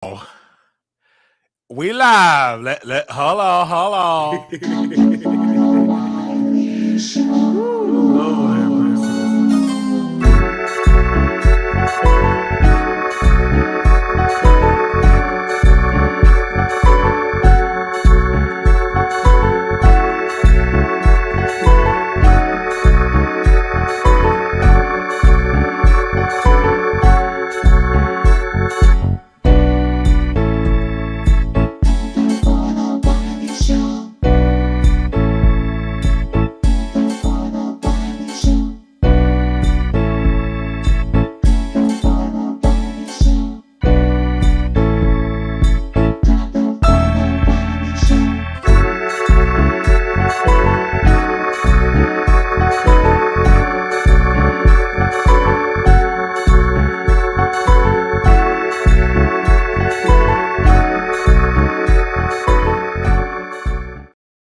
We live. Hold on. Lord have mercy.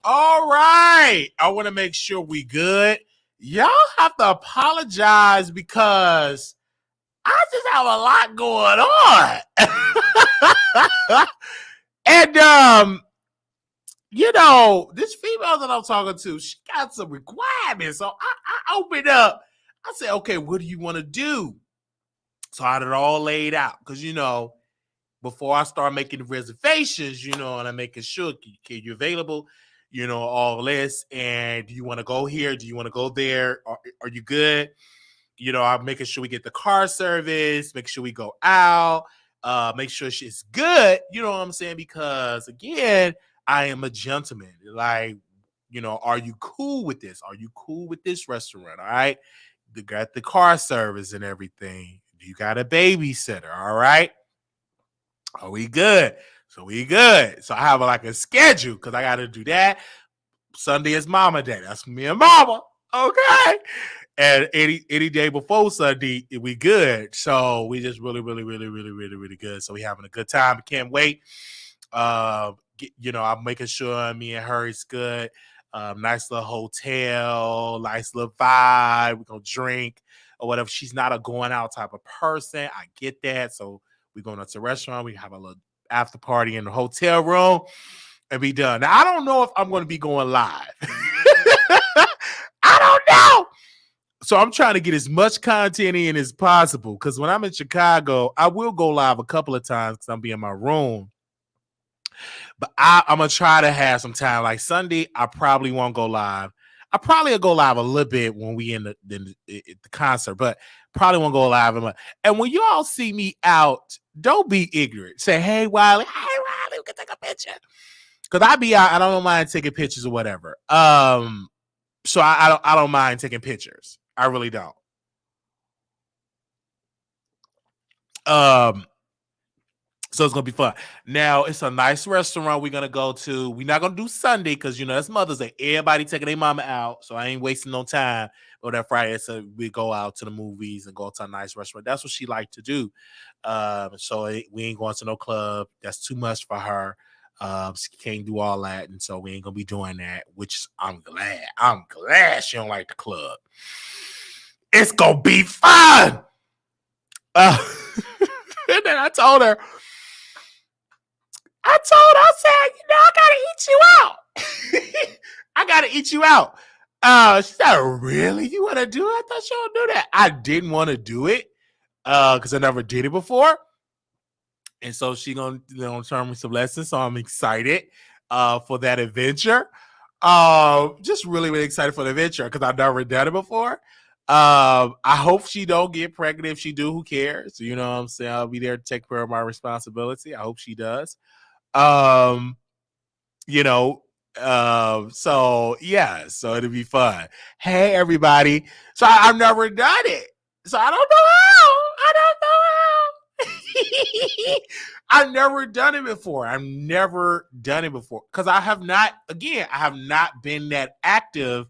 All right. I want to make sure we good. Y'all have to apologize because I just have a lot going on. And this female that I'm talking to, she got some requirements. So I opened up. I said, okay, what do you want to do? So I had it all laid out. Because, before I start making the reservations, and I'm making sure, can you available? All this. And do you want to go here? Do you want to go there? Are you good? I'm making sure we get the car service, make sure we go out, make sure she's good. You know what I'm saying? Because again, I am a gentleman. Like, are you cool with this? Are you cool with this restaurant? All right. You got the car service and everything. You got a babysitter. All right. Are we good? So we good. So I have like a schedule because I got to do that. Sunday is Mama Day. That's me and Mama. Okay. And any day before Sunday, we good. So we just really good. So we having a good time. Can't wait. I'm making sure me and her is good. Nice little hotel, nice little vibe. We're gonna drink or whatever. She's not a going out type of person. I get that. So we're going to the restaurant. We have a little after party in the hotel room and be done. Now I don't know if I'm going to be going live. I don't know. So I'm trying to get as much content in as possible because when I'm in Chicago, I will go live a couple of times because I'm be in my room. But I'm going to try to have some time. Like Sunday, I probably won't go live. I probably will go live a little bit when we in the concert, but probably won't go live. And when you all see me out, don't be ignorant. Say, hey, Wiley, we can take a picture. Because I be out, I don't mind taking pictures or whatever. So I don't mind taking pictures. I really don't. So it's gonna be fun. Now it's a nice restaurant we're gonna go to. We're not gonna do Sunday because that's Mother's Day. Everybody taking their mama out, so I ain't wasting no time. Or that Friday, so we go out to the movies and go to a nice restaurant. That's what she like to do. So we ain't going to no club. That's too much for her. She can't do all that, and so we ain't gonna be doing that. Which I'm glad. I'm glad she don't like the club. It's gonna be fun. And then I told her, I said, I gotta eat you out. I gotta eat you out. She said, really? You want to do it? I thought she would do that. I didn't want to do it because I never did it before. And so she gonna turn me some lessons. So I'm excited for that adventure. Just really excited for the adventure because I've never done it before. I hope she don't get pregnant. If she do, who cares? You know what I'm saying? I'll be there to take care of my responsibility. I hope she does. So yeah, so it'll be fun. Hey everybody. So I've never done it. So I don't know how. I've never done it before. Because I have not been that active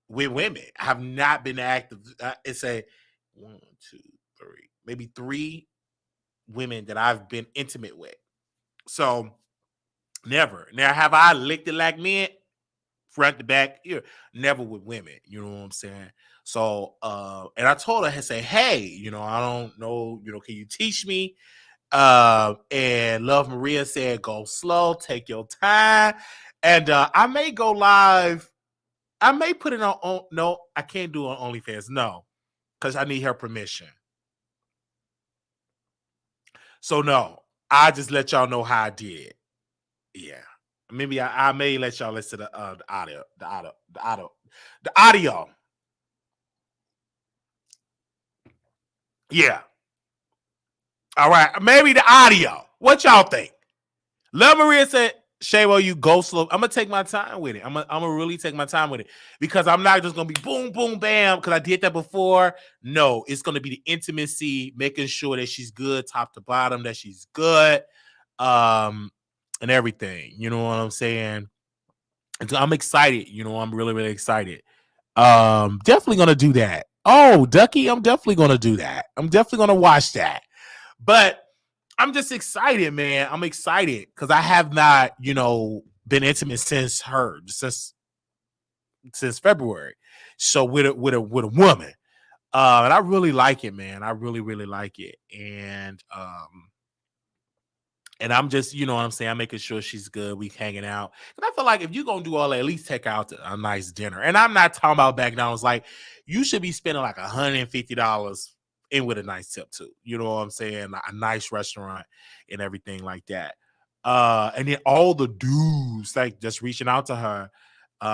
with women. I have not been active. It's a 1, 2, 3, maybe 3 women that I've been intimate with. So never. Now, have I licked it like men? Front to back? Yeah, never with women. You know what I'm saying? So, and I told her, I said, hey, I don't know, can you teach me? And Love Maria said, go slow, take your time. And I may go live. I may put it on. No, I can't do it on OnlyFans. No, because I need her permission. So no, I just let y'all know how I did. Yeah, maybe I may let y'all listen to the audio. Yeah. All right, maybe the audio. What y'all think? Love Maria said, Shaywo, you go slow. I'm gonna take my time with it. I'm gonna really take my time with it because I'm not just gonna be boom, boom, bam. Because I did that before. No, it's gonna be the intimacy, making sure that she's good, top to bottom, that she's good, and everything. You know what I'm saying? And so I'm excited. I'm really, really excited. Definitely gonna do that. Oh, Ducky, I'm definitely gonna do that. I'm definitely gonna watch that. But I'm just excited, man. I'm excited because I have not, been intimate since February. So with a woman, and I really like it, man. I really, really like it, and I'm just, you know what I'm saying, I'm making sure she's good. We hanging out. And I feel like if you're going to do all that, at least take her out to a nice dinner. And I'm not talking about back down. It's like, you should be spending like $150 in with a nice tip too. You know what I'm saying? Like a nice restaurant and everything like that. And then all the dudes like just reaching out to her.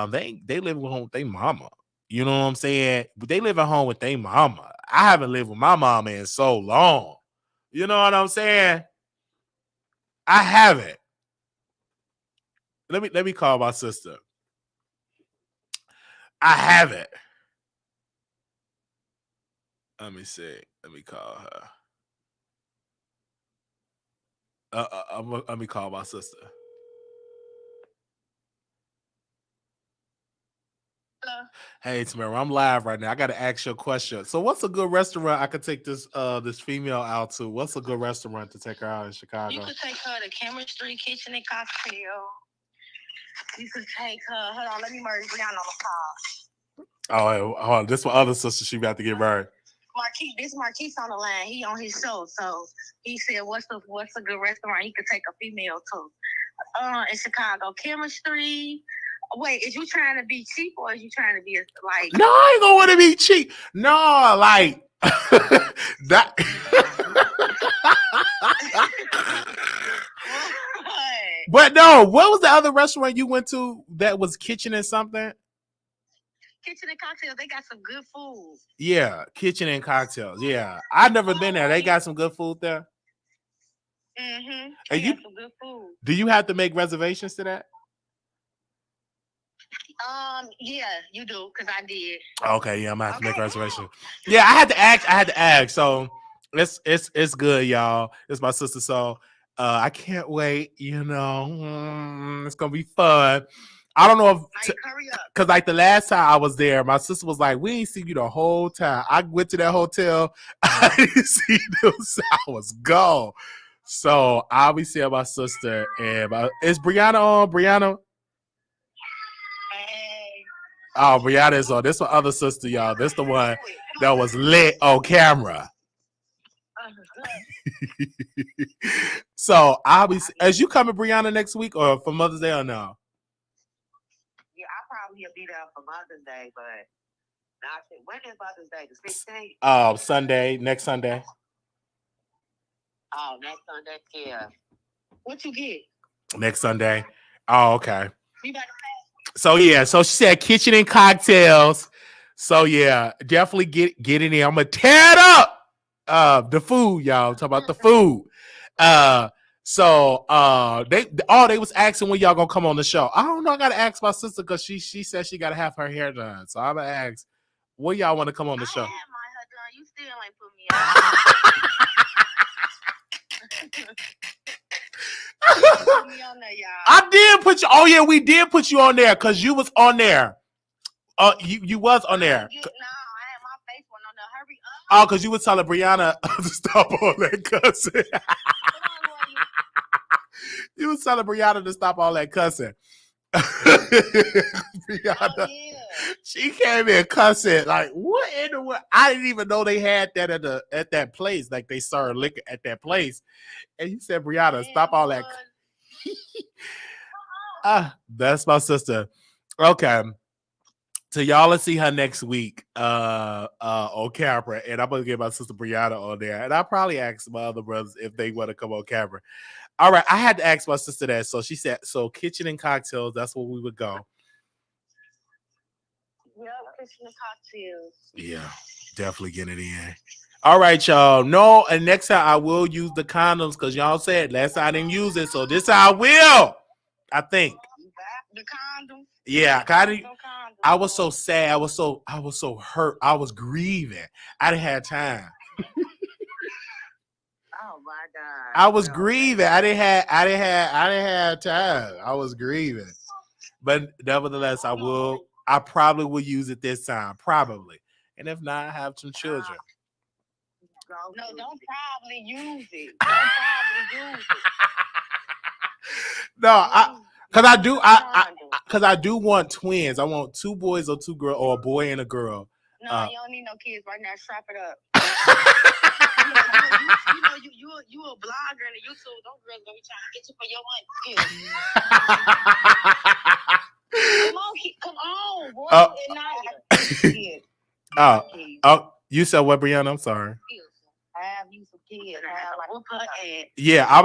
They live at home with their mama. You know what I'm saying? But they live at home with their mama. I haven't lived with my mama in so long. You know what I'm saying? I haven't. Let me call my sister. I haven't. Let me see. Let me call her. Let me call my sister. Hello. Hey, Tamara, I'm live right now. I got to ask you a question. So, what's a good restaurant I could take this female out to? What's a good restaurant to take her out in Chicago? You could take her to Chemistry Kitchen and Cocktail. You could take her. Hold on, let me merge down on the call. Oh, hold on. This my other sister. She about to get married. Marquise on the line. He on his show, so he said, "What's a good restaurant he could take a female to?" In Chicago, Chemistry. Wait, is you trying to be cheap or is you trying to be like? No, I ain't gonna want to be cheap. No, like that. But no, what was the other restaurant you went to that was Kitchen and something? Kitchen and Cocktails. They got some good food. Yeah, Kitchen and Cocktails. Yeah, I've never been there. They got some good food there. Mm-hmm. And you some good food. Do you have to make reservations to that? Yeah, you do, because I did. Okay, yeah, I'm gonna have to make reservations. Yeah, I had to ask. So it's good, y'all. It's my sister, so I can't wait. It's gonna be fun. I don't know if because like the last time I was there, my sister was like, "We ain't see you the whole time." I went to that hotel, I didn't see them, so I was gone. So I'll be seeing my sister, and is Brianna on? Brianna? Oh, Brianna is on. This my other sister, y'all. This the one that was lit on camera. So I'll be. As you coming, Brianna, next week or for Mother's Day or no? Yeah, I probably will be there for Mother's Day, but when is Mother's Day? The 16th? Sunday. Next Sunday. Oh, next Sunday. Yeah. What you get? Next Sunday. Oh, okay. So yeah, so she said Kitchen and Cocktails. So yeah, definitely get in there. I'm gonna tear it up. The food, y'all. I'm talking about the food. So they was asking when y'all gonna come on the show. I don't know. I gotta ask my sister because she said she gotta have her hair done. So I'm gonna ask when y'all want to come on the show. I had my hair done. You still ain't put me on. Put me on there, y'all. I did put you. Oh yeah, we did put you on there because you was on there. You was on there. No, I had my face one on there. Hurry up. Oh, because you was telling Brianna to stop all that cussing. You was telling Brianna to stop all that cussing. Brianna, She came in cussing like, what in the world? I didn't even know they had that at that place. Like they served liquor at that place. And you said, Brianna, stop all that. That's my sister. Okay. So y'all, let's see her next week on camera. And I'm gonna get my sister Brianna on there. And I'll probably ask my other brothers if they want to come on camera. All right, I had to ask my sister that. So she said, so kitchen and cocktails, that's where we would go. Yep, kitchen and cocktails. Yeah, definitely get it in. All right, y'all. No, and next time I will use the condoms because y'all said last time I didn't use it. So this time I will. I think. The condom. Yeah, I was so sad. I was so hurt. I was grieving. I didn't have time. Oh my God. I was grieving. I didn't have time. I was grieving. But nevertheless, I probably will use it this time. Probably. And if not, I have some children. No, don't probably use it. Don't probably use it. No, because I do want twins. I want 2 boys or 2 girls, or a boy and a girl. No, you don't need no kids right now. Strap it up. you a blogger and a YouTube. Don't girls gonna be trying to get you for your money. Come on, boy. Oh, you said what, Brianna? I'm sorry. Have you some kids? Yeah, I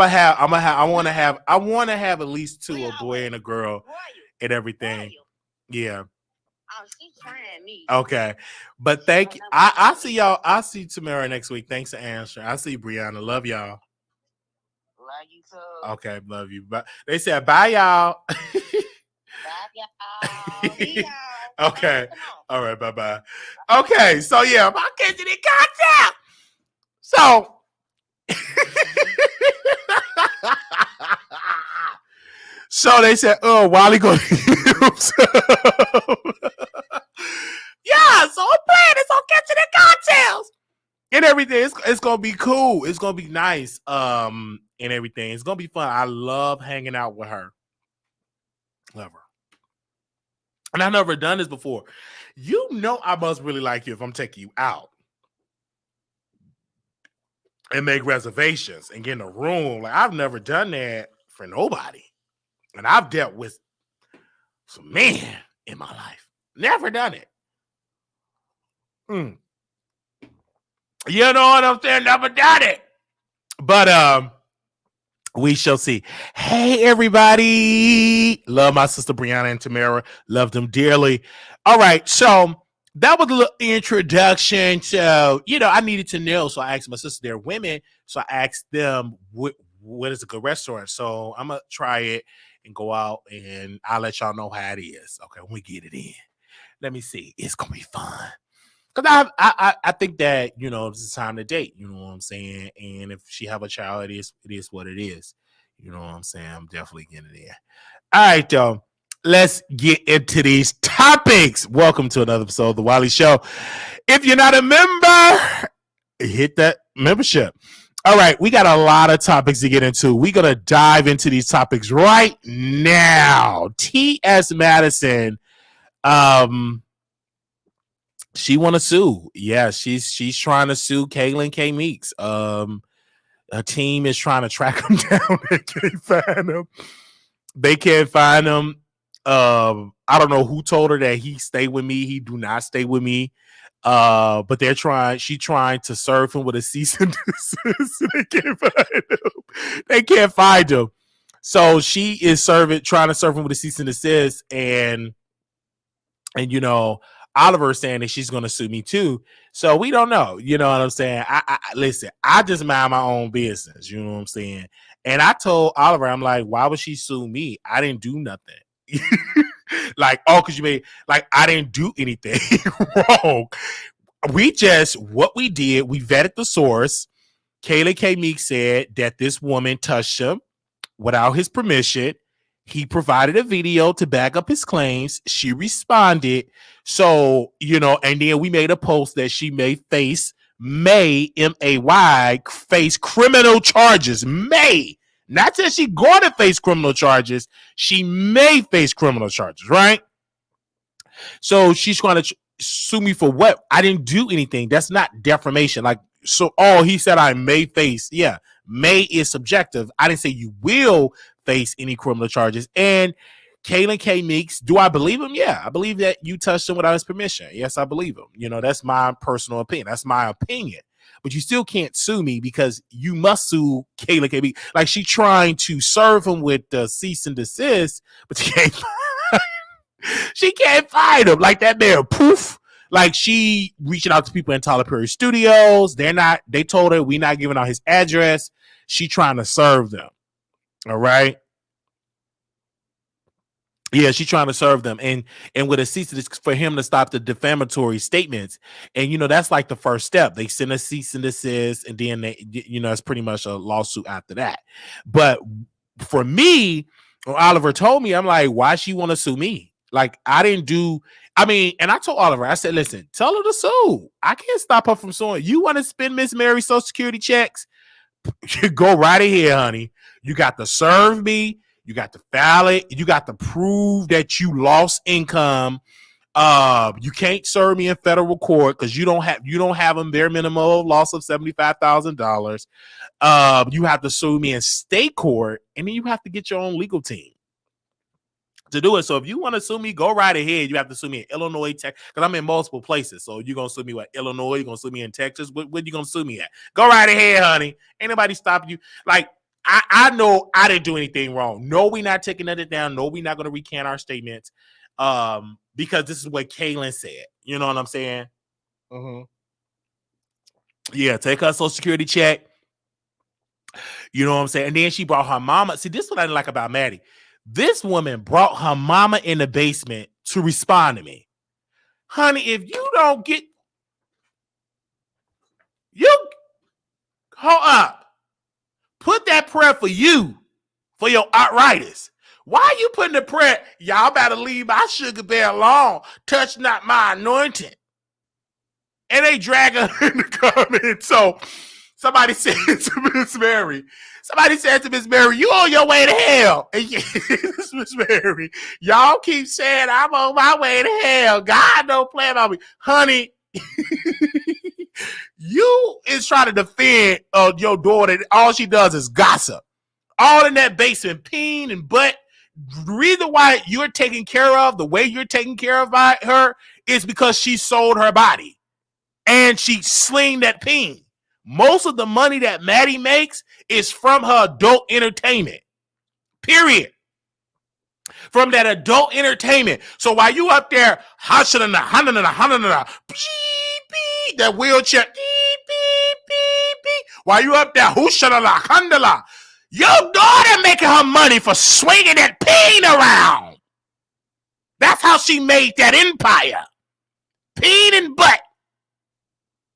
want to have at least 2, a boy and a girl, and everything. Yeah. Oh, she's trying me. Okay, but thank you. I see y'all. I see Tamara next week. Thanks for answering. I see Brianna. Love y'all. Love you too. Okay, love you. But they said bye, y'all. Bye, y'all. Okay. All right. Bye. Okay. So yeah, my kitchen and cocktail. So. So they said, "Oh, Wiley gonna use." Yeah, so I'm playing this on kitchen and cocktails and everything. It's gonna be cool. It's gonna be nice. And everything. It's gonna be fun. I love hanging out with her. Love her. And I've never done this before. You know, I must really like you if I'm taking you out and make reservations and get in a room. Like I've never done that for nobody. And I've dealt with some men in my life. Never done it. You know what I'm saying? Never done it. But we shall see. Hey, everybody. Love my sister Brianna and Tamara. Love them dearly. All right. So that was a little introduction. So, I needed to know. So I asked my sister, they're women. So I asked them, what is a good restaurant? So I'm going to try it and go out, and I'll let y'all know how it is. Okay, when we get it in. Let me see. It's going to be fun. Because I think that, it's time to date. You know what I'm saying? And if she have a child, it is what it is. You know what I'm saying? I'm definitely getting it in. All right, though. Let's get into these topics. Welcome to another episode of The Wiley Show. If you're not a member, hit that membership. All right, we got a lot of topics to get into. We're going to dive into these topics right now. TS Madison, she want to sue. Yeah, she's trying to sue Kaylin K. Meeks. Her team is trying to track him down. They can't find him. They can't find him. I don't know who told her that he stay with me. He do not stay with me. But she trying to serve him with a cease and desist. They can't find him. So she is trying to serve him with a cease and desist. And Oliver is saying that she's going to sue me too. So we don't know. You know what I'm saying? I listen, I just mind my own business. You know what I'm saying? And I told Oliver, I'm like, why would she sue me? I didn't do nothing. Because I didn't do anything wrong. What we did, we vetted the source. Kayla K. Meek said that this woman touched him without his permission. He provided a video to back up his claims. She responded. So, and then we made a post that she may face, M-A-Y, face criminal charges. May. Not that she going to face criminal charges. She may face criminal charges, right? So she's trying to sue me for what? I didn't do anything. That's not defamation. Like, so, oh, he said I may face. Yeah, may is subjective. I didn't say you will face any criminal charges. And Kaylin K. Meeks, do I believe him? Yeah, I believe that you touched him without his permission. Yes, I believe him. You know, that's my personal opinion. That's my opinion. But you still can't sue me because you must sue Kaylin K. Meeks. Like, she trying to serve him with cease and desist, but she can't find him. Like, that man, poof. Like, she reaching out to people in Tyler Perry Studios. They told her we're not giving out his address. She trying to serve them. All right. Yeah, she's trying to serve them, and with a cease and for him to stop the defamatory statements, and that's like the first step. They send a cease and desist, and then it's pretty much a lawsuit after that. But for me, when Oliver told me, I'm like, why she want to sue me? Like, I didn't do. I mean, and I told Oliver, I said, listen, tell her to sue. I can't stop her from suing. You want to spend Miss Mary's Social Security checks? Go right ahead, honey. You got to serve me. You got to file it. You got to prove that you lost income. You can't serve me in federal court because you don't have a bare minimum loss of $75,000. You have to sue me in state court, and then you have to get your own legal team to do it. So if you want to sue me, go right ahead. You have to sue me in Illinois, Texas, because I'm in multiple places. So you're gonna sue me with Illinois, you're gonna sue me in Texas. What you gonna sue me at? Go right ahead, honey. Ain't nobody stopping you. Like, I know I didn't do anything wrong. No, we're not taking it down. No, we're not going to recant our statements because this is what Kaylin said. You know what I'm saying? Yeah, take her Social Security check. You know what I'm saying? And then she brought her mama. See, this is what I didn't like about Maddie. This woman brought her mama in the basement to respond to me. Honey, if you don't get... Hold up. Put that prayer for you, for your arthritis. Why are you putting the prayer? Y'all better leave my sugar bear alone. Touch not my anointing. And they drag her in the comments. So somebody said to Miss Mary, you on your way to hell. And yes, Miss Mary, y'all keep saying I'm on my way to hell. God don't play about me. Honey, you is trying to defend your daughter. All she does is gossip. All in that basement, peeing and butt. The reason why you're taken care of the way you're taken care of by her is because she sold her body. And she sling that peen. Most of the money that Maddie makes is from her adult entertainment. Period. From that adult entertainment. So while you up there, that wheelchair, while you up there, your daughter making her money for swinging that peen around. That's how she made that empire. Peen and butt.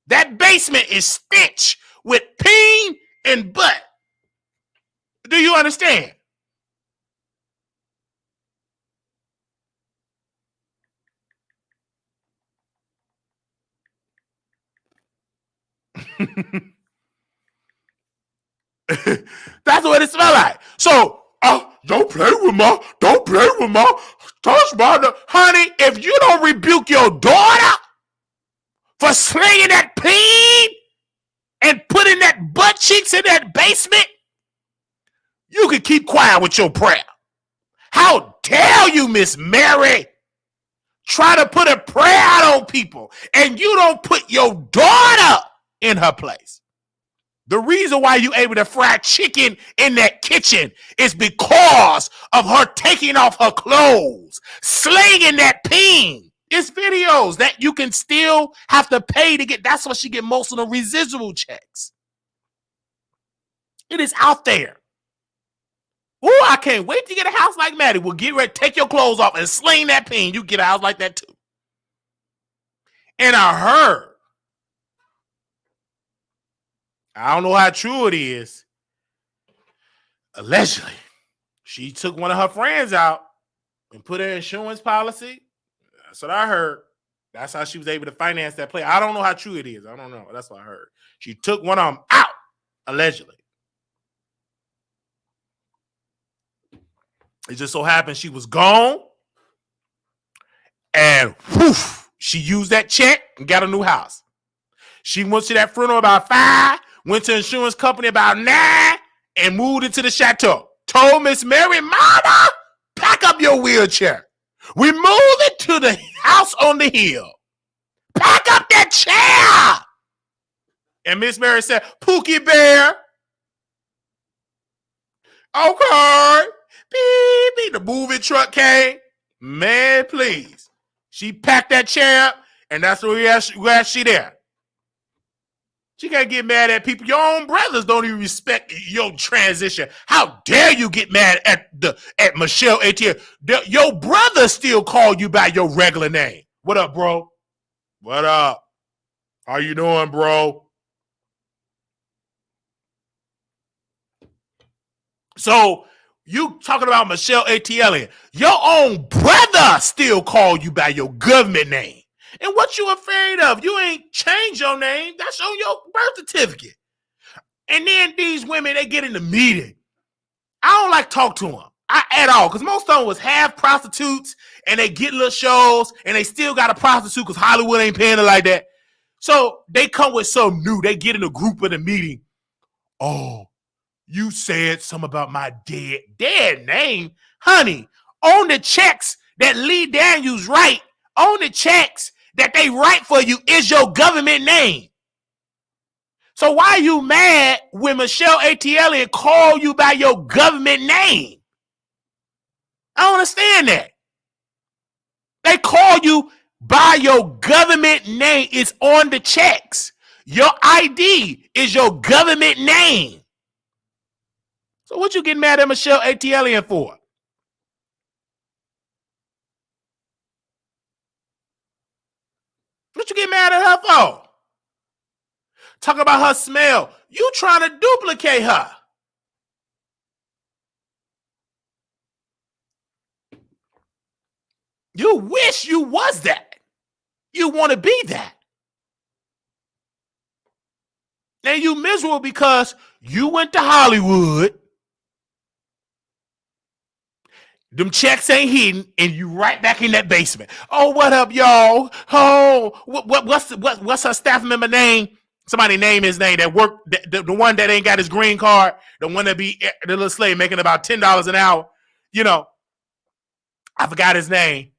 That basement is stitched with peen and butt. Do you understand? That's what it smells like. So, don't play with ma. Don't play with ma. Touch my... Honey, if you don't rebuke your daughter for slinging that peen and putting that butt cheeks in that basement, you can keep quiet with your prayer. How dare you, Miss Mary, try to put a prayer out on people and you don't put your daughter in her place. The reason why you able to fry chicken in that kitchen is because of her taking off her clothes, slinging that peen. It's videos that you can still have to pay to get. That's why she get most of the residual checks. It is out there. Oh, I can't wait to get a house like Maddie. Well, get ready, take your clothes off and sling that peen. You get a house like that too. And I heard, I don't know how true it is, allegedly, she took one of her friends out and put her insurance policy. That's what I heard. That's how she was able to finance that play. I don't know how true it is. I don't know. That's what I heard. She took one of them out, allegedly. It just so happened she was gone. And whoof, she used that check and got a new house. She went to that funeral about 5, went to insurance company about 9, and moved into the chateau. Told Miss Mary, Mama, pack up your wheelchair. We moved it to the house on the hill. Pack up that chair. And Miss Mary said, Pookie Bear. Okay. Beep, beep. The moving truck came. Man, please. She packed that chair up, and that's where she there. She can't get mad at people. Your own brothers don't even respect your transition. How dare you get mad at Michelle ATL? Your brother still call you by your regular name. What up, bro? What up? How you doing, bro? So you talking about Michelle ATL? Your own brother still call you by your government name. And what you afraid of? You ain't changed your name. That's on your birth certificate. And then these women, they get in the meeting. I don't like talk to them at all, because most of them was half prostitutes, and they get little shows, and they still got a prostitute because Hollywood ain't paying it like that. So they come with something new. They get in a group in the meeting. Oh, you said something about my dead name. Honey, on the checks that Lee Daniels write, on the checks that they write for you is your government name. So why are you mad when Michelle ATL call you by your government name? I don't understand that. They call you by your government name. It's on the checks. Your ID is your government name. So what you getting mad at Michelle ATL for? What you get mad at her for? Talk about her smell. You trying to duplicate her. You wish you was that. You want to be that. And you miserable because you went to Hollywood. Them checks ain't hidden, and you right back in that basement. Oh, what up, y'all? Oh, what's her staff member name? Somebody name his name that work, the one that ain't got his green card, the one that be the little slave making about $10 an hour. You know, I forgot his name,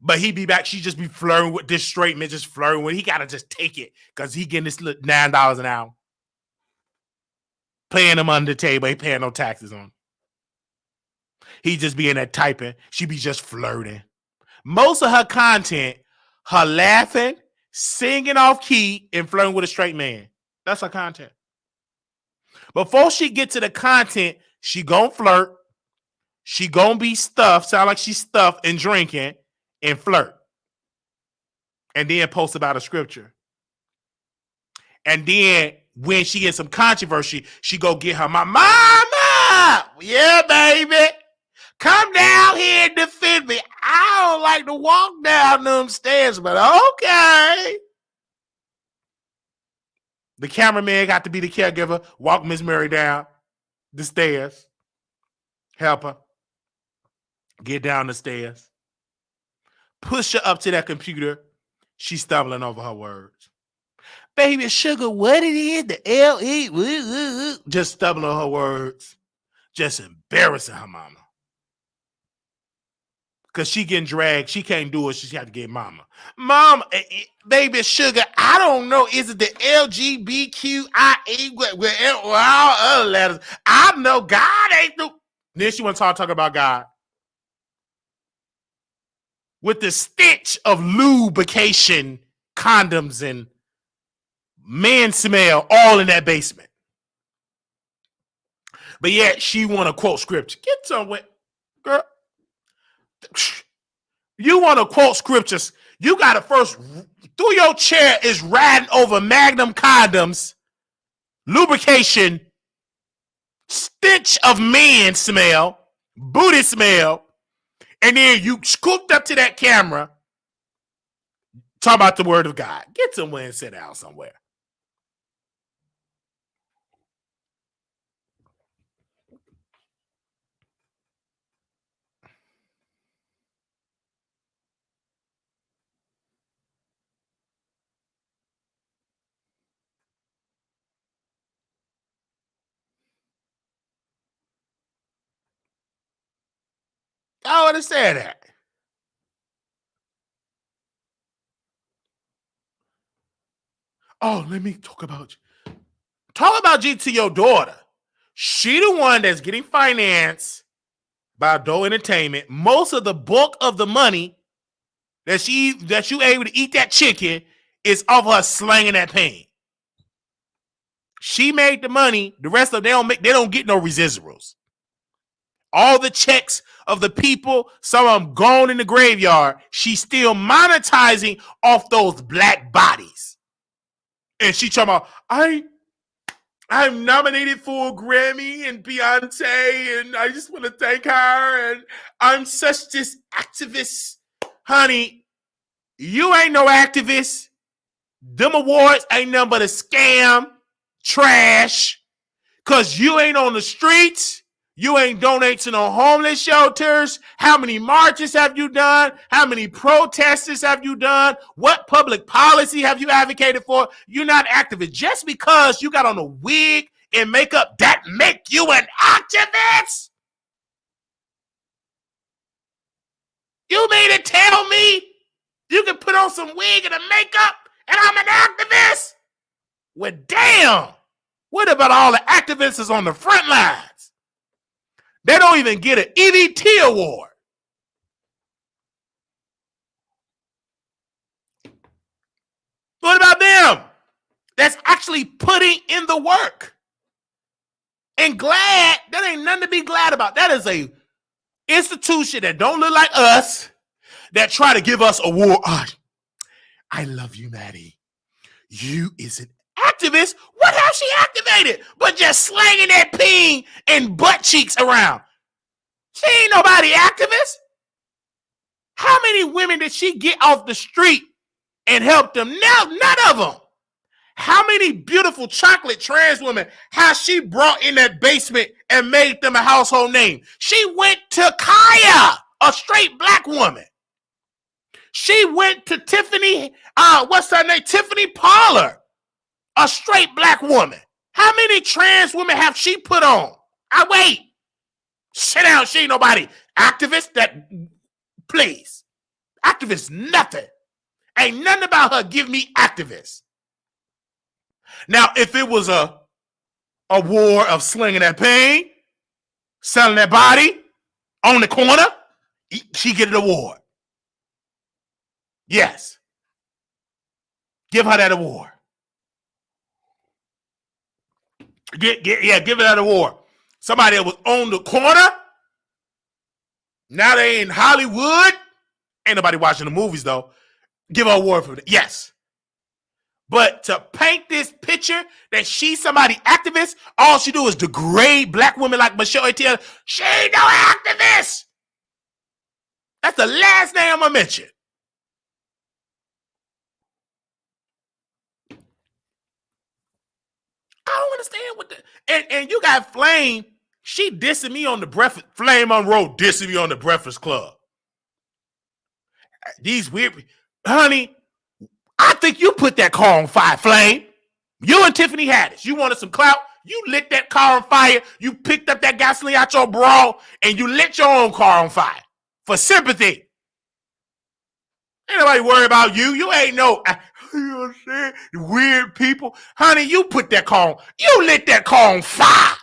but he be back. She just be flirting with this straight man, just flirting with. He gotta just take it because he getting this little $9 an hour, paying him under the table. He paying no taxes on. He just be in that typing. She be just flirting. Most of her content, her laughing, singing off key, and flirting with a straight man. That's her content. Before she get to the content, she gonna flirt. She gonna be stuffed, sound like she's stuffed and drinking, and flirt. And then post about a scripture. And then when she gets some controversy, she go get her mama. Yeah, baby. Come down here and defend me. I don't like to walk down them stairs, but okay. The cameraman got to be the caregiver, walk Miss Mary down the stairs, help her get down the stairs, push her up to that computer. She's stumbling over her words. Baby sugar, what it is, the L-E, just stumbling on her words, just embarrassing her mama. Because she getting dragged. She can't do it. She got to get mama. Mom, baby sugar, I don't know. Is it the LGBTQIA with all other letters? I know God ain't no. Then she want to talk about God. With the stench of lubrication, condoms, and man smell all in that basement. But yet she want to quote scripture. Get somewhere, girl. You want to quote scriptures, you got to first, through your chair is riding over Magnum condoms, lubrication, stench of man smell, booty smell, and then you scooped up to that camera, talk about the word of God. Get somewhere and sit down somewhere. I don't understand that. Oh, let me talk about G to your daughter. She the one that's getting financed by Doe Entertainment. Most of the bulk of the money that you able to eat that chicken is of her slanging that pain. She made the money. The rest of them they don't get no residuals. All the checks of the people, some of them gone in the graveyard. She's still monetizing off those black bodies. And she talking about, I'm nominated for a Grammy and Beyonce, and I just want to thank her, and I'm such this activist. Honey, you ain't no activist. Them awards ain't nothing but a scam, trash, because you ain't on the streets. You ain't donating to no homeless shelters. How many marches have you done? How many protesters have you done? What public policy have you advocated for? You're not activist. Just because you got on a wig and makeup, that make you an activist? You mean to tell me you can put on some wig and a makeup and I'm an activist? Well, damn. What about all the activists on the front lines? They don't even get an EVT award. What about them? That's actually putting in the work. And glad, that ain't nothing to be glad about. That is a institution that don't look like us, that try to give us award. Oh, I love you, Maddie. You is an activist. What has she activated? But just slanging that peen and butt cheeks around. She ain't nobody activist. How many women did she get off the street and help them? No, none of them. How many beautiful chocolate trans women has she brought in that basement and made them a household name? She went to Kaya, a straight black woman. She went to Tiffany, what's her name? Tiffany Pollard, a straight black woman. How many trans women have she put on? Wait. Sit down. She ain't nobody activist. That, please. Activist, nothing. Ain't nothing about her give me activist. Now, if it was a war of slinging that pain, selling that body on the corner, she get an award. Yes. Give her that award. Give her that award. Somebody that was on the corner, now they in Hollywood. Ain't nobody watching the movies, though. Give her an award for that. Yes. But to paint this picture that she's somebody activist, all she do is degrade black women like Michelle Etienne. She ain't no activist. That's the last name I'm going to mention. I don't understand what the... And you got Flame... She dissing me on the Breakfast... Flame Monroe dissing me on the Breakfast Club. These weird... Honey, I think you put that car on fire, Flame. You and Tiffany Haddish. You wanted some clout. You lit that car on fire. You picked up that gasoline out your bra, and you lit your own car on fire. For sympathy. Ain't nobody worried about you. You ain't no... You know what I'm saying? Weird people. Honey, you put that car on... You lit that car on fire.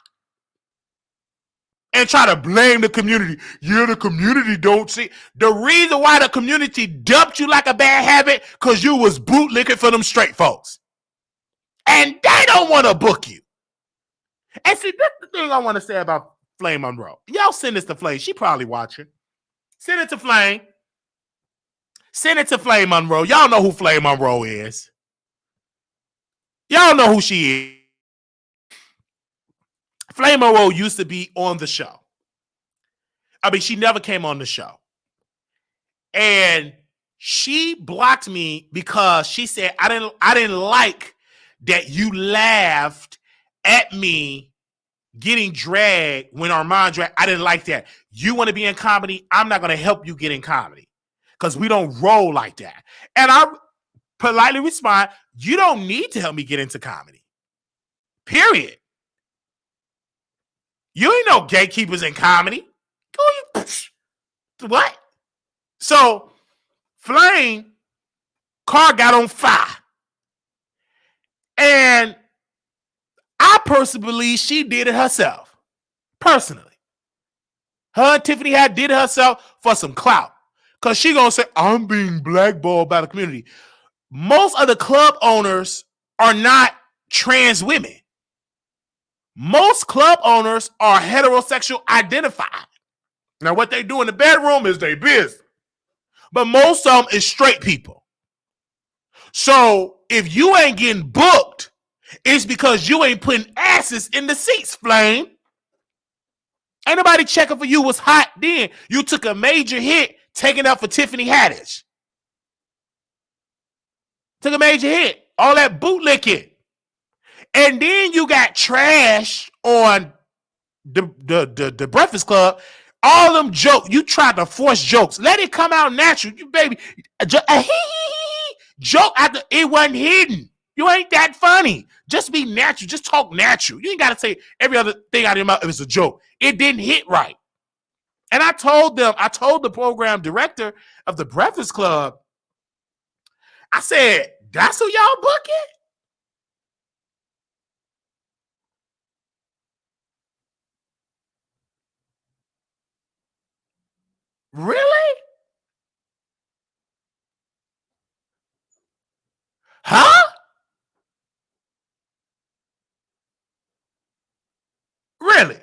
And try to blame the community. Yeah, the community don't see. The reason why the community dumped you like a bad habit, because you was bootlicking for them straight folks. And they don't want to book you. And see, that's the thing I want to say about Flame Monroe. Y'all send this to Flame. She probably watching. Send it to Flame. Send it to Flame Monroe. Y'all know who Flame Monroe is. Y'all know who she is. Flame Monroe used to be on the show. I mean, she never came on the show. And she blocked me because she said, I didn't like that you laughed at me getting dragged when Armon dragged. I didn't like that. You want to be in comedy? I'm not going to help you get in comedy because we don't roll like that. And I politely respond, you don't need to help me get into comedy. Period. You ain't no gatekeepers in comedy. What? So Flame car got on fire. And I personally believe she did it herself. Personally. Her and Tiffany had did it herself for some clout. Because she gonna say, I'm being blackballed by the community. Most of the club owners are not trans women. Most club owners are heterosexual identified. Now, what they do in the bedroom is their business. But most of them is straight people. So if you ain't getting booked, it's because you ain't putting asses in the seats, Flame. Ain't nobody checking for you was hot then. You took a major hit taking up for Tiffany Haddish. Took a major hit. All that bootlicking. And then you got trash on the Breakfast Club. All them jokes. You tried to force jokes. Let it come out natural. You baby. Joke after it wasn't hidden. You ain't that funny. Just be natural. Just talk natural. You ain't got to say every other thing out of your mouth if it's a joke. It didn't hit right. And I told the program director of the Breakfast Club, I said, that's who y'all booking? Really? Huh? Really?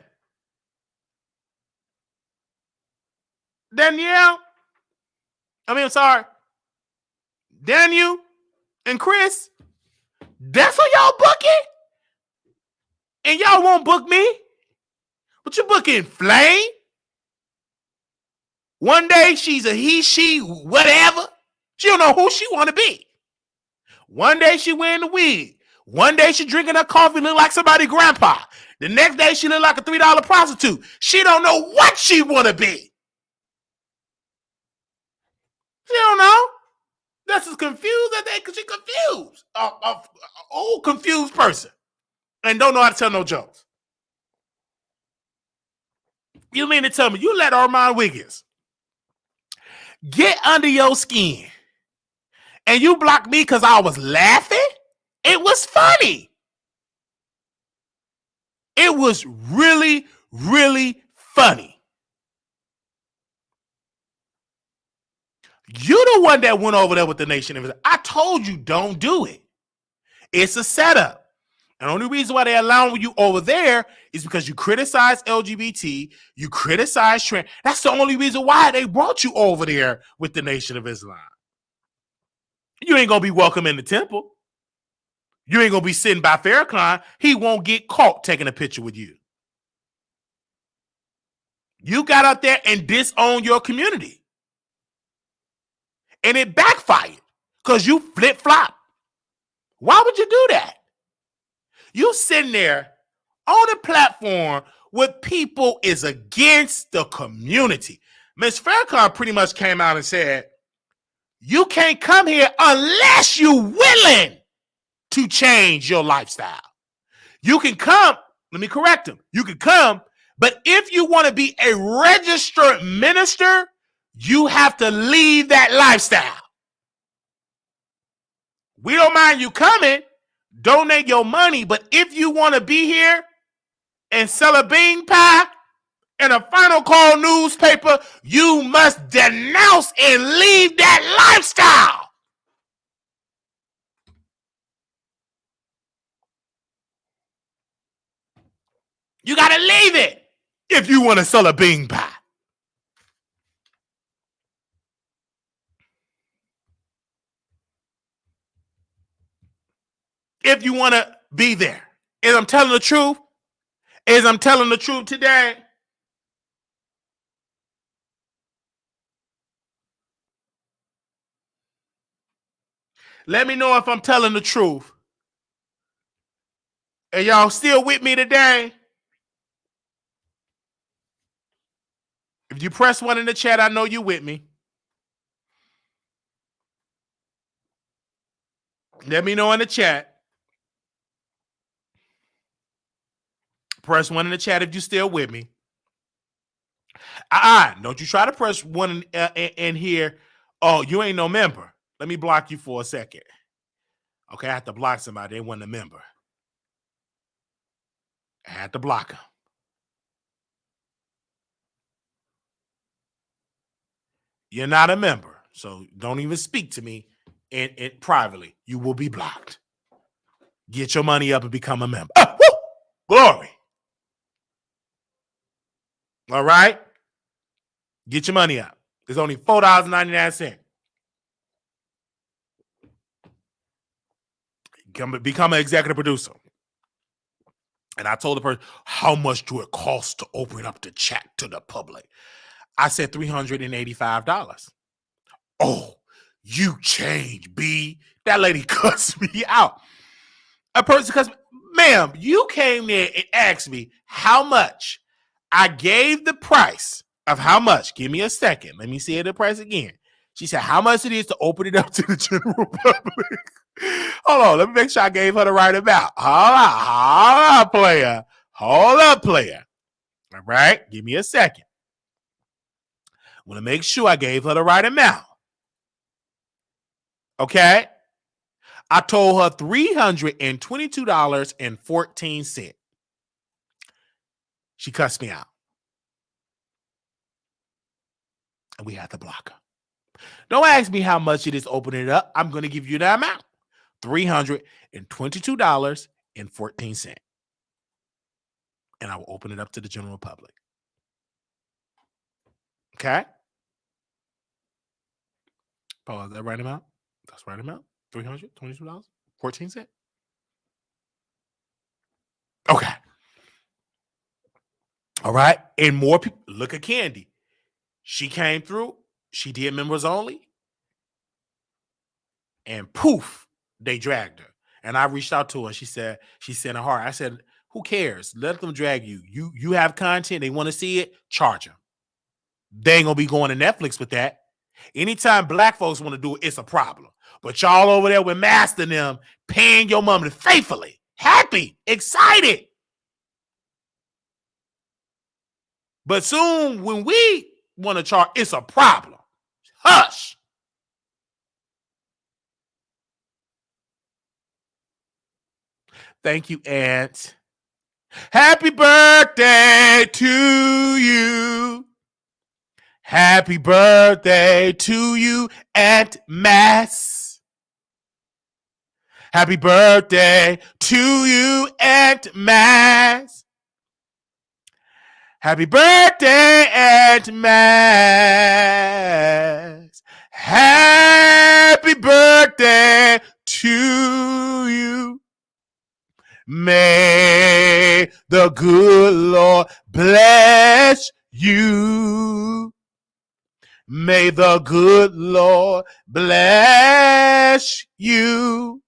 Danielle? I'm sorry. Daniel and Chris? That's who y'all booking? And y'all won't book me? But you booking Flame? One day she's a he, she, whatever. She don't know who she want to be. One day she wearing the wig. One day she drinking her coffee, look like somebody's grandpa. The next day she look like a $3 prostitute. She don't know what she want to be. She don't know. That's as confused as they, because she confused. A old confused person. And don't know how to tell no jokes. You mean to tell me you let Armon Wiggins get under your skin and you blocked me because I was laughing? It was funny. It was really, really funny. You the one that went over there with the nation. I told you don't do it. It's a setup. And the only reason why they're allowing you over there is because you criticize LGBT, you criticize trans. That's the only reason why they brought you over there with the Nation of Islam. You ain't going to be welcome in the temple. You ain't going to be sitting by Farrakhan. He won't get caught taking a picture with you. You got out there and disowned your community. And it backfired because you flip-flop. Why would you do that? You sitting there on a platform where people is against the community. Ms. Farrakhan pretty much came out and said, you can't come here unless you're willing to change your lifestyle. You can come, let me correct him. You can come, but if you want to be a registered minister, you have to leave that lifestyle. We don't mind you coming. Donate your money, but if you want to be here and sell a bean pie in a Final Call newspaper, you must denounce and leave that lifestyle. You got to leave it if you want to sell a bean pie. If you want to be there. As I'm telling the truth, today, let me know if I'm telling the truth. And y'all still with me today? If you press 1 in the chat, I know you with me. Let me know in the chat. Press 1 in the chat if you're still with me. Don't you try to press one in here. Oh, you ain't no member. Let me block you for a second. Okay, I have to block somebody. They wasn't a member. I had to block them. You're not a member, so don't even speak to me in privately. You will be blocked. Get your money up and become a member. Oh, woo! Glory. All right? Get your money up. It's only $4.99. Become an executive producer. And I told the person, how much do it cost to open up the chat to the public? I said $385. Oh, you change, B. That lady cussed me out. A person, because, ma'am, you came there and asked me how much. I gave the price of how much. Give me a second. Let me see the price again. She said how much it is to open it up to the general public. Hold on. Let me make sure I gave her the right amount. Hold up, player. Hold up, player. All right. Give me a second. I want to make sure I gave her the right amount. Okay. I told her $322.14. She cussed me out. And we had to block her. Don't ask me how much it is opening it up. I'm going to give you the amount. $322.14. And I will open it up to the general public. Okay? Paul, is that right amount? That's right amount. $322.14. Okay. All right. And more people. Look at Candy. She came through. She did members only. And poof, they dragged her. And I reached out to her. She said, she sent a heart. I said, who cares? Let them drag you. You have content. They want to see it. Charge them. They ain't going to be going to Netflix with that. Anytime black folks want to do it, it's a problem. But y'all over there with Master and them paying your money faithfully, happy, excited. But soon when we want to charge, it's a problem. Hush. Thank you, Aunt. Happy birthday to you. Happy birthday to you, Aunt Mass. Happy birthday to you, Aunt Mass. Happy birthday, Aunt Mass. Happy birthday to you. May the good Lord bless you. May the good Lord bless you.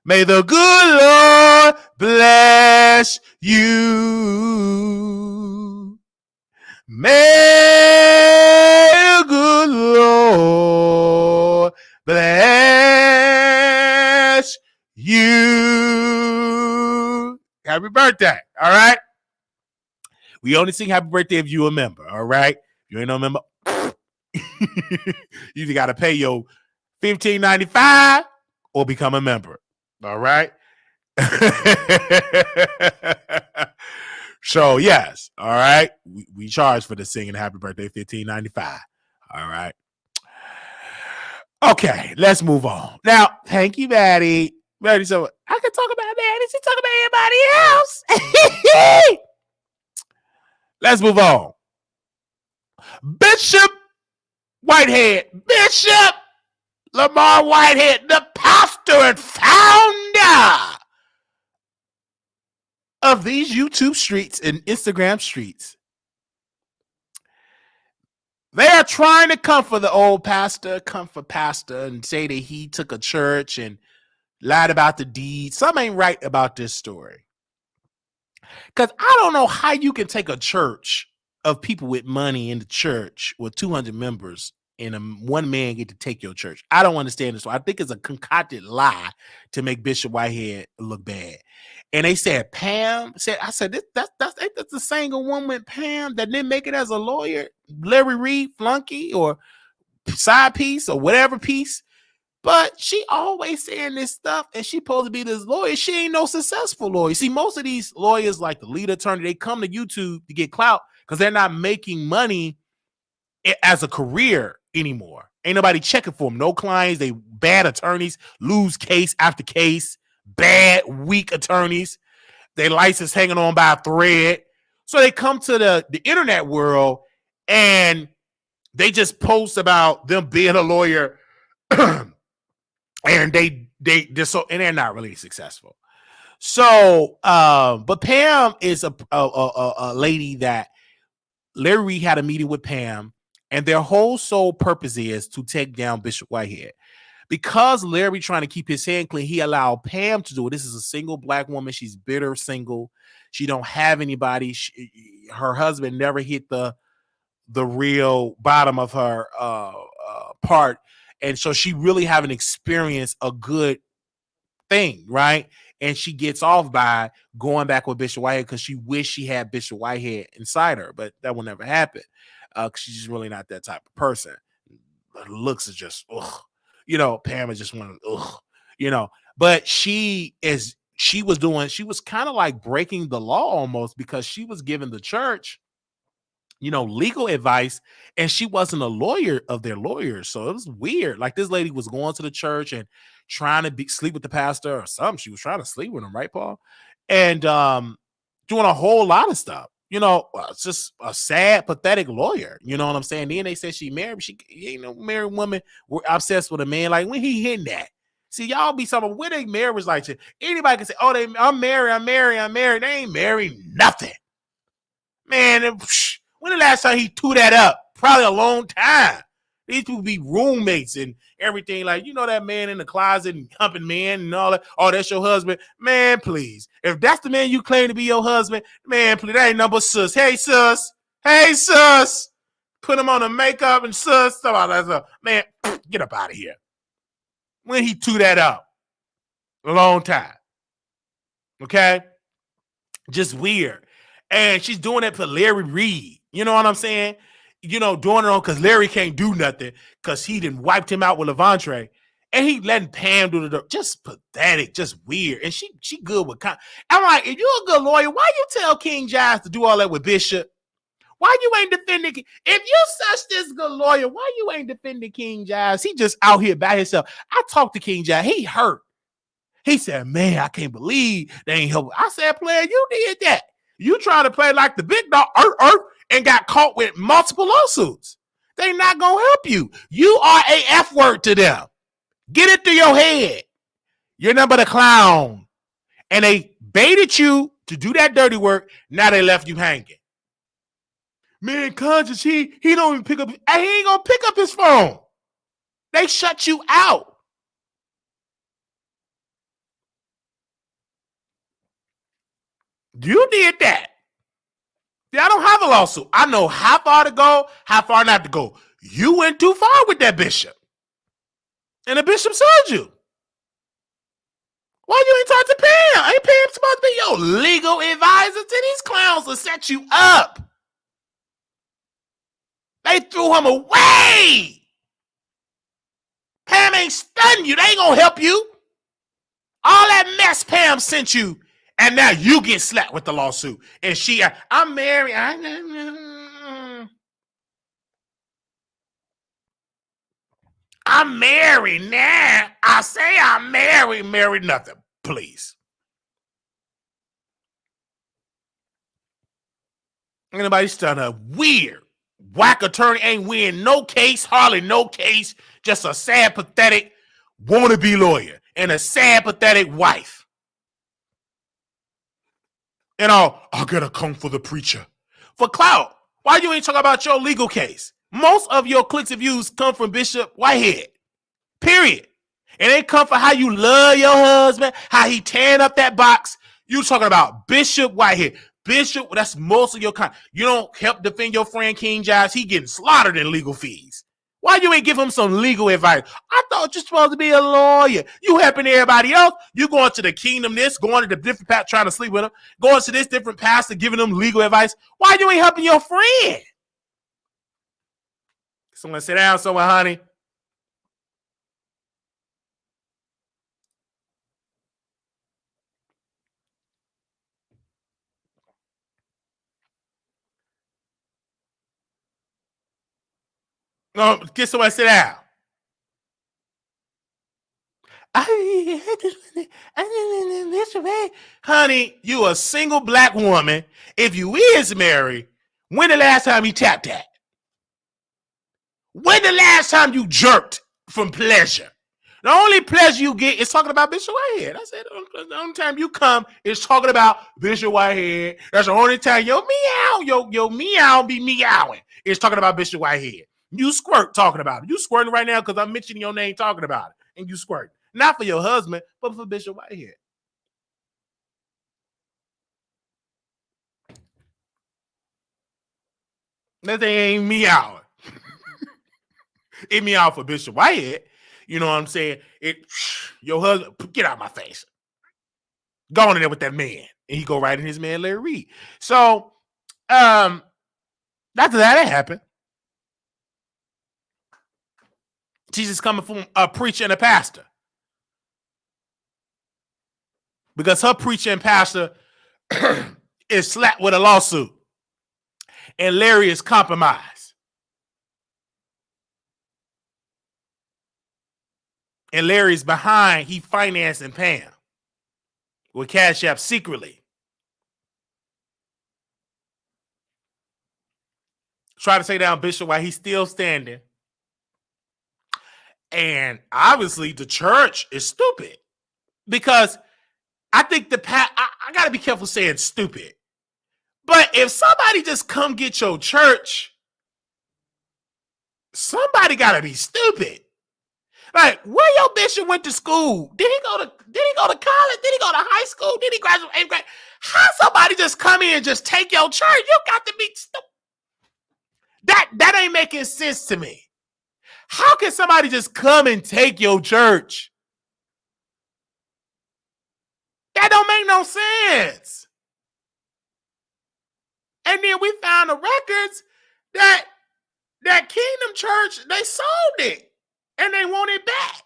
May the good Lord bless you. May the good Lord bless you. Happy birthday. All right. We only sing happy birthday if you a member. All right. If you ain't no member, you either got to pay your $15.95 or become a member. All right. So yes, all right. We charge for the singing happy birthday $15.95. All right. Okay, let's move on. Now, thank you, Maddie. Maddie, so I can talk about Maddie. She talk about everybody else. Let's move on. Bishop Whitehead. Bishop Lamar Whitehead, the pastor and founder of these YouTube streets and Instagram streets. They are trying to comfort the old pastor, and say that he took a church and lied about the deed. Something ain't right about this story. Because I don't know how you can take a church of people with money in the church with 200 members and one man get to take your church. I don't understand this. So I think it's a concocted lie to make Bishop Whitehead look bad. And they said Pam said, I said that's the single woman Pam that didn't make it as a lawyer, Larry Reid flunky or side piece or whatever piece. But she always saying this stuff, and she supposed to be this lawyer. She ain't no successful lawyer. See, most of these lawyers, like the lead attorney, they come to YouTube to get clout because they're not making money as a career anymore. Ain't nobody checking for them. No clients. They bad attorneys, lose case after case. Bad, weak attorneys. They license hanging on by a thread. So they come to the internet world and they just post about them being a lawyer. And they just so, and they're not really successful. So, but Pam is a lady that Larry Reid had a meeting with Pam, and their whole sole purpose is to take down Bishop Whitehead. Because Larry trying to keep his hand clean, he allowed Pam to do it. This is a single black woman. She's bitter, single. She don't have anybody. Her husband never hit the real bottom of her part. And so she really haven't experienced a good thing, right? And she gets off by going back with Bishop Whitehead because she wished she had Bishop Whitehead inside her, but that will never happen because she's just really not that type of person. Her looks is just, ugh. You know, Pam is just one of, ugh. You know, but she was kind of like breaking the law almost because she was giving the church, you know, legal advice, and she wasn't a lawyer of their lawyers. So it was weird. Like this lady was going to the church and trying to sleep with the pastor or something. She was trying to sleep with him, right, Paul? And doing a whole lot of stuff. You know, it's just a sad, pathetic lawyer. You know what I'm saying? Then they said she married. She ain't no married woman. We're obsessed with a man. Like when he hitting that. See, y'all be something when they marriage like that. Anybody can say, "Oh, I'm married. They ain't married nothing." Man, when the last time he threw that up? Probably a long time. These people be roommates and everything. Like, you know, that man in the closet and humping man and all that. Oh, that's your husband. Man, please. If that's the man you claim to be your husband, man, please. That ain't number sus. Hey, sus. Hey, sus. Put him on the makeup and sus. Stuff like that stuff. Man, get up out of here. When he threw that up? A long time. Okay? Just weird. And she's doing it for Larry Reid. You know what I'm saying? You know, doing it on because Larry can't do nothing because he done wiped him out with Levante. And he letting Pam do the just pathetic, just weird. And she good with I'm like, if you're a good lawyer, why you tell King Giles to do all that with Bishop? Why you ain't defending? If you're such this good lawyer, why you ain't defending King Giles? He just out here by himself. I talked to King Giles. He hurt. He said, man, I can't believe they ain't help. I said, player, you did that. You trying to play like the big dog, and got caught with multiple lawsuits. They not going to help you. You are a F word to them. Get it through your head. You're nothing but a clown. And they baited you to do that dirty work. Now they left you hanging. Man, Conscience, he don't even pick up. He ain't going to pick up his phone. They shut you out. You did that. See, I don't have a lawsuit. I know how far to go, how far not to go. You went too far with that bishop. And the bishop sued you. Why you ain't talk to Pam? Ain't Pam supposed to be your legal advisor to these clowns to set you up? They threw him away. Pam ain't stunned you. They ain't gonna help you. All that mess Pam sent you. And now you get slapped with the lawsuit. And I'm married. I'm married now. I say I'm married nothing. Please. Anybody's done a weird whack attorney ain't win no case, hardly no case. Just a sad, pathetic wannabe lawyer and a sad, pathetic wife. And I gotta come for the preacher. For clout. Why you ain't talking about your legal case? Most of your clicks and views come from Bishop Whitehead. Period. And they come for how you love your husband, how he tearing up that box. You talking about Bishop Whitehead. Bishop, that's most of your content. You don't help defend your friend King Giles. He getting slaughtered in legal fees. Why you ain't give him some legal advice? I thought you're supposed to be a lawyer. You helping everybody else. You going to the kingdom this, going to the different pastor, trying to sleep with him, going to this different pastor, giving them legal advice. Why you ain't helping your friend? Someone sit down somewhere, honey. No, get somewhere, sit down. Honey, you a single black woman. If you is married, when the last time you tapped that? When the last time you jerked from pleasure? The only pleasure you get is talking about Bishop Whitehead. I said the only time you come is talking about Bishop Whitehead. That's the only time your meow be meowing. Is talking about Bishop Whitehead. You squirt talking about it. You squirting right now because I'm mentioning your name talking about it. And you squirt. Not for your husband, but for Bishop Whitehead. That thing ain't meowing. It meow for Bishop Whitehead. You know what I'm saying? Your husband, get out of my face. Go on in there with that man. And he go right in his man, Larry Reid. So, after that happened, Jesus coming from a preacher and a pastor. Because her preacher and pastor is slapped with a lawsuit. And Larry is compromised. And Larry's behind, he financing Pam with Cash App secretly. Try to take down Bishop while he's still standing. And obviously the church is stupid. Because I think I got to be careful saying stupid. But if somebody just come get your church, somebody got to be stupid. Like, where your bishop went to school? Did he go to college? Did he go to high school? Did he graduate 8th grade? How somebody just come in and just take your church? You got to be stupid. That ain't making sense to me. How can somebody just come and take your church? That don't make no sense. And then we found the records that Kingdom Church, they sold it and they want it back.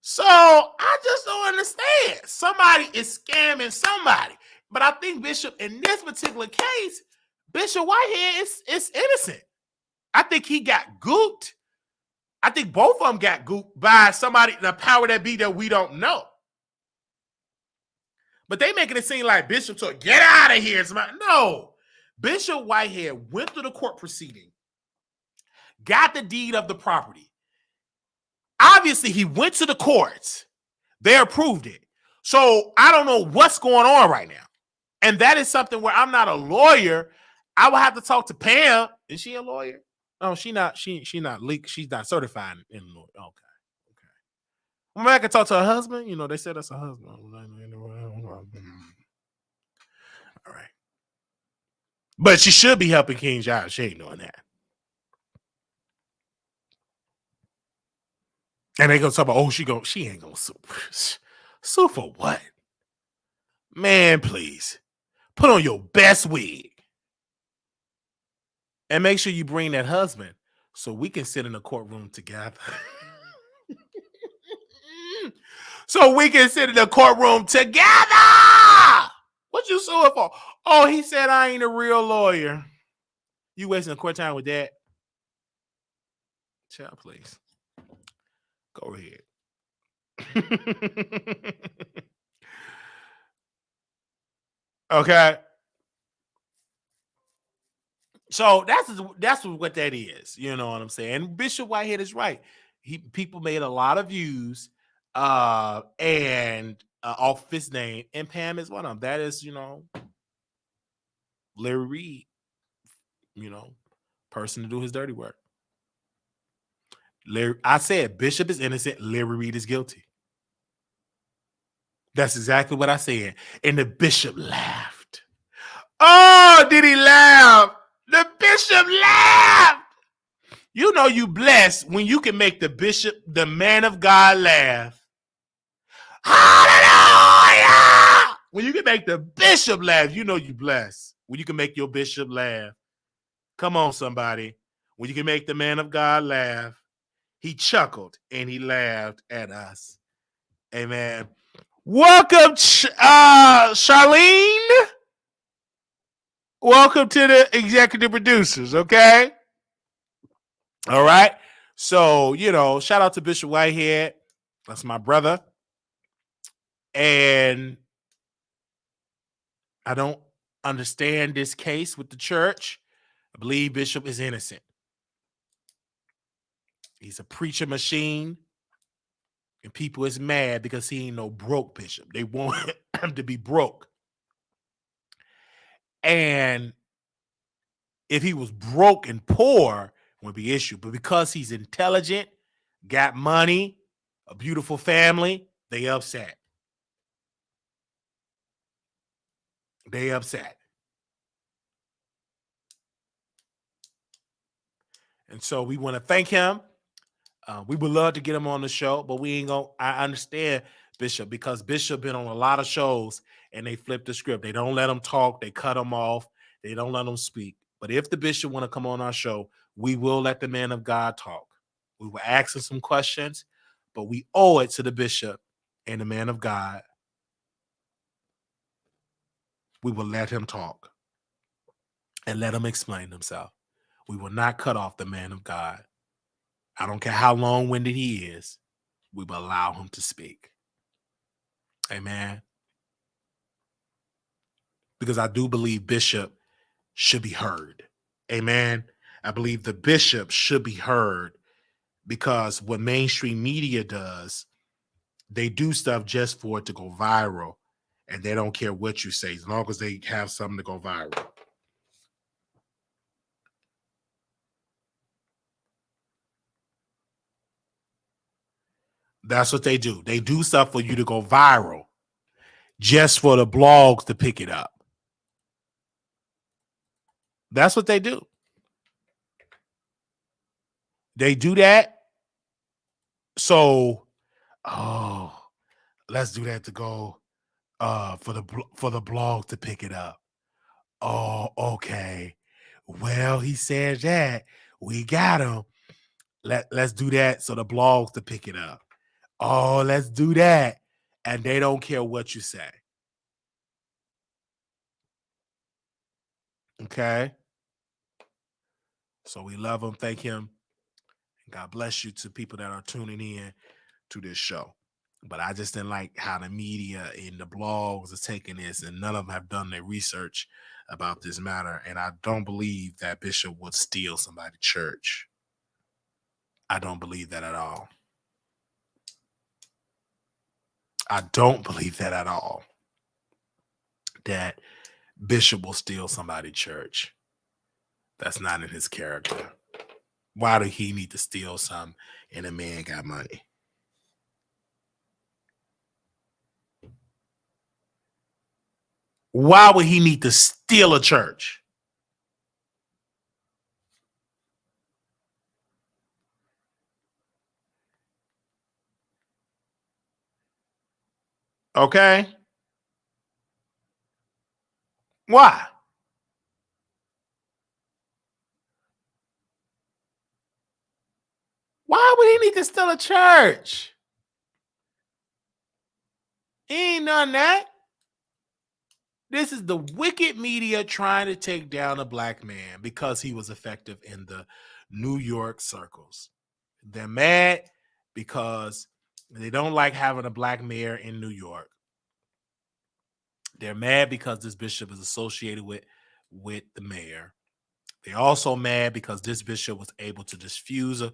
So I just don't understand. Somebody is scamming somebody. But I think Bishop, in this particular case, Bishop Whitehead is innocent. I think he got gooped. I think both of them got gooped by somebody, the power that be that we don't know. But they making it seem like Bishop told, get out of here. No. Bishop Whitehead went through the court proceeding, got the deed of the property. Obviously, he went to the courts. They approved it. So I don't know what's going on right now. And that is something where I'm not a lawyer. I will have to talk to Pam. Is she a lawyer? No, she's not. She's not legal. She's not certified in lawyer. Okay. Well, I can talk to her husband. You know, they said that's her husband. All right. But she should be helping King Giles. She ain't doing that. And they gonna talk about, she ain't gonna sue. Sue for what? Man, please. Put on your best wig. And make sure you bring that husband so we can sit in the courtroom together. So we can sit in the courtroom together. What you suing for? Oh, he said I ain't a real lawyer. You wasting court time with that? Child, please. Go ahead. Okay. So that's what that is. You know what I'm saying? And Bishop Whitehead is right. People made a lot of views and off his name, and Pam is one of them. That is, Larry Reid, person to do his dirty work. I said Bishop is innocent, Larry Reid is guilty. That's exactly what I said. And the bishop laughed. Oh, did he laugh? The bishop laughed. You know you blessed when you can make the bishop, the man of God, laugh. Hallelujah! When you can make the bishop laugh, you know you blessed. When you can make your bishop laugh. Come on, somebody. When you can make the man of God laugh. He chuckled and he laughed at us. Amen. Welcome, Charlene. Welcome to the executive producers, okay? All right. So, shout out to Bishop Whitehead. That's my brother. And I don't understand this case with the church. I believe Bishop is innocent. He's a preacher machine. And people is mad because he ain't no broke bishop. They want him to be broke. And if he was broke and poor, it would be an issue. But because he's intelligent, got money, a beautiful family, they upset. They upset. And so we want to thank him. We would love to get him on the show, but we ain't gonna. I understand Bishop because Bishop been on a lot of shows and they flip the script. They don't let him talk. They cut him off. They don't let him speak. But if the bishop want to come on our show, we will let the man of God talk. We will ask him some questions, but we owe it to the bishop and the man of God. We will let him talk and let him explain himself. We will not cut off the man of God. I don't care how long-winded he is. We will allow him to speak. Amen. Because I do believe Bishop should be heard. Amen. I believe the bishop should be heard because what mainstream media does, they do stuff just for it to go viral, and they don't care what you say as long as they have something to go viral. That's what they do. They do stuff for you to go viral just for the blogs to pick it up. That's what they do. They do that. So, let's do that to go for the blog to pick it up. Oh, okay. Well, he said that. We got him. Let's do that so the blogs to pick it up. Oh, let's do that. And they don't care what you say. Okay? So we love him. Thank him. God bless you to people that are tuning in to this show. But I just didn't like how the media and the blogs are taking this, and none of them have done their research about this matter. And I don't believe that Bishop would steal somebody's church. I don't believe that at all. I don't believe that at all. That Bishop will steal somebody's church. That's not in his character. Why do he need to steal something and a man got money? Why would he need to steal a church? Okay? Why? Why would he need to steal a church? He ain't done that. This is the wicked media trying to take down a black man because he was effective in the New York circles. They're mad because they don't like having a black mayor in New York. They're mad because this bishop is associated with the mayor. They're also mad because this bishop was able to diffuse a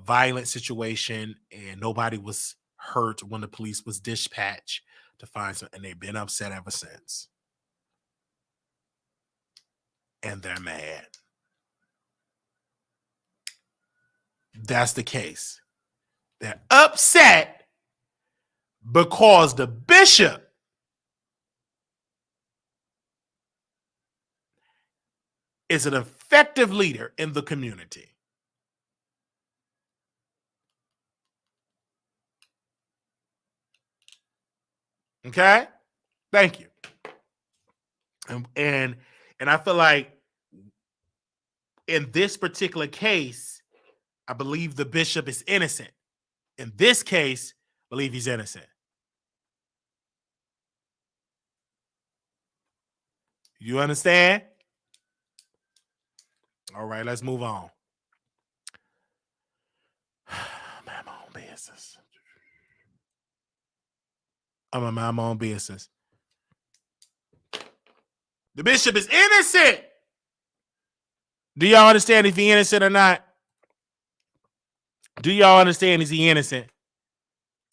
violent situation and nobody was hurt when the police was dispatched to find some, and they've been upset ever since. And they're mad. That's the case. They're upset because the bishop is an effective leader in the community. Okay? Thank you. And I feel like in this particular case, I believe the bishop is innocent. In this case, I believe he's innocent. You understand? All right, let's move on. Man, my own business. I'm gonna mind my own business. The bishop is innocent. Do y'all understand if he's innocent or not? Do y'all understand is he innocent?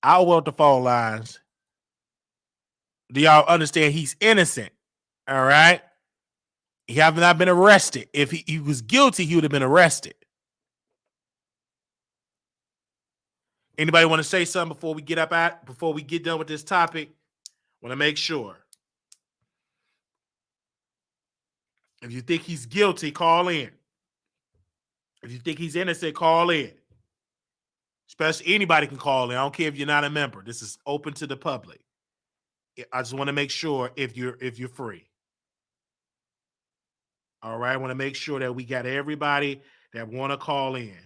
I'll weld the phone lines. Do y'all understand he's innocent? All right. He have not been arrested. If he was guilty, he would have been arrested. Anybody want to say something before we get done with this topic? Want to make sure. If you think he's guilty, call in. If you think he's innocent, call in. Especially anybody can call in. I don't care if you're not a member. This is open to the public. I just want to make sure if you're free. All right. I want to make sure that we got everybody that want to call in.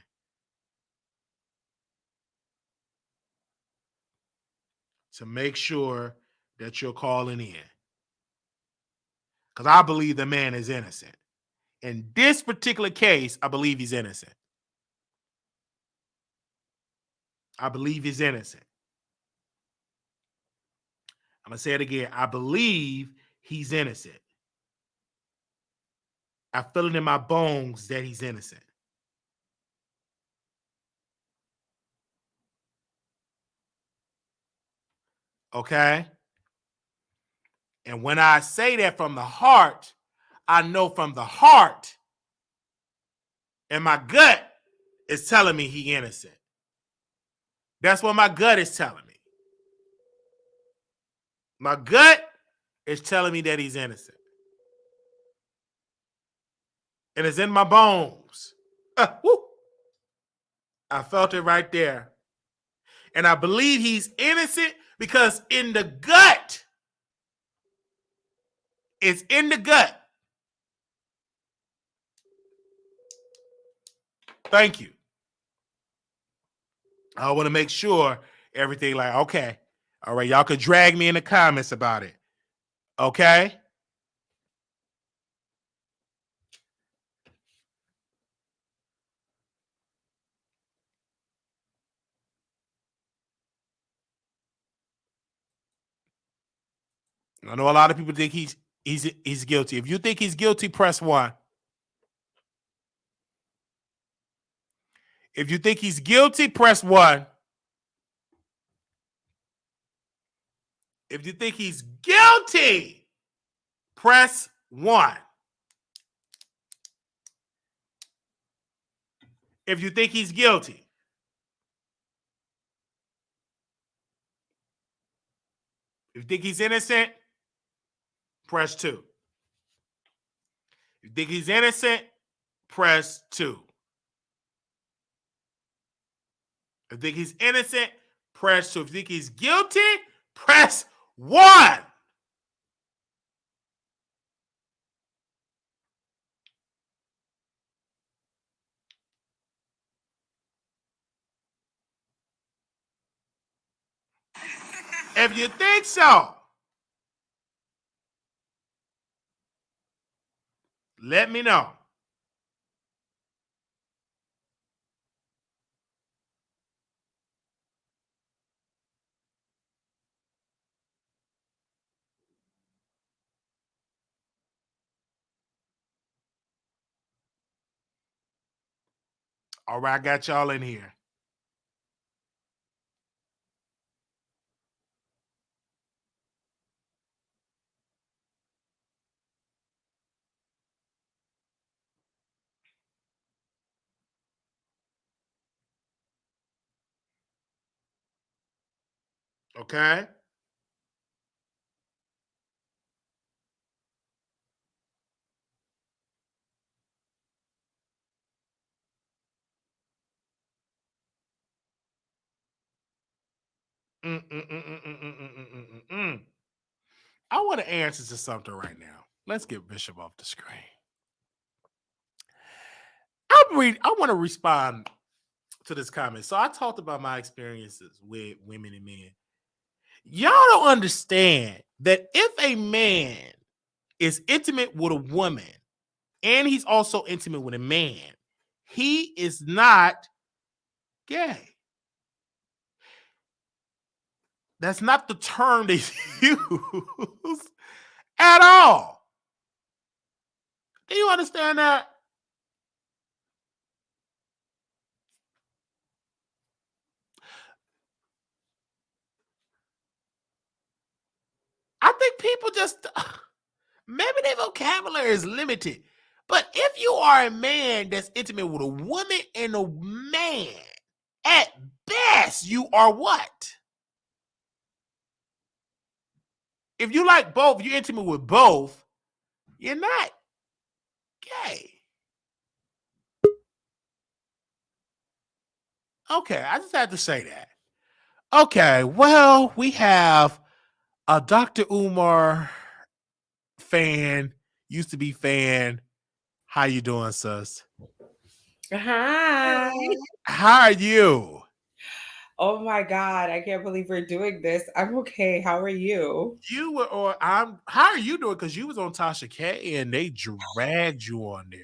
To make sure that you're calling in. Because I believe the man is innocent. In this particular case, I believe he's innocent. I believe he's innocent. I'm going to say it again. I believe he's innocent. I feel it in my bones that he's innocent. Okay? And when I say that from the heart, I know from the heart, and my gut is telling me he's innocent. That's what my gut is telling me. My gut is telling me that he's innocent. And it's in my bones. I felt it right there. And I believe he's innocent because in the gut, it's in the gut. Thank you. I want to make sure everything like, okay. All right, y'all could drag me in the comments about it. Okay? I know a lot of people think he's guilty. If you think he's guilty, press 1. If you think he's guilty, press 1. If you think he's guilty, press 1. If you think he's guilty. If you think he's innocent, press 2. If you think he's innocent, press 2. If you think he's innocent, press 2. If you think he's guilty, press 1. If you think so, let me know. All right, I got y'all in here. Okay. Mm, mm, mm, mm, mm, mm, mm, mm, mm, mm. I want to answer to something right now. Let's get Bishop off the screen. I want to respond to this comment. So I talked about my experiences with women and men. Y'all don't understand that if a man is intimate with a woman and he's also intimate with a man, he is not gay. That's not the term they use at all. Do you understand that? I think people just maybe their vocabulary is limited. But if you are a man that's intimate with a woman and a man, at best, you are what? If you like both, you're intimate with both, you're not gay. Okay, I just had to say that. Okay, well, we have a Dr. Umar fan, used to be fan. How you doing, sis? Hi. How are you? Oh my God, I can't believe we're doing this. I'm okay. How are you? You were or I'm how are you doing? Because you was on Tasha K and they dragged you on there.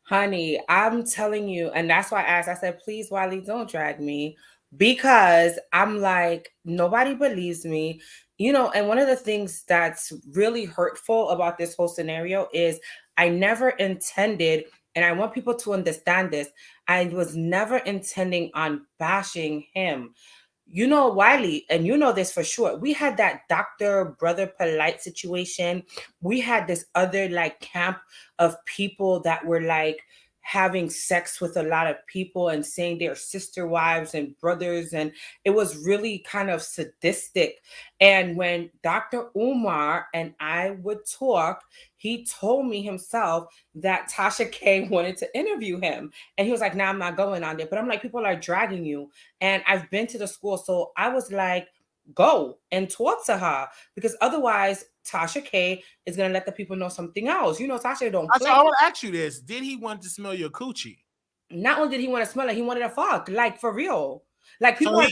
Honey, I'm telling you, and that's why I asked, I said, please, Wiley, don't drag me. Because I'm like, nobody believes me. And one of the things that's really hurtful about this whole scenario is I never intended, and I want people to understand this, I was never intending on bashing him. Wiley, and you know this for sure. We had that doctor brother polite situation. We had this other like camp of people that were like having sex with a lot of people and saying they're sister wives and brothers. And it was really kind of sadistic. And when Dr. Umar and I would talk, he told me himself that Tasha K wanted to interview him. And he was like, nah, I'm not going on there. But I'm like, people are dragging you. And I've been to the school. So I was like, go and talk to her because otherwise Tasha K is going to let the people know something else. Tasha don't play. I want to ask you this. Did he want to smell your coochie? Not only did he want to smell it, he wanted to fuck. Like, for real. Like, people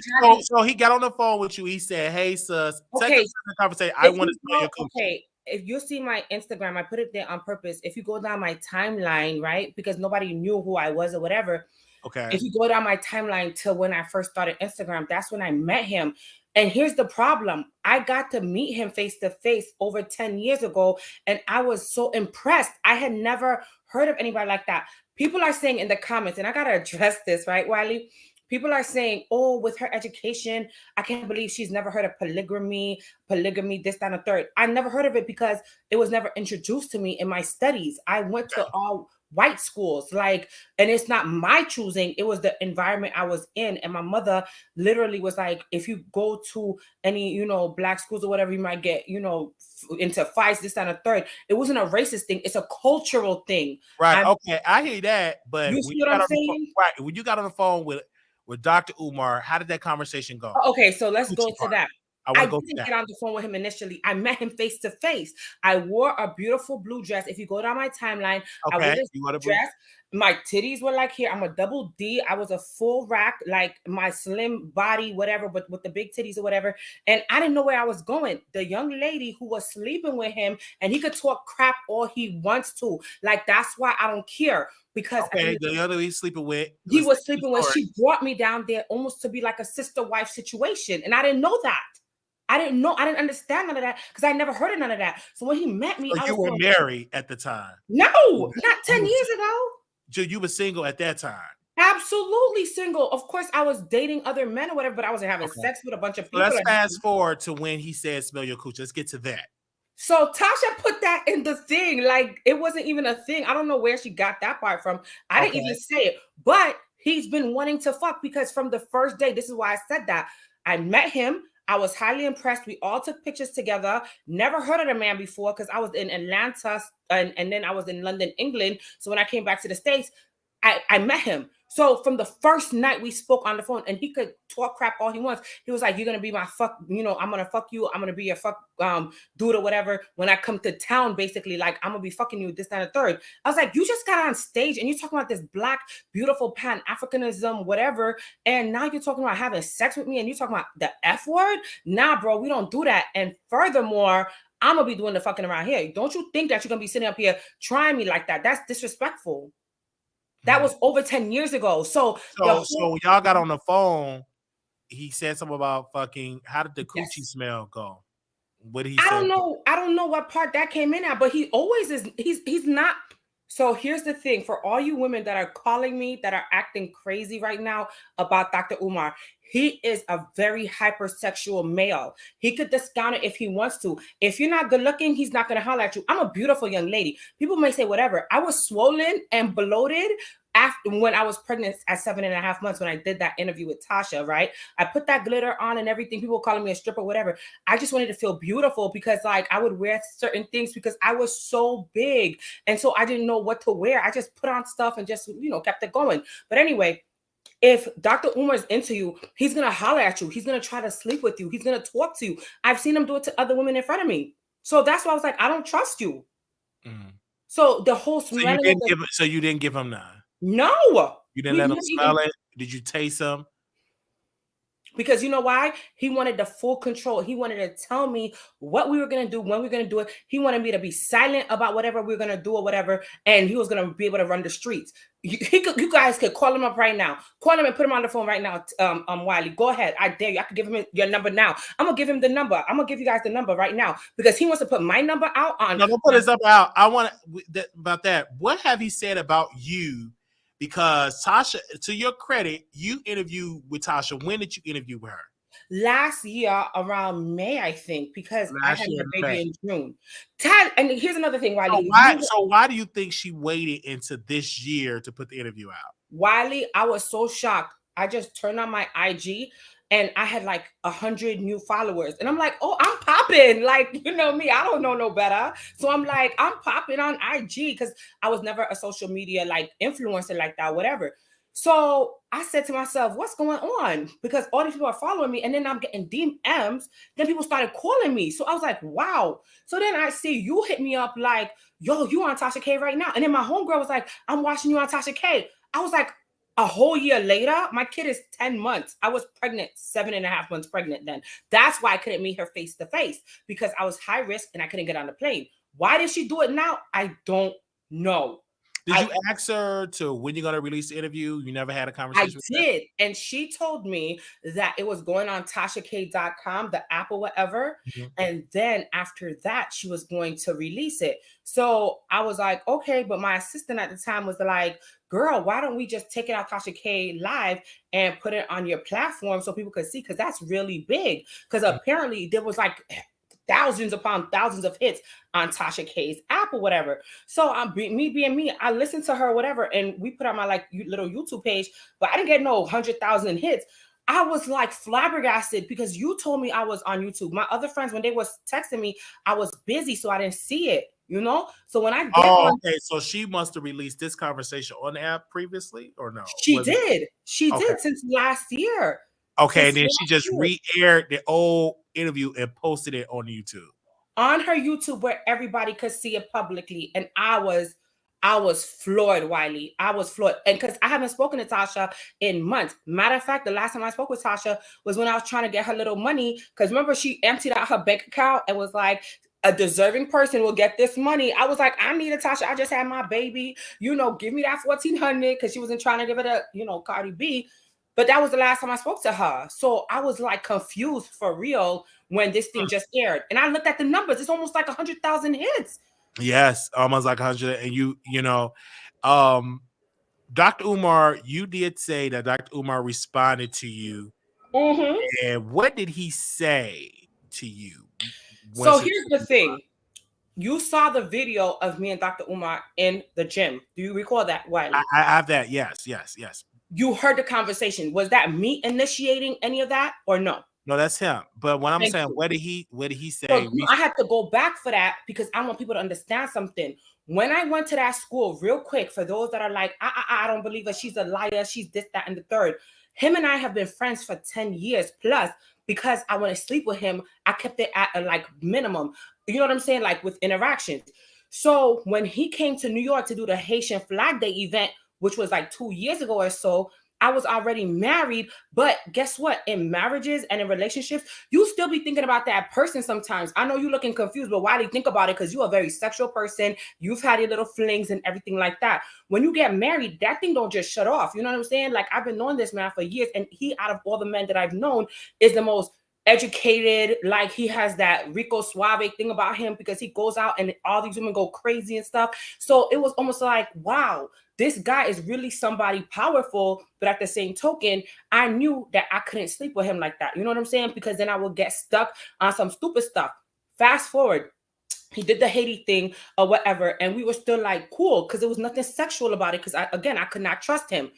so he got on the phone with you. He said, hey, sus, okay, take us in the conversation. I want to smell your coochie. Okay. If you see my Instagram, I put it there on purpose. If you go down my timeline, right? Because nobody knew who I was or whatever. Okay. If you go down my timeline to when I first started Instagram, that's when I met him. And here's the problem. I got to meet him face to face over 10 years ago. And I was so impressed. I had never heard of anybody like that. People are saying in the comments, and I got to address this, right, Wiley? People are saying, oh, with her education, I can't believe she's never heard of polygamy, this, that, and the third. I never heard of it because it was never introduced to me in my studies. I went to all white schools, and it's not my choosing. It was the environment I was in. And my mother literally was like, if you go to any, black schools or whatever, you might get, into fights, this, that, and the third. It wasn't a racist thing. It's a cultural thing. Right. Okay. I hear that. But you see what I'm saying? Right. When you got on the phone with Dr. Umar, how did that conversation go? Okay, so let's go to that. I didn't get on the phone with him initially. I met him face to face. I wore a beautiful blue dress. If you go down my timeline, I wore this dress. My titties were like here. I'm a double D. I was a full rack, like my slim body, whatever, but with the big titties or whatever. And I didn't know where I was going. The young lady who was sleeping with him, and he could talk crap all he wants to. Like, that's why I don't care. Because the other he's sleeping with, he was sleeping with. She brought me down there almost to be like a sister wife situation, and I didn't know that. I didn't understand none of that because I never heard of none of that. So when he met me, you were married at the time. No, not 10 years ago. So you were single at that time. Absolutely single. Of course, I was dating other men or whatever, but I wasn't having sex with a bunch of people. So let's fast forward to when he said, "Smell your coochie." Let's get to that. So Tasha put that in the thing. Like, it wasn't even a thing. I don't know where she got that part from. I didn't even say it. But he's been wanting to fuck because from the first day, this is why I said that. I met him. I was highly impressed. We all took pictures together. Never heard of the man before because I was in Atlanta and then I was in London, England. So when I came back to the States, I met him. So from the first night we spoke on the phone, and he could talk crap all he wants. He was like, "You're gonna be my fuck, I'm gonna fuck you. I'm gonna be your fuck dude or whatever. When I come to town, basically, like I'm gonna be fucking you this, that, and the third." I was like, "You just got on stage and you're talking about this black, beautiful Pan-Africanism, whatever, and now you're talking about having sex with me and you're talking about the F word? Nah, bro, we don't do that. And furthermore, I'm gonna be doing the fucking around here. Don't you think that you're gonna be sitting up here trying me like that? That's disrespectful." That was over 10 years ago. So y'all got on the phone. He said something about fucking. How did the coochie smell go? What did he say? I don't know what part that came in at, but he always is. He's not. So here's the thing for all you women that are calling me that are acting crazy right now about Dr. Umar. He is a very hypersexual male. He could discount it if he wants to. If you're not good looking, he's not going to holler at you. I'm a beautiful young lady. People may say whatever. I was swollen and bloated after when I was pregnant at 7.5 months when I did that interview with Tasha, right? I put that glitter on and everything. People calling me a stripper, whatever. I just wanted to feel beautiful because like I would wear certain things because I was so big. And so I didn't know what to wear. I just put on stuff and just, kept it going. But anyway, if Dr. Umar's into you, he's going to holler at you. He's going to try to sleep with you. He's going to talk to you. I've seen him do it to other women in front of me. So that's why I was like, I don't trust you. Mm. So the whole so you didn't give him none? No. You didn't let him smell it? Did you taste him? Because you know why? He wanted the full control. He wanted to tell me what we were going to do, when we were going to do it. He wanted me to be silent about whatever we were going to do or whatever. And he was going to be able to run the streets. You guys could call him up right now. Call him and put him on the phone right now. Wiley, go ahead. I dare you. I could give him your number now. I'm going to give him the number. I'm going to give you guys the number right now because he wants to put my number out on. No, don't put his number out. I want about that. What have he said about you? Because Tasha, to your credit, you interviewed with Tasha. When did you interview with her? Last year around May, I think, because I had the baby in June. And here's another thing, Wiley. So why do you think she waited into this year to put the interview out? Wiley, I was so shocked. I just turned on my IG and I had like 100 new followers. And I'm like, oh, I'm popping. Like, you know me, I don't know no better. So I'm like, I'm popping on IG because I was never a social media like influencer like that, whatever. So I said to myself, what's going on? Because all these people are following me and then I'm getting DMs. Then people started calling me. So I was like, wow. So then I see you hit me up like, yo, you on Tasha K right now. And then my homegirl was like, I'm watching you on Tasha K. I was like, a whole year later, my kid is 10 months. I was pregnant, 7.5 months pregnant then. That's why I couldn't meet her face to face because I was high risk and I couldn't get on the plane. Why did she do it now? I don't know. Did you ask her to when you're going to release the interview? You never had a conversation with her? I did. And she told me that it was going on TashaK.com, the app or whatever. Mm-hmm. And then after that, she was going to release it. So I was like, okay. But my assistant at the time was like, girl, why don't we just take it out Tasha K live and put it on your platform so people could see? Because that's really big. Because apparently there was like thousands upon thousands of hits on Tasha K's app or whatever. So me being me, I listened to her, whatever, and we put on my like little YouTube page, but I didn't get no 100,000 hits. I was like flabbergasted because you told me I was on YouTube. My other friends, when they was texting me, I was busy, so I didn't see it. So when I get okay, so she must have released this conversation on the app previously, or no? She did since last year. Okay, and then she just re-aired the old interview and posted it on YouTube. On her YouTube where everybody could see it publicly. And I was floored, Wiley. I was floored. And because I haven't spoken to Tasha in months. Matter of fact, the last time I spoke with Tasha was when I was trying to get her little money. Because remember, she emptied out her bank account and was like, a deserving person will get this money. I was like, I need it, Tasha. I just had my baby. Give me that $1,400 because she wasn't trying to give it a, Cardi B. But that was the last time I spoke to her. So I was like confused for real when this thing just aired. And I looked at the numbers. It's almost like 100,000 hits. Yes, almost like 100. And Dr. Umar, you did say that Dr. Umar responded to you. Mm-hmm. And what did he say to you? So here's the thing. You saw the video of me and Dr. Umar in the gym. Do you recall that, Wiley? I have that. Yes. You heard the conversation. Was that me initiating any of that or no? No, that's him. But when I'm Thank saying, you. what did he say? So I had to go back for that because I want people to understand something. When I went to that school, real quick, for those that are like, I don't believe her, she's a liar, she's this, that, and the third. Him and I have been friends for 10 years plus because I want to sleep with him. I kept it at a like minimum. You know what I'm saying? Like with interactions. So when he came to New York to do the Haitian Flag Day event, which was like 2 years ago or so, I was already married. But guess what? In marriages and in relationships, you still be thinking about that person sometimes. I know you're looking confused, but why do you think about it? Because you're a very sexual person. You've had your little flings and everything like that. When you get married, that thing don't just shut off. You know what I'm saying? Like, I've been knowing this man for years, and he, out of all the men that I've known, is the most educated. Like, he has that Rico Suave thing about him because he goes out and all these women go crazy and stuff. So it was almost like, wow, this guy is really somebody powerful. But at the same token, I knew that I couldn't sleep with him like that. You know what I'm saying? Because then I would get stuck on some stupid stuff. Fast forward, he did the Haiti thing or whatever, and we were still like cool because there was nothing sexual about it because I could not trust him.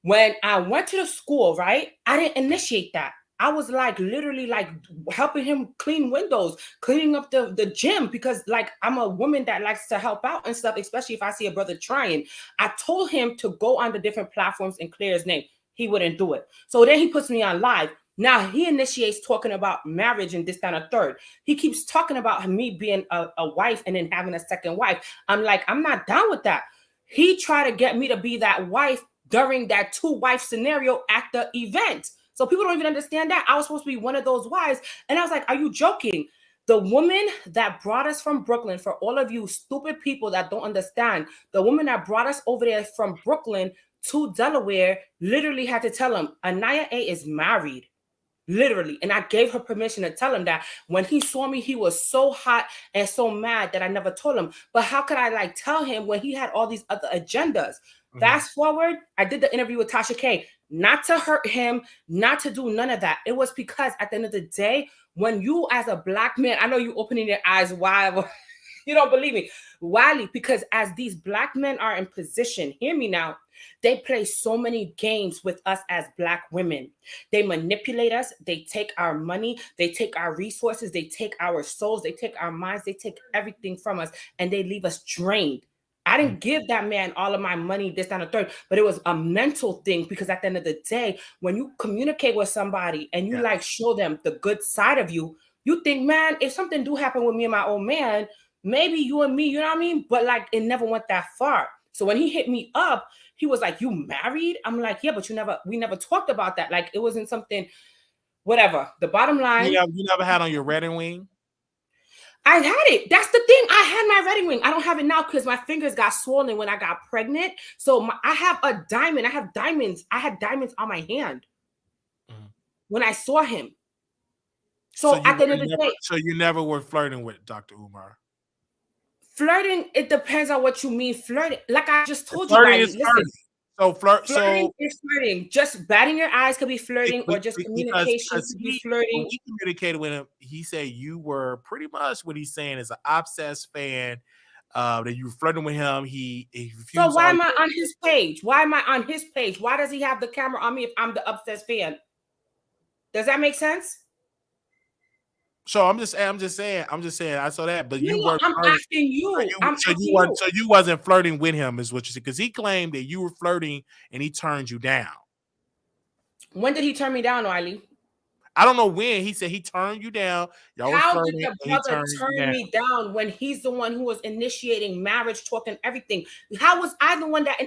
When I went to the school, right, I didn't initiate that. I was like literally like helping him clean windows, cleaning up the gym, because like I'm a woman that likes to help out and stuff, especially if I see a brother trying. I told him to go on the different platforms and clear his name. He wouldn't do it. So then he puts me on live. Now he initiates talking about marriage and this, that, and a third. He keeps talking about me being a wife and then having a second wife. I'm like, I'm not down with that. He tried to get me to be that wife during that 2-wife scenario at the event. So people don't even understand that. I was supposed to be one of those wives. And I was like, are you joking? The woman that brought us from Brooklyn, for all of you stupid people that don't understand, the woman that brought us over there from Brooklyn to Delaware literally had to tell him, Anaya A is married. Literally. And I gave her permission to tell him that. When he saw me, he was so hot and so mad that I never told him. But how could I like tell him when he had all these other agendas? Mm-hmm. Fast forward, I did the interview with Tasha K, not to hurt him, not to do none of that. It was because at the end of the day, when you as a Black man, I know you opening your eyes wide, you don't believe me, Wiley, because as these Black men are in position, hear me now, they play so many games with us as Black women. They manipulate us. They take our money. They take our resources. They take our souls. They take our minds. They take everything from us, and they leave us drained. I didn't give that man all of my money, this, that, and the third, but it was a mental thing, because at the end of the day, when you communicate with somebody and you like show them the good side of you, you think, man, if something do happen with me and my old man, maybe you and me, you know what I mean? But like, it never went that far. So when he hit me up, he was like, you married? I'm like, yeah, but we never talked about that. Like, it wasn't something, whatever. The bottom line. You never had on your wedding ring? I had it. That's the thing. I had my wedding ring. I don't have it now because my fingers got swollen when I got pregnant. So I have a diamond. I have diamonds. I had diamonds on my hand when I saw him. So at the end of the day. So you never were flirting with Dr. Umar? Flirting, it depends on what you mean flirting. Like I just told flirting you, is flirting. So flirting is flirting. Just batting your eyes could be flirting, or just communication could be flirting. When we communicated with him, he said you were pretty much, what he's saying is, an obsessed fan. That you were flirting with him. He refused. So why am I on his page? Why am I on his page? Why does he have the camera on me if I'm the obsessed fan? Does that make sense? So I'm just saying. I saw that, but you were. I'm asking you. So you wasn't flirting with him, is what you said, because he claimed that you were flirting and he turned you down. When did he turn me down, Wiley? I don't know when. He said he turned you down. How did the brother turn me down when he's the one who was initiating marriage talk and everything? How was I the one that?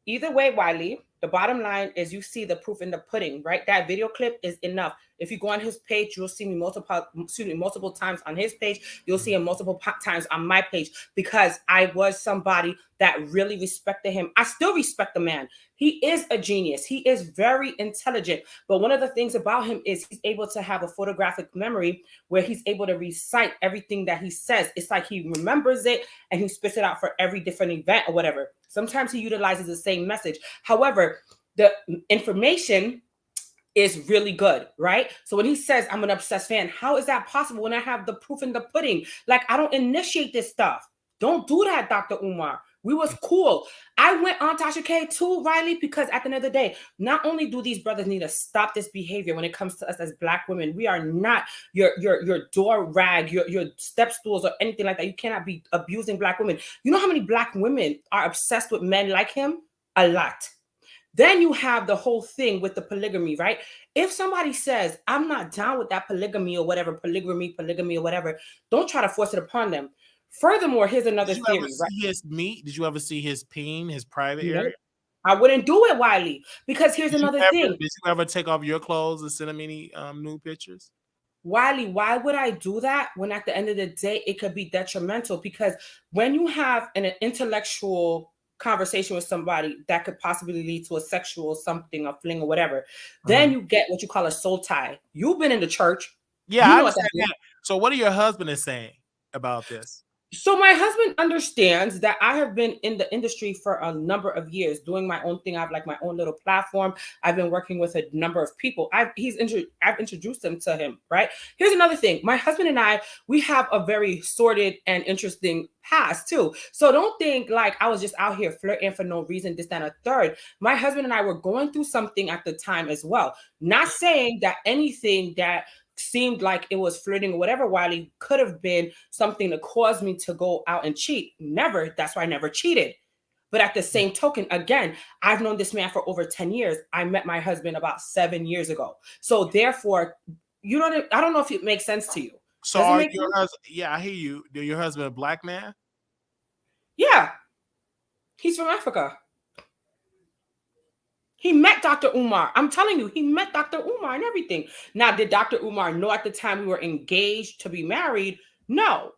Either way, Wiley, the bottom line is you see the proof in the pudding, right? That video clip is enough. If you go on his page, you'll see me multiple times on his page. You'll see him multiple times on my page, because I was somebody that really respected him. I still respect the man. He is a genius. He is very intelligent. But one of the things about him is he's able to have a photographic memory where he's able to recite everything that he says. It's like he remembers it and he spits it out for every different event or whatever. Sometimes he utilizes the same message. However, the information is really good, right? So when he says I'm an obsessed fan, how is that possible when I have the proof in the pudding? Like, I don't initiate this stuff. Don't do that, Dr. Umar. We was cool. I went on Tasha K too, Riley, because at the end of the day, not only do these brothers need to stop this behavior when it comes to us as Black women, we are not your door rag, your step stools or anything like that. You cannot be abusing Black women. You know how many Black women are obsessed with men like him? A lot. Then you have the whole thing with the polygamy, right? If somebody says, I'm not down with that polygamy or whatever, polygamy or whatever, don't try to force it upon them. Furthermore, here's another theory, right? His meat? Did you ever see his peen, his private No, area? I wouldn't do it, Wiley, because here's another thing. Did you ever take off your clothes and send him any nude pictures? Wiley, why would I do that when at the end of the day, it could be detrimental? Because when you have an intellectual conversation with somebody that could possibly lead to a sexual something, a fling or whatever, then you get what you call a soul tie. You've been in the church. Yeah, you I know what that understand that. So what are your husband is saying about this? So my husband understands that I have been in the industry for a number of years doing my own thing. I have like my own little platform. I've been working with a number of people. I've introduced them to him, right? Here's another thing. My husband and I, we have a very sordid and interesting past too. So don't think like I was just out here flirting for no reason, this, that, and a third. My husband and I were going through something at the time as well. Not saying that anything that seemed like it was flirting or whatever, Wiley, could have been something that caused me to go out and cheat. Never. That's why I never cheated. But at the same token, again, I've known this man for over 10 years. I met my husband about 7 years ago. So therefore, I don't know if it makes sense to you. So are your husband, yeah, I hear you. Do your husband a Black man? Yeah. He's from Africa. He met Dr. Umar. I'm telling you, he met Dr. Umar and everything. Now, did Dr. Umar know at the time we were engaged to be married? No,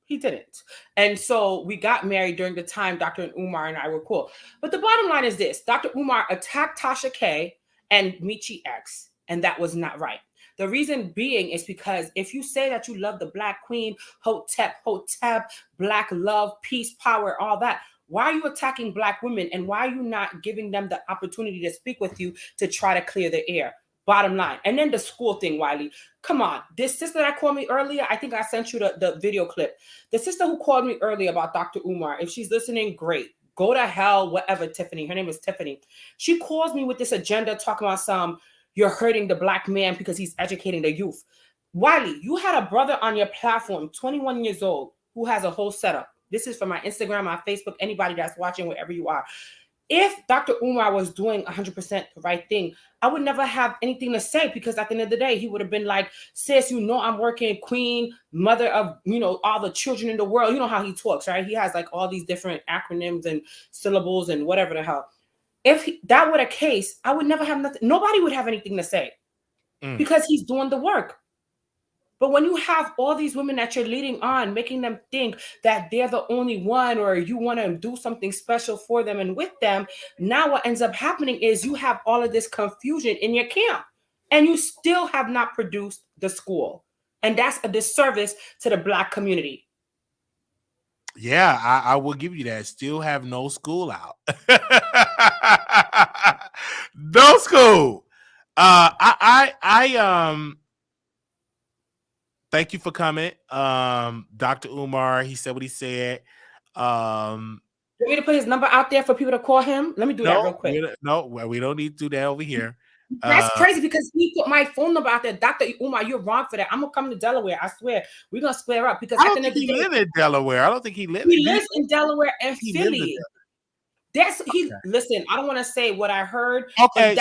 he didn't. And so we got married during the time Dr. Umar and I were cool. But the bottom line is this. Dr. Umar attacked Tasha K and Michi X, and that was not right. The reason being is because if you say that you love the Black Queen, Hotep, Black love, peace, power, all that, why are you attacking Black women, and why are you not giving them the opportunity to speak with you to try to clear the air? Bottom line. And then the school thing, Wiley. Come on. This sister that called me earlier, I think I sent you the video clip. The sister who called me earlier about Dr. Umar, if she's listening, great. Go to hell, whatever, Tiffany. Her name is Tiffany. She calls me with this agenda talking about you're hurting the Black man because he's educating the youth. Wiley, you had a brother on your platform, 21 years old, who has a whole setup. This is for my Instagram, my Facebook, anybody that's watching, wherever you are. If Dr. Umar was doing 100% the right thing, I would never have anything to say, because at the end of the day, he would have been like, sis, I'm working, queen, mother of, all the children in the world. You know how he talks, right? He has like all these different acronyms and syllables and whatever the hell. If that were the case, I would never have nothing. Nobody would have anything to say because he's doing the work. But when you have all these women that you're leading on, making them think that they're the only one, or you want to do something special for them and with them, now what ends up happening is you have all of this confusion in your camp, and you still have not produced the school. And that's a disservice to the Black community. Yeah, I will give you that. Still have no school out. No school. Thank you for coming. Dr. Umar, he said what he said. You want me to put his number out there for people to call him? Let me do that real quick. We don't need to do that over here. That's crazy, because he put my phone number out there. Dr. Umar, you're wrong for that. I'm going to come to Delaware. I swear. We're going to square up. Because I don't think he lives in Delaware. I don't think he lives. He lives in Delaware and Philly. Listen, I don't want to say what I heard. Okay,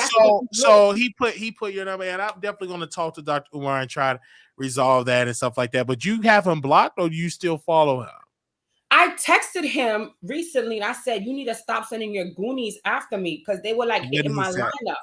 so he put your number, and I'm definitely going to talk to Dr. Umar and try to resolve that and stuff like that. But you have him blocked, or do you still follow him? I texted him recently and I said, you need to stop sending your Goonies after me, because they were like hitting my lineup.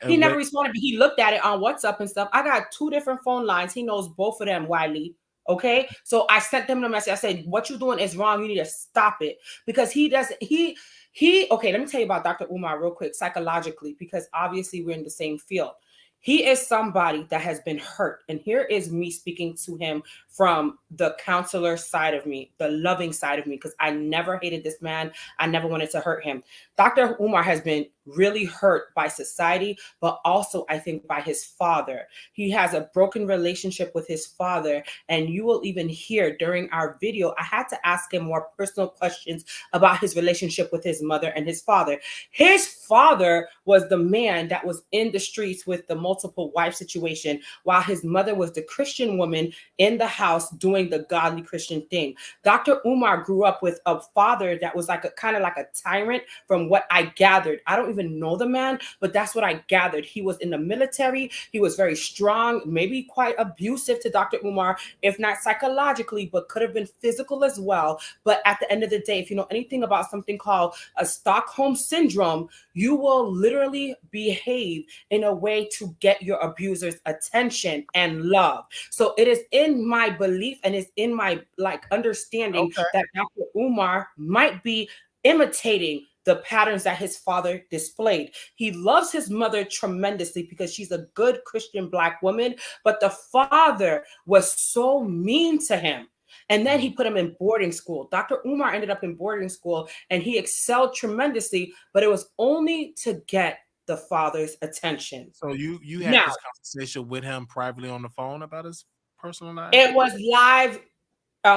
He never responded, but he looked at it on WhatsApp and stuff. I got 2 different phone lines. He knows both of them, Wiley. Okay. So I sent them a message. I said, what you're doing is wrong. You need to stop it, because okay, let me tell you about Dr. Umar real quick, psychologically, because obviously we're in the same field. He is somebody that has been hurt. And here is me speaking to him from the counselor side of me, the loving side of me, because I never hated this man. I never wanted to hurt him. Dr. Umar has been really hurt by society, but also I think by his father. He has a broken relationship with his father, and you will even hear during our video, I had to ask him more personal questions about his relationship with his mother and his father. His father was the man that was in the streets with the multiple wife situation, while his mother was the Christian woman in the house doing the godly Christian thing. Dr. Umar grew up with a father that was like a kind of like a tyrant, from what I gathered. I don't even know the man, but that's what I gathered. He was in the military. He was very strong, maybe quite abusive to Dr. Umar, if not psychologically, but could have been physical as well. But at the end of the day, if you know anything about something called a Stockholm syndrome, you will literally behave in a way to get your abuser's attention and love. So it is in my belief and it's in my understanding that Dr. Umar might be imitating the patterns that his father displayed. He loves his mother tremendously because she's a good Christian Black woman, but the father was so mean to him. And then he put him in boarding school. Dr. Umar ended up in boarding school and he excelled tremendously, but it was only to get the father's attention. So you had this conversation with him privately on the phone about his personal life? It was live.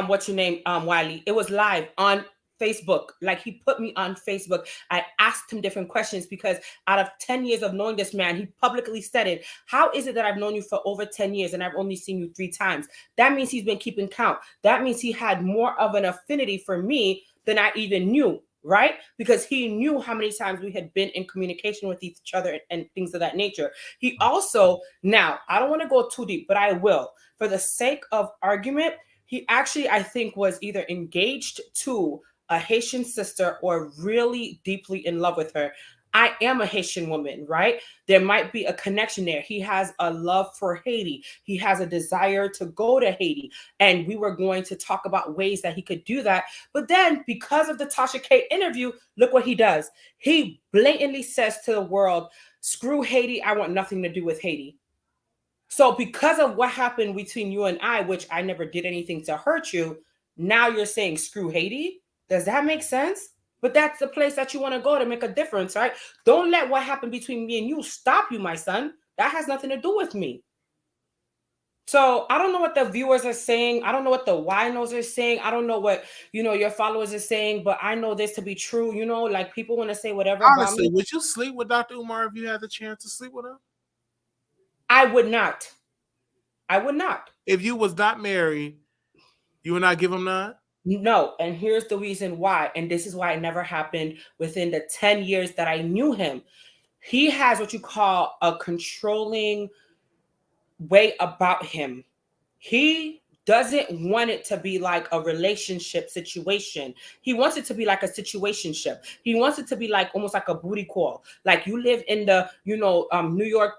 What's your name, Wiley? It was live on Facebook. Like, he put me on Facebook. I asked him different questions because out of 10 years of knowing this man, he publicly said it. How is it that I've known you for over 10 years and I've only seen you 3 times? That means he's been keeping count. That means he had more of an affinity for me than I even knew, right? Because he knew how many times we had been in communication with each other and things of that nature. He also, now, I don't want to go too deep, but I will. For the sake of argument, he actually, I think, was either engaged to a Haitian sister or really deeply in love with her. I am a Haitian woman, right? There might be a connection there. He has a love for Haiti. He has a desire to go to Haiti. And we were going to talk about ways that he could do that. But then because of the Tasha K interview, look what he does. He blatantly says to the world, screw Haiti. I want nothing to do with Haiti. So because of what happened between you and I, which I never did anything to hurt you, now you're saying screw Haiti? Does that make sense? But that's the place that you want to go to make a difference, right? Don't let what happened between me and you stop you, my son. That has nothing to do with me. So I don't know what the viewers are saying. I don't know what the winos are saying. I don't know what, your followers are saying, but I know this to be true. Like, people want to say whatever Honestly, about me. would you sleep with Dr. Umar if you had the chance to sleep with him? I would not. I would not. If you was not married, you would not give him none? No, and here's the reason why. And this is why it never happened within the 10 years that I knew him. He has what you call a controlling way about him. He doesn't want it to be like a relationship situation. He wants it to be like a situationship. He wants it to be like almost like a booty call. Like, you live in the, New York,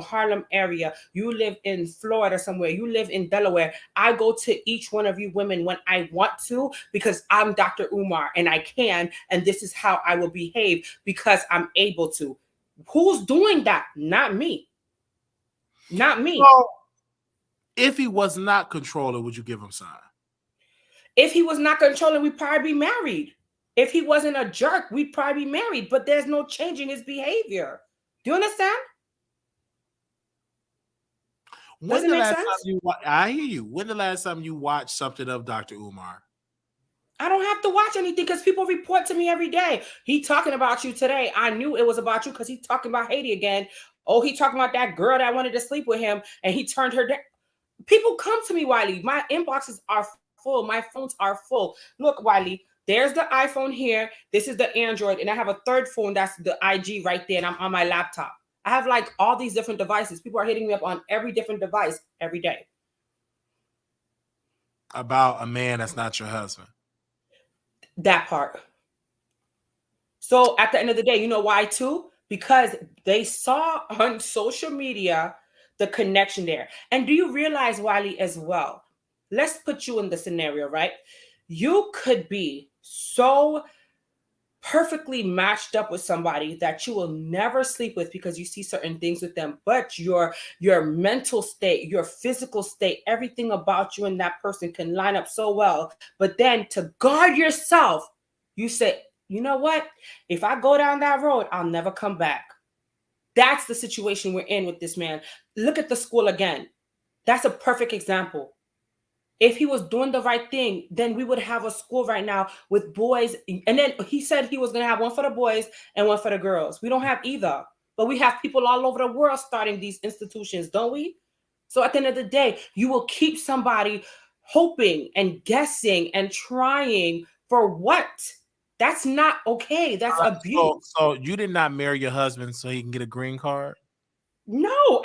Harlem area. You live in Florida somewhere. You live in Delaware. I go to each one of you women when I want to because I'm Dr. Umar and I can. And this is how I will behave because I'm able to. Who's doing that? Not me. Not me. So, if he was not controlling, would you give him sign? If he was not controlling, we'd probably be married. If he wasn't a jerk, we'd probably be married. But there's no changing his behavior. Do you understand? When the last time I hear you. When the last time you watched something of Dr. Umar? I don't have to watch anything because people report to me every day. He talking about you today. I knew it was about you because he's talking about Haiti again. Oh, he talking about that girl that wanted to sleep with him and he turned her down. People come to me, Wiley. My inboxes are full. My phones are full. Look, Wiley, there's the iPhone here. This is the Android. And I have a third phone. That's the IG right there. And I'm on my laptop. I have like all these different devices. People are hitting me up on every different device every day. About a man that's not your husband. That part. So at the end of the day, you know why too? Because they saw on social media the connection there. And do you realize, Wiley, as well? Let's put you in the scenario, right? You could be so perfectly matched up with somebody that you will never sleep with because you see certain things with them, but your mental state, your physical state, everything about you and that person can line up so well. But then to guard yourself, you say, you know what? If I go down that road, I'll never come back. That's the situation we're in with this man. Look at the school again. That's a perfect example. If he was doing the right thing, then we would have a school right now with boys. And then he said he was going to have one for the boys and one for the girls. We don't have either. But we have people all over the world starting these institutions, don't we? So at the end of the day, you will keep somebody hoping and guessing and trying for what? That's not okay. That's abuse. So you did not marry your husband so he can get a green card? No,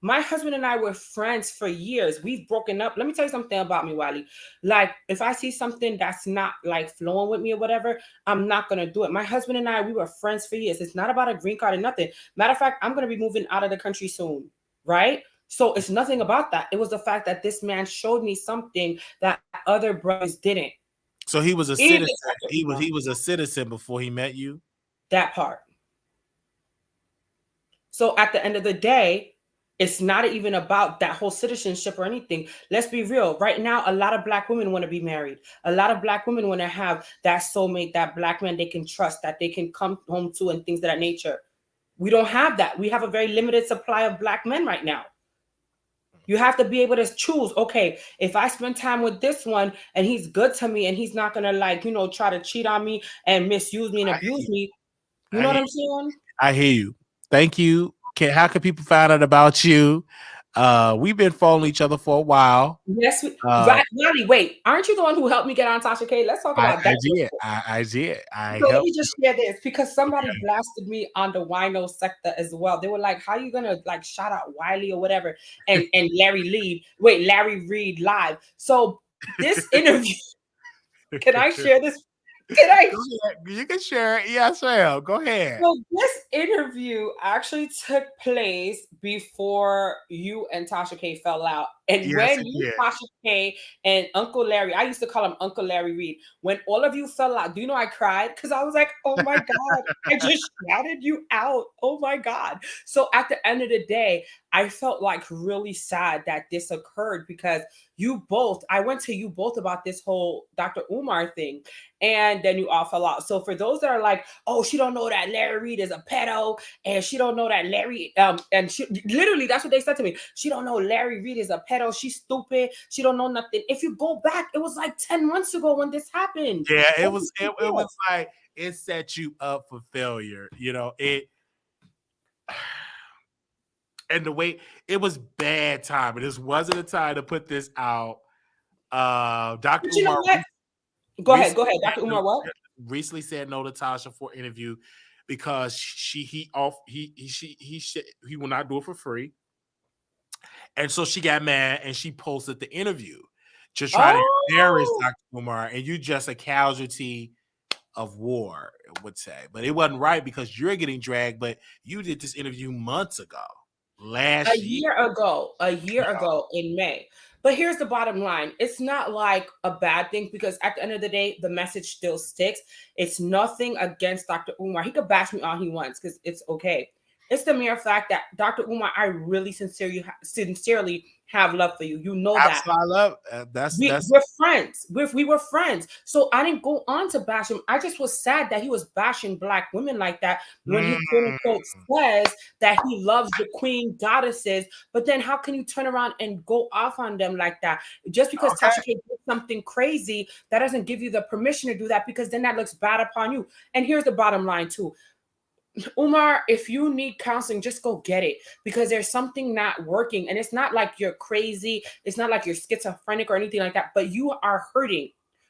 my husband and I were friends for years. We've broken up. Let me tell you something about me, Wiley. Like, if I see something that's not like flowing with me or whatever, I'm not going to do it. My husband and I, we were friends for years. It's not about a green card or nothing. Matter of fact, I'm going to be moving out of the country soon, right? So it's nothing about that. It was the fact that this man showed me something that other brothers didn't. So he was a citizen. He was a citizen before he met you? That part. So at the end of the day, it's not even about that whole citizenship or anything. Let's be real. Right now, a lot of Black women want to be married. A lot of Black women want to have that soulmate, that Black man they can trust, that they can come home to and things of that nature. We don't have that. We have a very limited supply of Black men right now. You have to be able to choose. Okay, if I spend time with this one and he's good to me and he's not going to try to cheat on me and misuse me and abuse me. You know what I'm saying? I hear you. Thank you. How can people find out about you? We've been following each other for a while. Yes, Ronnie, wait. Aren't you the one who helped me get on Tasha K? Let's talk about that. I did. So let me just share this because somebody blasted me on the wino sector as well. They were like, "How are you gonna like shout out Wiley or whatever?" And Larry Reid live. So this interview, can I share this? You can share it. Yes, ma'am. Go ahead. So this interview actually took place before you and Tasha K fell out. And when you, Tasha K, and Uncle Larry, I used to call him Uncle Larry Reid. When all of you fell out, do you know I cried? Because I was like, oh my God, I just shouted you out. Oh my God. So at the end of the day, I felt like really sad that this occurred because I went to you both about this whole Dr. Umar thing. And then you all fell out. So for those that are like, oh, she don't know that Larry Reid is a pedo, and she don't know that Larry, and she literally, that's what they said to me. She don't know Larry Reid is a pedo. She's stupid. She don't know nothing. If you go back, it was like 10 months ago when this happened. Yeah, it was like it set you up for failure. And the way it was bad time. This wasn't a time to put this out. Dr. Umar. Go ahead. Dr. Umar, what? Recently said no to Tasha for interview because he will not do it for free. And so she got mad and she posted the interview to try to embarrass Dr. Umar. And you just a casualty of war, I would say. But it wasn't right because you're getting dragged, but you did this interview months ago. A year ago in May. But here's the bottom line. It's not like a bad thing because at the end of the day, the message still sticks. It's nothing against Dr. Umar. He could bash me all he wants because it's okay. It's the mere fact that Dr. Umar, I really sincerely have love for you. You know that. I love we're friends. We were friends. So I didn't go on to bash him. I just was sad that he was bashing Black women like that when he quote unquote says that he loves the queen goddesses. But then how can you turn around and go off on them like that? Just because Tasha K did something crazy, that doesn't give you the permission to do that because then that looks bad upon you. And here's the bottom line too. Umar, if you need counseling, just go get it because there's something not working. And it's not like you're crazy. It's not like you're schizophrenic or anything like that, but you are hurting.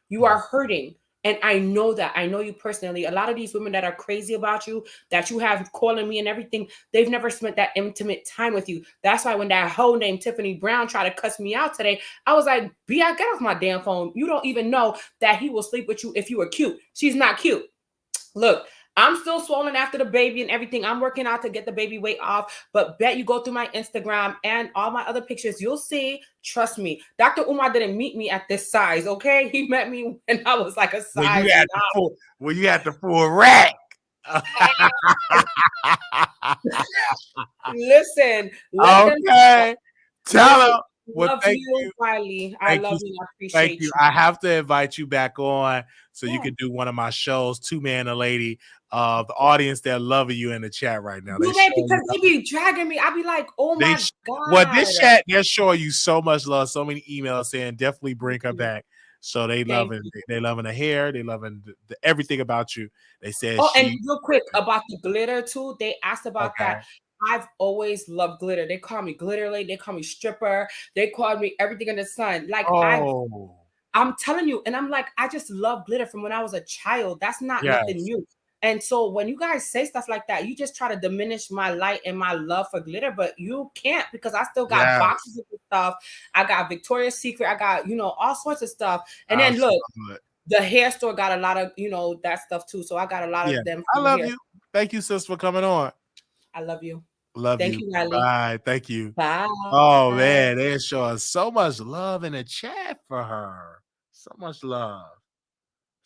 You are hurting. And I know that. I know you personally. A lot of these women that are crazy about you, that you have calling me and everything, they've never spent that intimate time with you. That's why when that hoe named Tiffany Brown tried to cuss me out today, I was like, get off my damn phone. You don't even know that he will sleep with you if you were cute. She's not cute. Look, I'm still swollen after the baby and everything. I'm working out to get the baby weight off. But bet you go through my Instagram and all my other pictures, you'll see. Trust me. Dr. Umar didn't meet me at this size, okay? He met me when I was like a size. You had the full rack. Listen. Okay. Tell him. Well, Love thank you, you. Wiley. I Thank love you. you. I Thank appreciate you. you. I have to invite you back on so you Yeah. can do one of my shows, Two Man and Lady. The audience, they're loving you in the chat right now. They Do they? showing you Because they be dragging me. I be like, oh they my sh- well, God. this chat, they're showing you so much love, so many emails saying definitely bring her Thank you. back. So they Thank loving you. they loving the hair, they loving everything about you. They said Oh, and she real quick about the glitter too. They asked about okay. that. I've always loved glitter. They call me glitter lady. They call me stripper. They call me everything in the sun. Like Oh I'm telling you, and I'm like, I just love glitter from when I was a child. That's not nothing yes, new. And so when you guys say stuff like that, you just try to diminish my light and my love for glitter, but you can't because I still got yes, boxes of this stuff. I got Victoria's Secret. I got, all sorts of stuff. And then look, absolutely. the hair store got a lot of, that stuff too. So I got a lot Yeah, of them I from love here. you. Thank you, sis, for coming on. I love you. Love Thank you. you, Riley. Bye. Thank you. Bye. Oh man, they're showing so much love in the chat for her. So much love.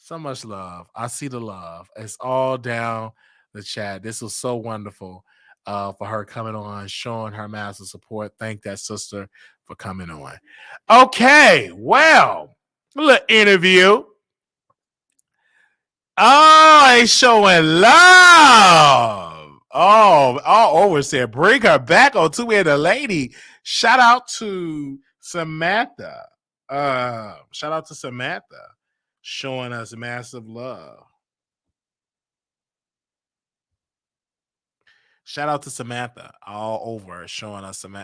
So much love. I see the love. It's all down the chat. This was so wonderful for her coming on, showing her massive support. Thank that sister for coming on. Okay, well, a little interview. Oh, they showing love. Over said, bring her back on Two Man the Lady. Shout out to Samantha. Shout out to Samantha showing us massive love. Shout out to Samantha all over showing us some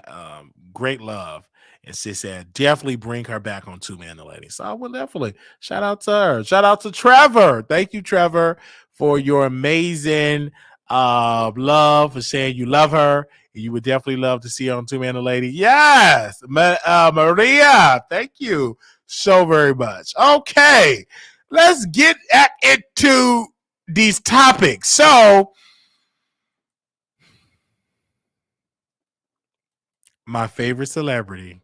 great love. And she said, definitely bring her back on Two Man the Lady. So I will definitely shout out to her. Shout out to Trevor. Thank you, Trevor, for your amazing love, for saying you love her. And you would definitely love to see her on Two Man the Lady. Yes. Maria, thank you so very much. Okay. Let's get into these topics. So, my favorite celebrity,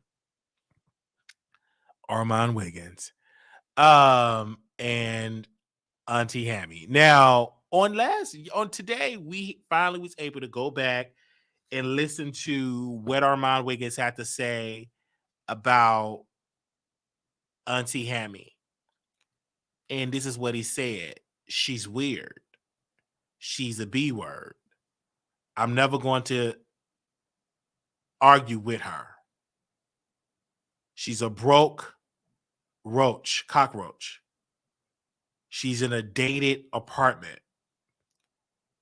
Armon Wiggins, and Auntie Hammy. Now, on today, we finally was able to go back and listen to what Armon Wiggins had to say about Auntie Hammy. And this is what he said. She's weird. She's a B word. I'm never going to argue with her. She's a broke cockroach. She's in a dated apartment.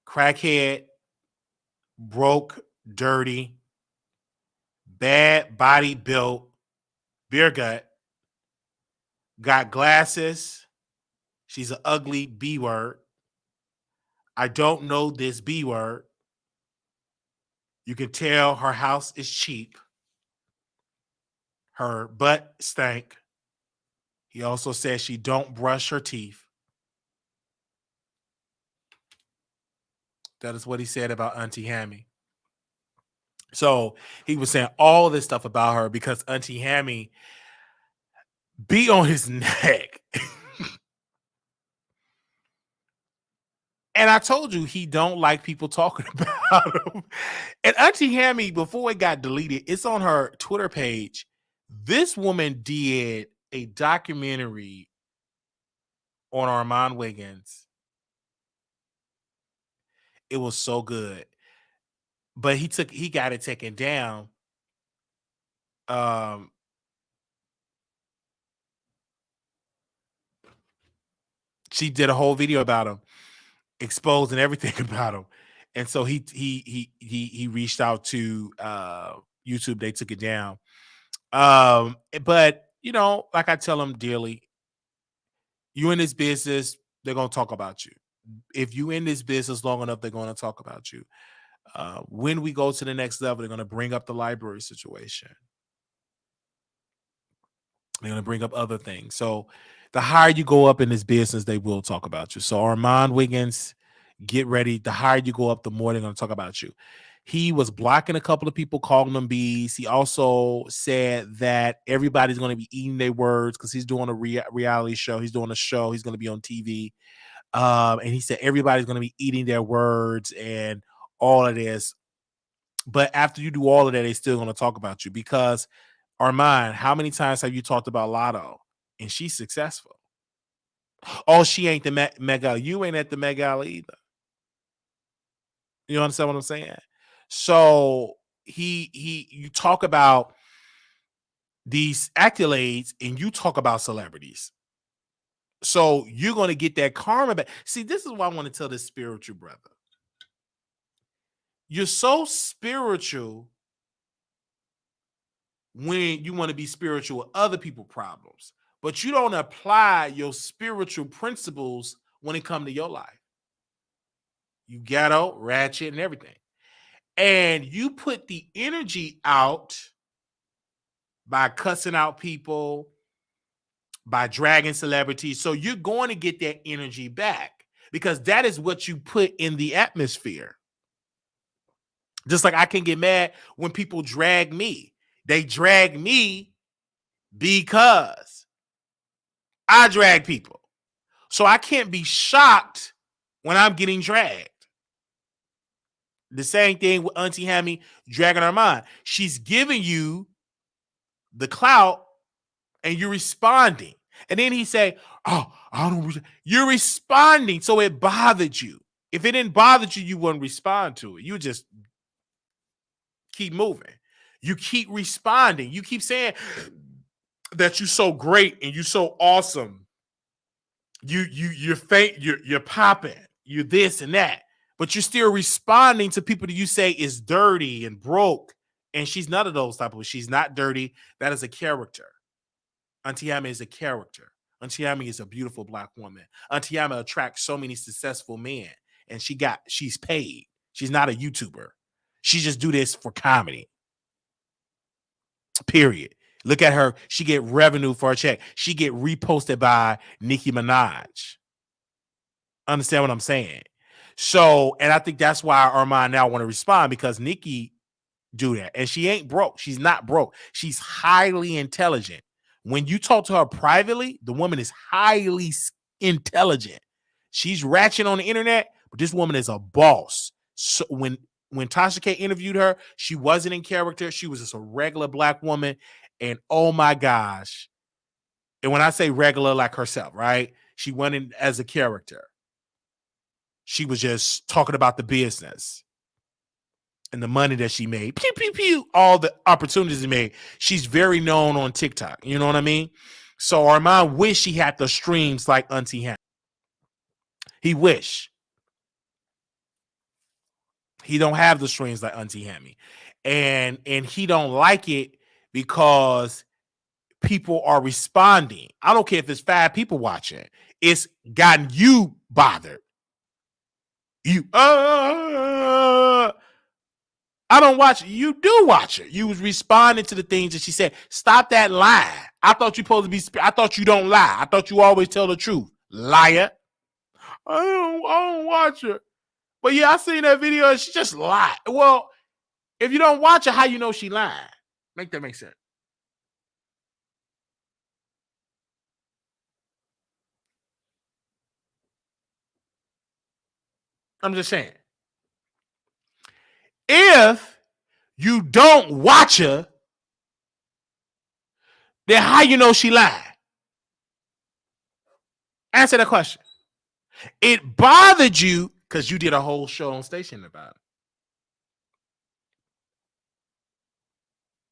Crackhead, broke, dirty, bad body built, beer gut, got glasses. She's an ugly B word. I don't know this B word. You can tell her house is cheap. Her butt stank. He also says she don't brush her teeth. That is what he said about Auntie Hammy. So he was saying all this stuff about her because Auntie Hammy be on his neck. And I told you he don't like people talking about him. And Auntie Hammy, before it got deleted, it's on her Twitter page. This woman did a documentary on Armon Wiggins. It was so good. But he got it taken down. She did a whole video about him, exposing everything about him. And so he reached out to YouTube. They took it down. But like I tell him dearly, you in this business, they're gonna talk about you. If you in this business long enough, they're gonna talk about you. When we go to the next level, they're gonna bring up the library situation. They're gonna bring up other things. So the higher you go up in this business, they will talk about you. So Armon Wiggins, get ready. The higher you go up, the more they're gonna talk about you. He was blocking a couple of people, calling them bees. He also said that everybody's going to be eating their words because he's doing a reality show. He's doing a show. He's going to be on TV. And he said everybody's going to be eating their words and all of this. But after you do all of that, they're still going to talk about you because Armon, how many times have you talked about Lotto? And she's successful. Oh, she ain't the Met Gala. You ain't at the Met Gala either. You understand what I'm saying? So you talk about these accolades and you talk about celebrities. So you're going to get that karma back. See, this is why I want to tell this spiritual brother. You're so spiritual when you want to be spiritual with other people's problems, but you don't apply your spiritual principles when it comes to your life. You ghetto, ratchet, and everything. And you put the energy out by cussing out people, by dragging celebrities. So you're going to get that energy back because that is what you put in the atmosphere. Just like I can get mad when people drag me. They drag me because I drag people. So I can't be shocked when I'm getting dragged. The same thing with Auntie Hammy dragging her mind. She's giving you the clout and you're responding. And then he say, oh, I don't. You're responding. So it bothered you. If it didn't bother you, you wouldn't respond to it. You would just keep moving. You keep responding. You keep saying that you're so great and you're so awesome. You're popping. You're this and that. But you're still responding to people that you say is dirty and broke. And she's none of those type of. She's not dirty. That is a character. Auntie Hammy is a character. Auntie Hammy is a beautiful black woman. Auntie Hammy attracts so many successful men. And she's paid. She's not a YouTuber. She just do this for comedy. Period. Look at her. She get revenue for a check. She get reposted by Nicki Minaj. Understand what I'm saying? So, and I think that's why Armon now want to respond because Nicki do that. And she ain't broke. She's not broke. She's highly intelligent. When you talk to her privately, the woman is highly intelligent. She's ratchet on the internet, but this woman is a boss. So when Tasha K interviewed her, she wasn't in character. She was just a regular black woman. And oh my gosh. And when I say regular, like herself, right? She went in as a character. She was just talking about the business and the money that she made. Pew, pew, pew. All the opportunities she made. She's very known on TikTok. You know what I mean? So Armon wish he had the streams like Auntie Hammy. He wish. He don't have the streams like Auntie Hammy. And he don't like it because people are responding. I don't care if it's 5 people watching. It's gotten you bothered. You I don't watch it. You do watch it. You was responding to the things that she said. Stop that lie. I thought you supposed to be. I thought you don't lie. I thought you always tell the truth. Liar. I don't watch it. But yeah, I seen that video and she just lied. Well, if you don't watch it, how you know she lied? Make that make sense. I'm just saying. If you don't watch her, then how you know she lied? Answer that question. It bothered you because you did a whole show on station about it.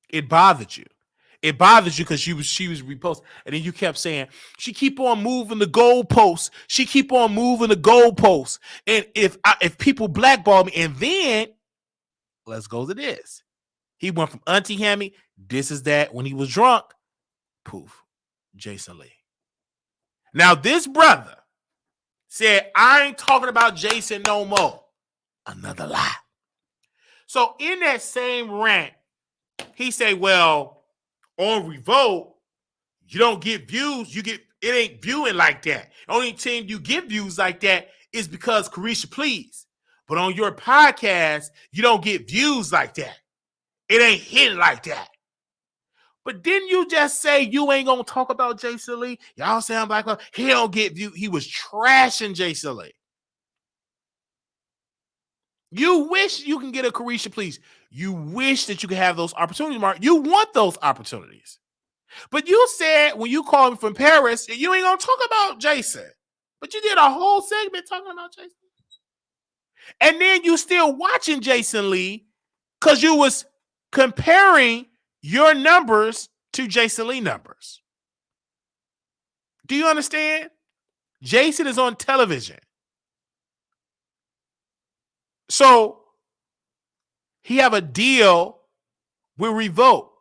It bothered you. It bothers you because she was reposted. And then you kept saying, she keep on moving the goalposts. She keep on moving the goalposts. And if people blackball me, and then let's go to this. He went from Auntie Hammy, this is that. When he was drunk, poof, Jason Lee. Now this brother said, I ain't talking about Jason no more. Another lie. So in that same rant, he said, well, on Revolt, you don't get views. It ain't viewing like that. Only time you get views like that is because Carisha Please. But on your podcast, you don't get views like that. It ain't hitting like that. But didn't you just say you ain't gonna talk about Jason Lee? Y'all sound like he don't get views. He was trashing Jason Lee. You wish you can get a Carisha, please. You wish that you could have those opportunities, Mark. You want those opportunities. But you said when you called me from Paris, you ain't going to talk about Jason. But you did a whole segment talking about Jason. And then you still watching Jason Lee because you was comparing your numbers to Jason Lee numbers. Do you understand? Jason is on television. So he have a deal with Revolt.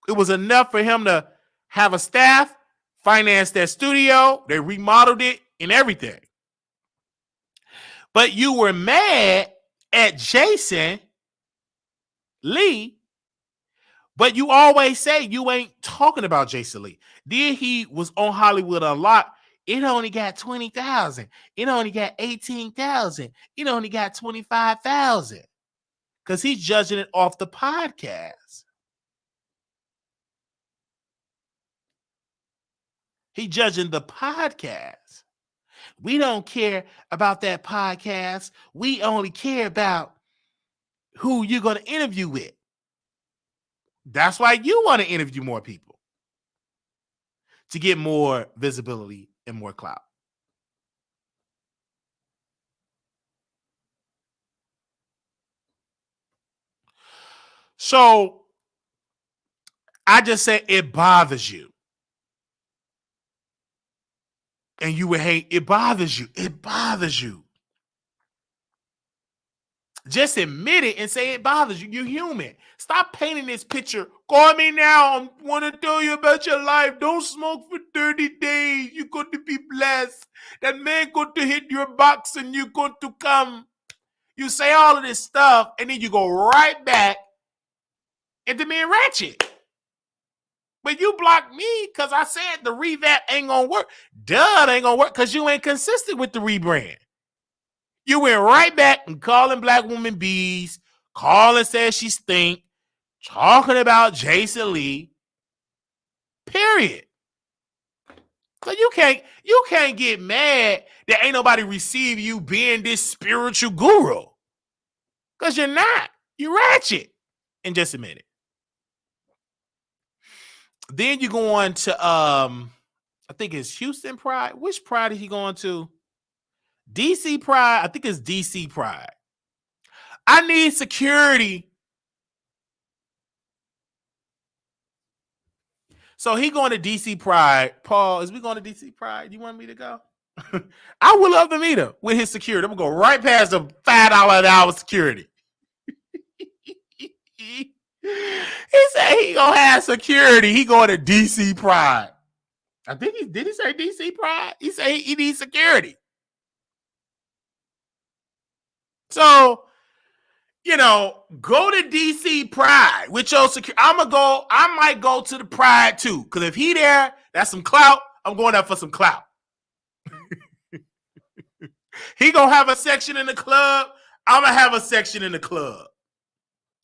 It was enough for him to have a staff, finance their studio. They remodeled it and everything. But you were mad at Jason Lee, but you always say you ain't talking about Jason Lee. Then he was on Hollywood a lot. It only got 20,000. It only got 18,000. It only got 25,000. Because he's judging it off the podcast. He judging the podcast. We don't care about that podcast. We only care about who you're going to interview with. That's why you want to interview more people to get more visibility and more clout. So I just say it bothers you. And you would hate, it bothers you. It bothers you. Just admit it and say it bothers you. You're human. Stop painting this picture. Call me now. I want to tell you about your life. Don't smoke for 30 days. You're going to be blessed. That man going to hit your box and you're going to come. You say all of this stuff and then you go right back into being ratchet. But you blocked me because I said the revamp ain't going to work. Duh, it ain't going to work because you ain't consistent with the rebrand. You went right back and calling black women bees, calling says she stink, talking about Jason Lee. Period. So you can't get mad that ain't nobody receive you being this spiritual guru. Because you're not. You're ratchet. And just admit it. Then you go on to I think it's Houston Pride. Which Pride is he going to? DC Pride. I think it's DC Pride. I need security. So he going to DC Pride. Paul, is we going to DC Pride? You want me to go? I would love to meet him with his security. I'm going to go right past the $5 an hour security. He said he going to have security. He going to DC Pride. I think did he say DC Pride? He said he needs security. So, go to DC Pride with your security. I might go to the Pride too. Because if he there, that's some clout. I'm going there for some clout. He gonna have a section in the club. I'm gonna have a section in the club.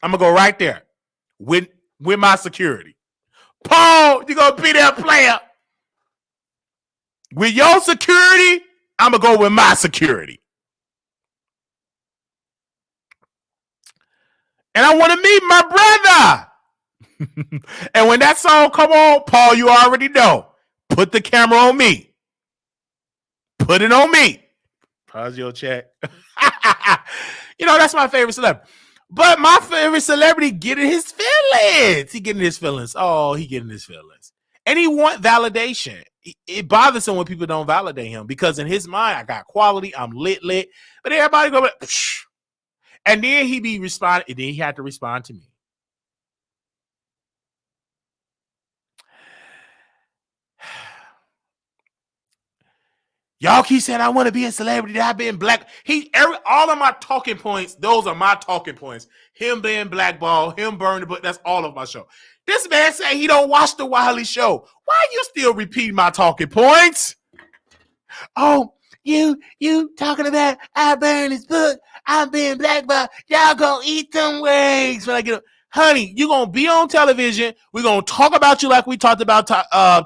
I'm gonna go right there with my security. Paul, you gonna be there, player. With your security, I'm gonna go with my security. And I want to meet my brother. And when that song come on, Paul, you already know. Put the camera on me. Put it on me. Pause your check. That's my favorite celebrity. But my favorite celebrity getting his feelings. He getting his feelings. Oh, he getting his feelings. And he want validation. It bothers him when people don't validate him. Because in his mind, I got quality. I'm lit. But everybody go like, psh. And then he be responding, and then he had to respond to me. Y'all keep saying I want to be a celebrity. I've been black. All of my talking points, those are my talking points. Him being blackballed, him burning the book, that's all of my show. This man say he don't watch the Wiley Show. Why you still repeating my talking points? Oh, you talking about I burn his book. I'm being blackballed. Y'all gonna eat them wings when I get up. honey, you're going to be on television. We're going to talk about you like we talked about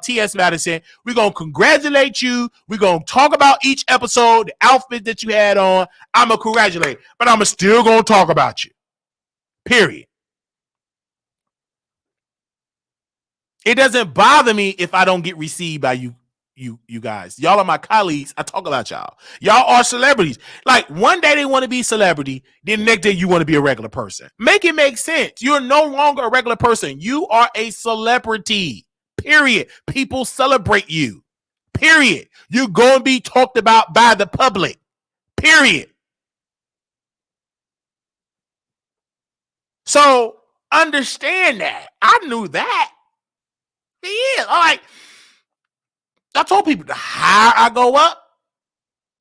TS Madison. We're going to congratulate you. We're going to talk about each episode, the outfit that you had on. I'm going to congratulate, but I'm still going to talk about you. Period. It doesn't bother me if I don't get received by you guys. Y'all are my colleagues. I talk about y'all. Y'all are celebrities. Like, one day they want to be celebrity, then the next day you want to be a regular person. Make it make sense. You're no longer a regular person. You are a celebrity. Period. People celebrate you. Period. You're going to be talked about by the public. Period. So understand that. I knew that. He is. All right. I told people the higher I go up,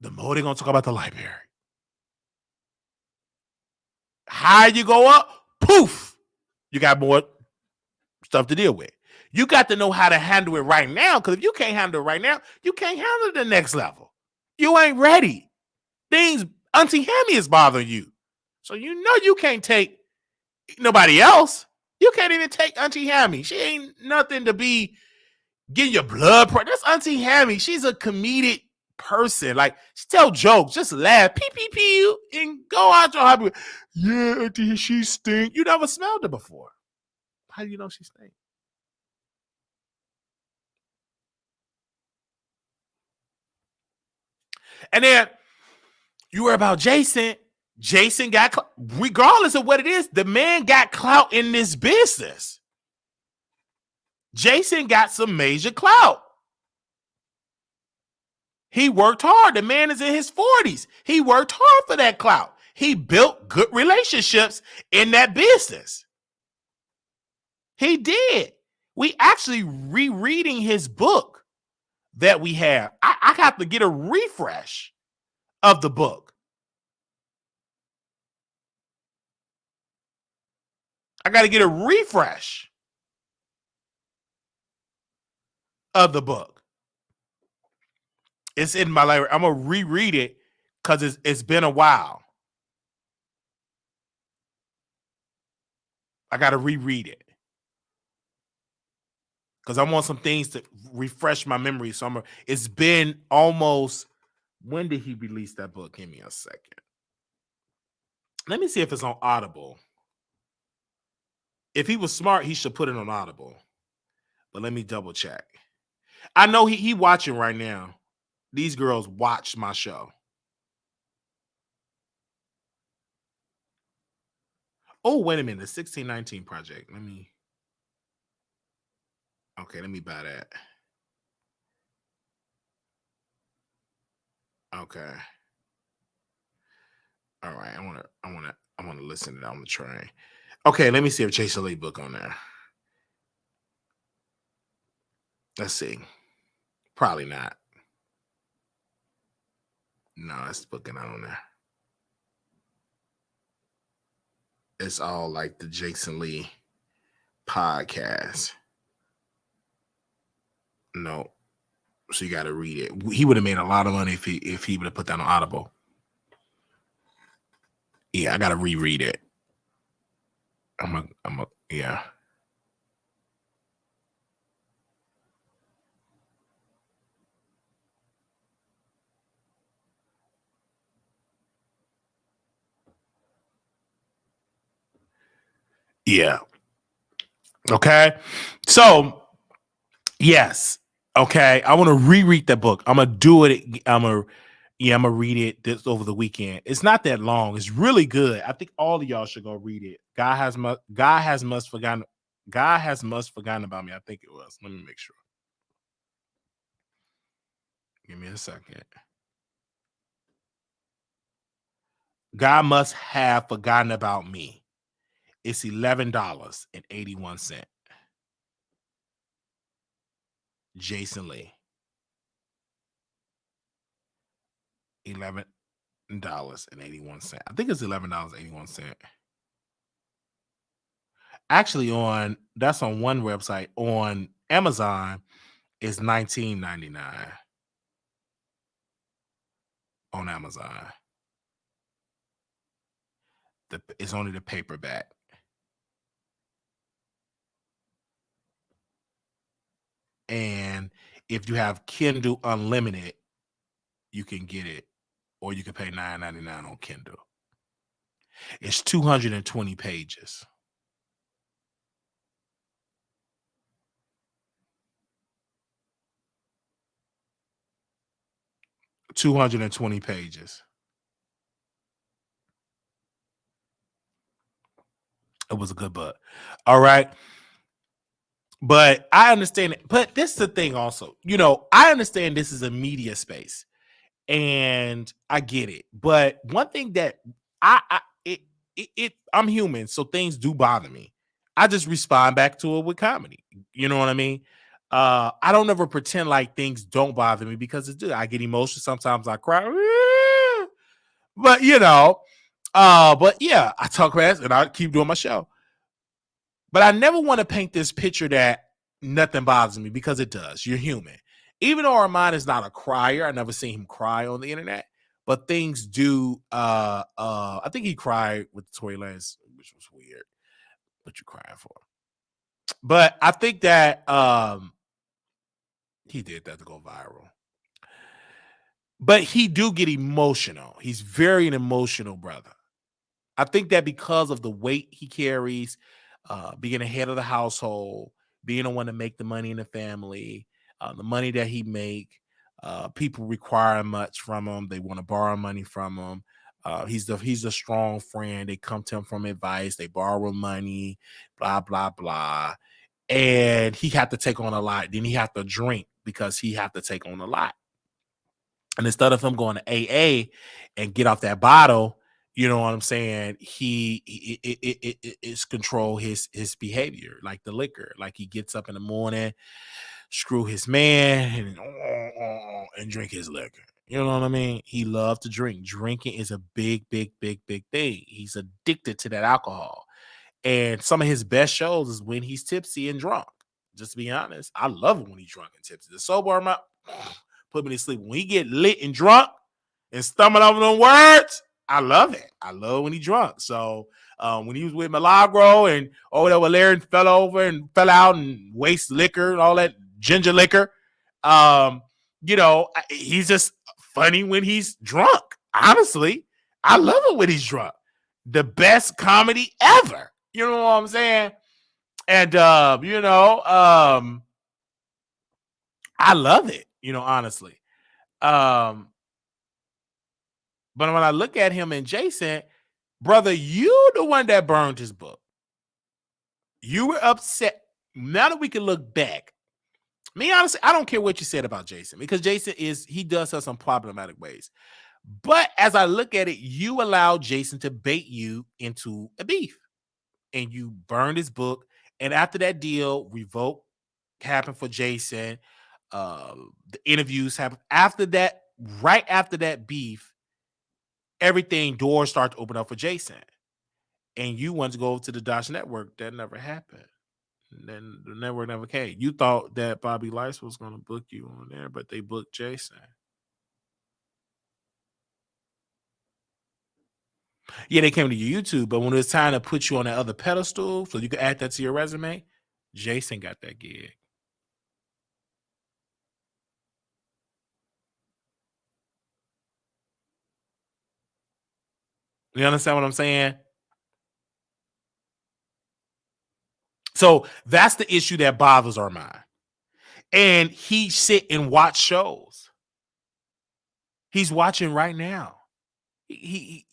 the more they're going to talk about the library. Higher you go up, poof, you got more stuff to deal with. You got to know how to handle it right now, because if you can't handle it right now, you can't handle the next level. You ain't ready. Auntie Hammy is bothering you. So you know you can't take nobody else. You can't even take Auntie Hammy. She ain't nothing to be getting your blood pressure. That's Auntie Hammy. She's a comedic person. Like, she tell jokes, just laugh, pee pee pee, and go out your hobby. Yeah, Auntie, she stink. You never smelled her before. How do you know she stink? And then you were about Jason. Jason got, regardless of what it is, the man got clout in this business. Jason got some major clout. He worked hard. The man is in his 40s. He worked hard for that clout. He built good relationships in that business. He did. We actually rereading his book that we have. I have to get a refresh of the book. I got to get a refresh of the book. It's in my library. I'm going to reread it because it's been a while. I got to reread it because I want some things to refresh my memory. So it's been almost, when did he release that book? Give me a second. Let me see if it's on Audible. If he was smart, he should put it on Audible. But let me double check. I know he watching right now. These girls watch my show. Oh, wait a minute. The 1619 Project. Let me buy that. Okay. All right. I want to listen to that on the train. Okay, let me see if Jason Lee book on there. Let's see. Probably not. No, that's booking not on there. It's all like the Jason Lee podcast. No. So you got to read it. He would have made a lot of money if he would have put that on Audible. Yeah, I got to reread it. Yeah. Yeah. Okay. So, yes. Okay. I want to reread that book. I'm going to do it. I'm going to read it this over the weekend. It's not that long. It's really good. I think all of y'all should go read it. God has must forgotten about me. I think it was. Let me make sure. Give me a second. God must have forgotten about me. It's $11.81. Jason Lee. $11.81. I think it's $11.81. Actually, that's on one website. On Amazon, it's $19.99 on Amazon. It's only the paperback. And if you have Kindle Unlimited, you can get it, or you can pay $9.99 on Kindle. It's 220 pages. $220 pages. It was a good book. All right. But I understand it. But this is the thing also. You know, I understand this is a media space. And I get it. But one thing that I'm human, so things do bother me. I just respond back to it with comedy. You know what I mean? I don't ever pretend like things don't bother me because it do. I get emotional. Sometimes I cry. But you know, but yeah, I talk fast and I keep doing my show. But I never want to paint this picture that nothing bothers me because it does. You're human. Even though Armon is not a crier, I never seen him cry on the internet, but things do. I think he cried with the Tory Lanez, which was weird. What you crying for? But I think that he did that to go viral. But he do get emotional. He's very an emotional brother. I think that because of the weight he carries, being the head of the household, being the one to make the money in the family, the money that he make, people require much from him. They want to borrow money from him. He's a strong friend. They come to him from advice. They borrow money, blah, blah, blah. And he had to take on a lot. Then he had to drink because he had to take on a lot. And instead of him going to AA and get off that bottle, you know what I'm saying? It's control his behavior, like the liquor. Like he gets up in the morning, screw his man, and drink his liquor. You know what I mean? He loved to drink. Drinking is a big, big, big, big thing. He's addicted to that alcohol. And some of his best shows is when he's tipsy and drunk. Just to be honest, I love it when he's drunk and tipsy. The sober amount put me to sleep. When he get lit and drunk and stumble over them words, I love it. I love when he drunk. So when he was with Milagro and whatever, Larry fell over and fell out and waste liquor and all that ginger liquor, you know, he's just funny when he's drunk. Honestly, I love it when he's drunk. The best comedy ever. You know what I'm saying? And you know, I love it. You know, honestly. But when I look at him and Jason, brother, you the one that burned his book. You were upset. Now that we can look back, me honestly, I don't care what you said about Jason because Jason he does have some problematic ways. But as I look at it, you allowed Jason to bait you into a beef, and you burned his book. And after that deal, revoke happened for Jason. The interviews happened after that. Right after that beef, everything doors start to open up for Jason, and you wanted to go over to the Dodge Network. That never happened. And then the network never came. You thought that Bobby Lice was going to book you on there, but they booked Jason. Yeah, they came to your YouTube, but when it was time to put you on that other pedestal so you could add that to your resume, Jason got that gig. You understand what I'm saying? So that's the issue that bothers our mind. And he sit and watch shows. He's watching right now. He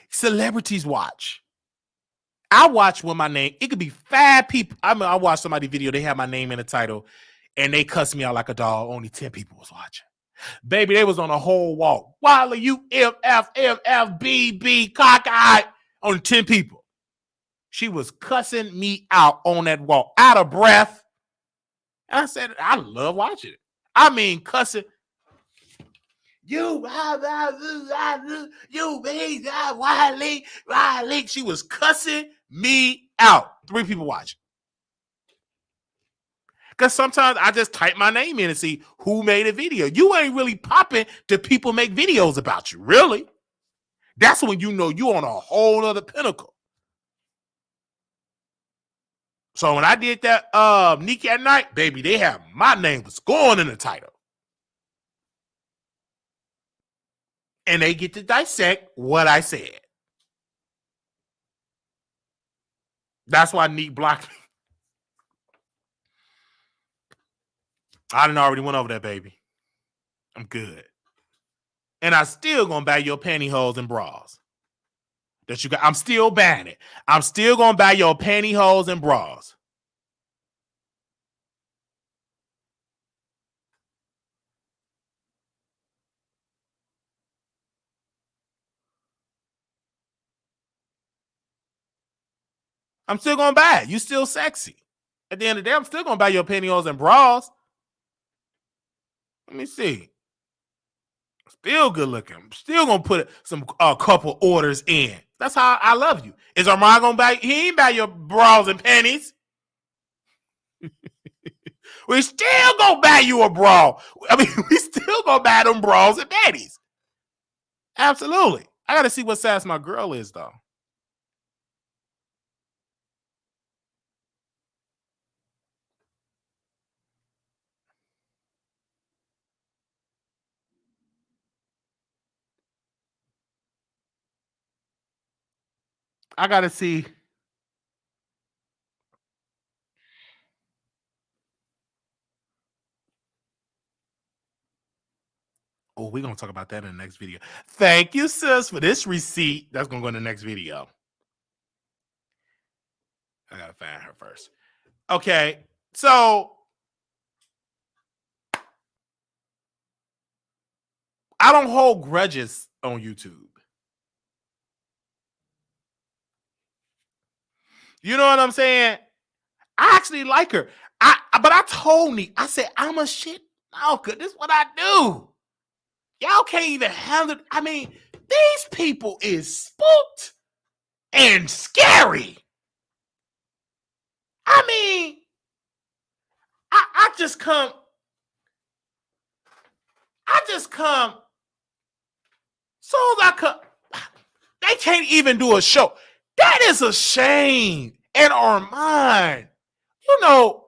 celebrities watch. I watch when my name, it could be 5 people. I watched somebody's video, they have my name in the title, and they cuss me out like a dog. Only 10 people was watching. Baby, they was on a whole walk. Wiley, you FFFFBB cockeyed. Only 10 people. She was cussing me out on that walk, out of breath. And I said, I love watching it. I mean, cussing. You, Wiley. She was cussing me out. 3 people watching. Because sometimes I just type my name in and see who made a video. You ain't really popping to people make videos about you, really. That's when you know you're on a whole other pinnacle. So when I did that Nikki at Night, baby, they had my name was going in the title. And they get to dissect what I said. That's why Neek blocked me. I done already went over that, baby. I'm good. And I still gonna buy your pantyhose and bras. That you got. I'm still buying it. I'm still gonna buy your pantyhose and bras. I'm still gonna buy it. You still sexy. At the end of the day, I'm still gonna buy your pantyhose and bras. Let me see. Still good looking. I'm still gonna put some couple orders in. That's how I love you. Is Armon gonna buy? He ain't buy your bras and panties. We still gonna buy you a bra. I mean, we still gonna buy them bras and panties. Absolutely. I gotta see what size my girl is though. I gotta see. Oh, we're gonna talk about that in the next video. Thank you, sis, for this receipt. That's gonna go in the next video. I gotta find her first. Okay, so I don't hold grudges on YouTube. You know what I'm saying? I actually like her. But I told me, I said, I'm a shit stalker. This is what I do. Y'all can't even handle it. I mean, these people is spooked and scary. I mean, I just come. So as I come, they can't even do a show. That is a shame in our mind. You know,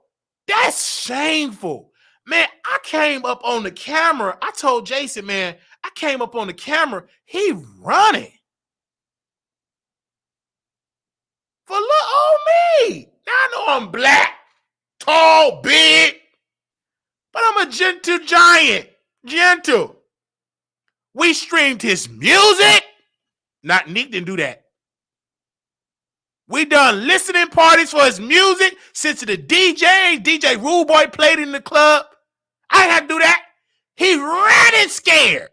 that's shameful. Man, I came up on the camera. I told Jason, man, I came up on the camera. He running. For little old me. Now I know I'm black, tall, big, but I'm a gentle giant. Gentle. We streamed his music. Not Nick didn't do that. We done listening parties for his music. Since the DJ Rude Boy played in the club. I didn't have to do that. He ran and scared.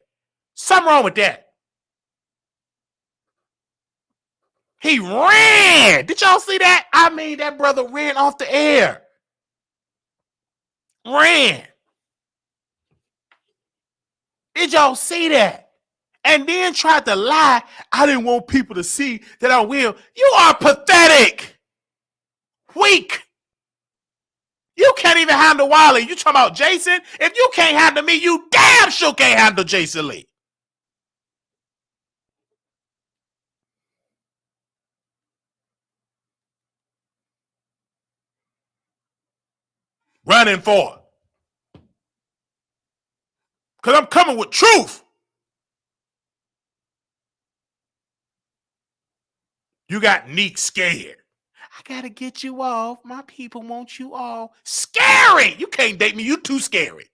Something wrong with that. He ran. Did y'all see that? I mean, that brother ran off the air. Ran. Did y'all see that? And then tried to lie. I didn't want people to see that I will. You are pathetic. Weak. You can't even handle Wiley. You talking about Jason? If you can't handle me, you damn sure can't handle Jason Lee. Running for it. Because I'm coming with truth. You got Neek scared. I got to get you off. My people want you all. Scary. You can't date me. You too scary.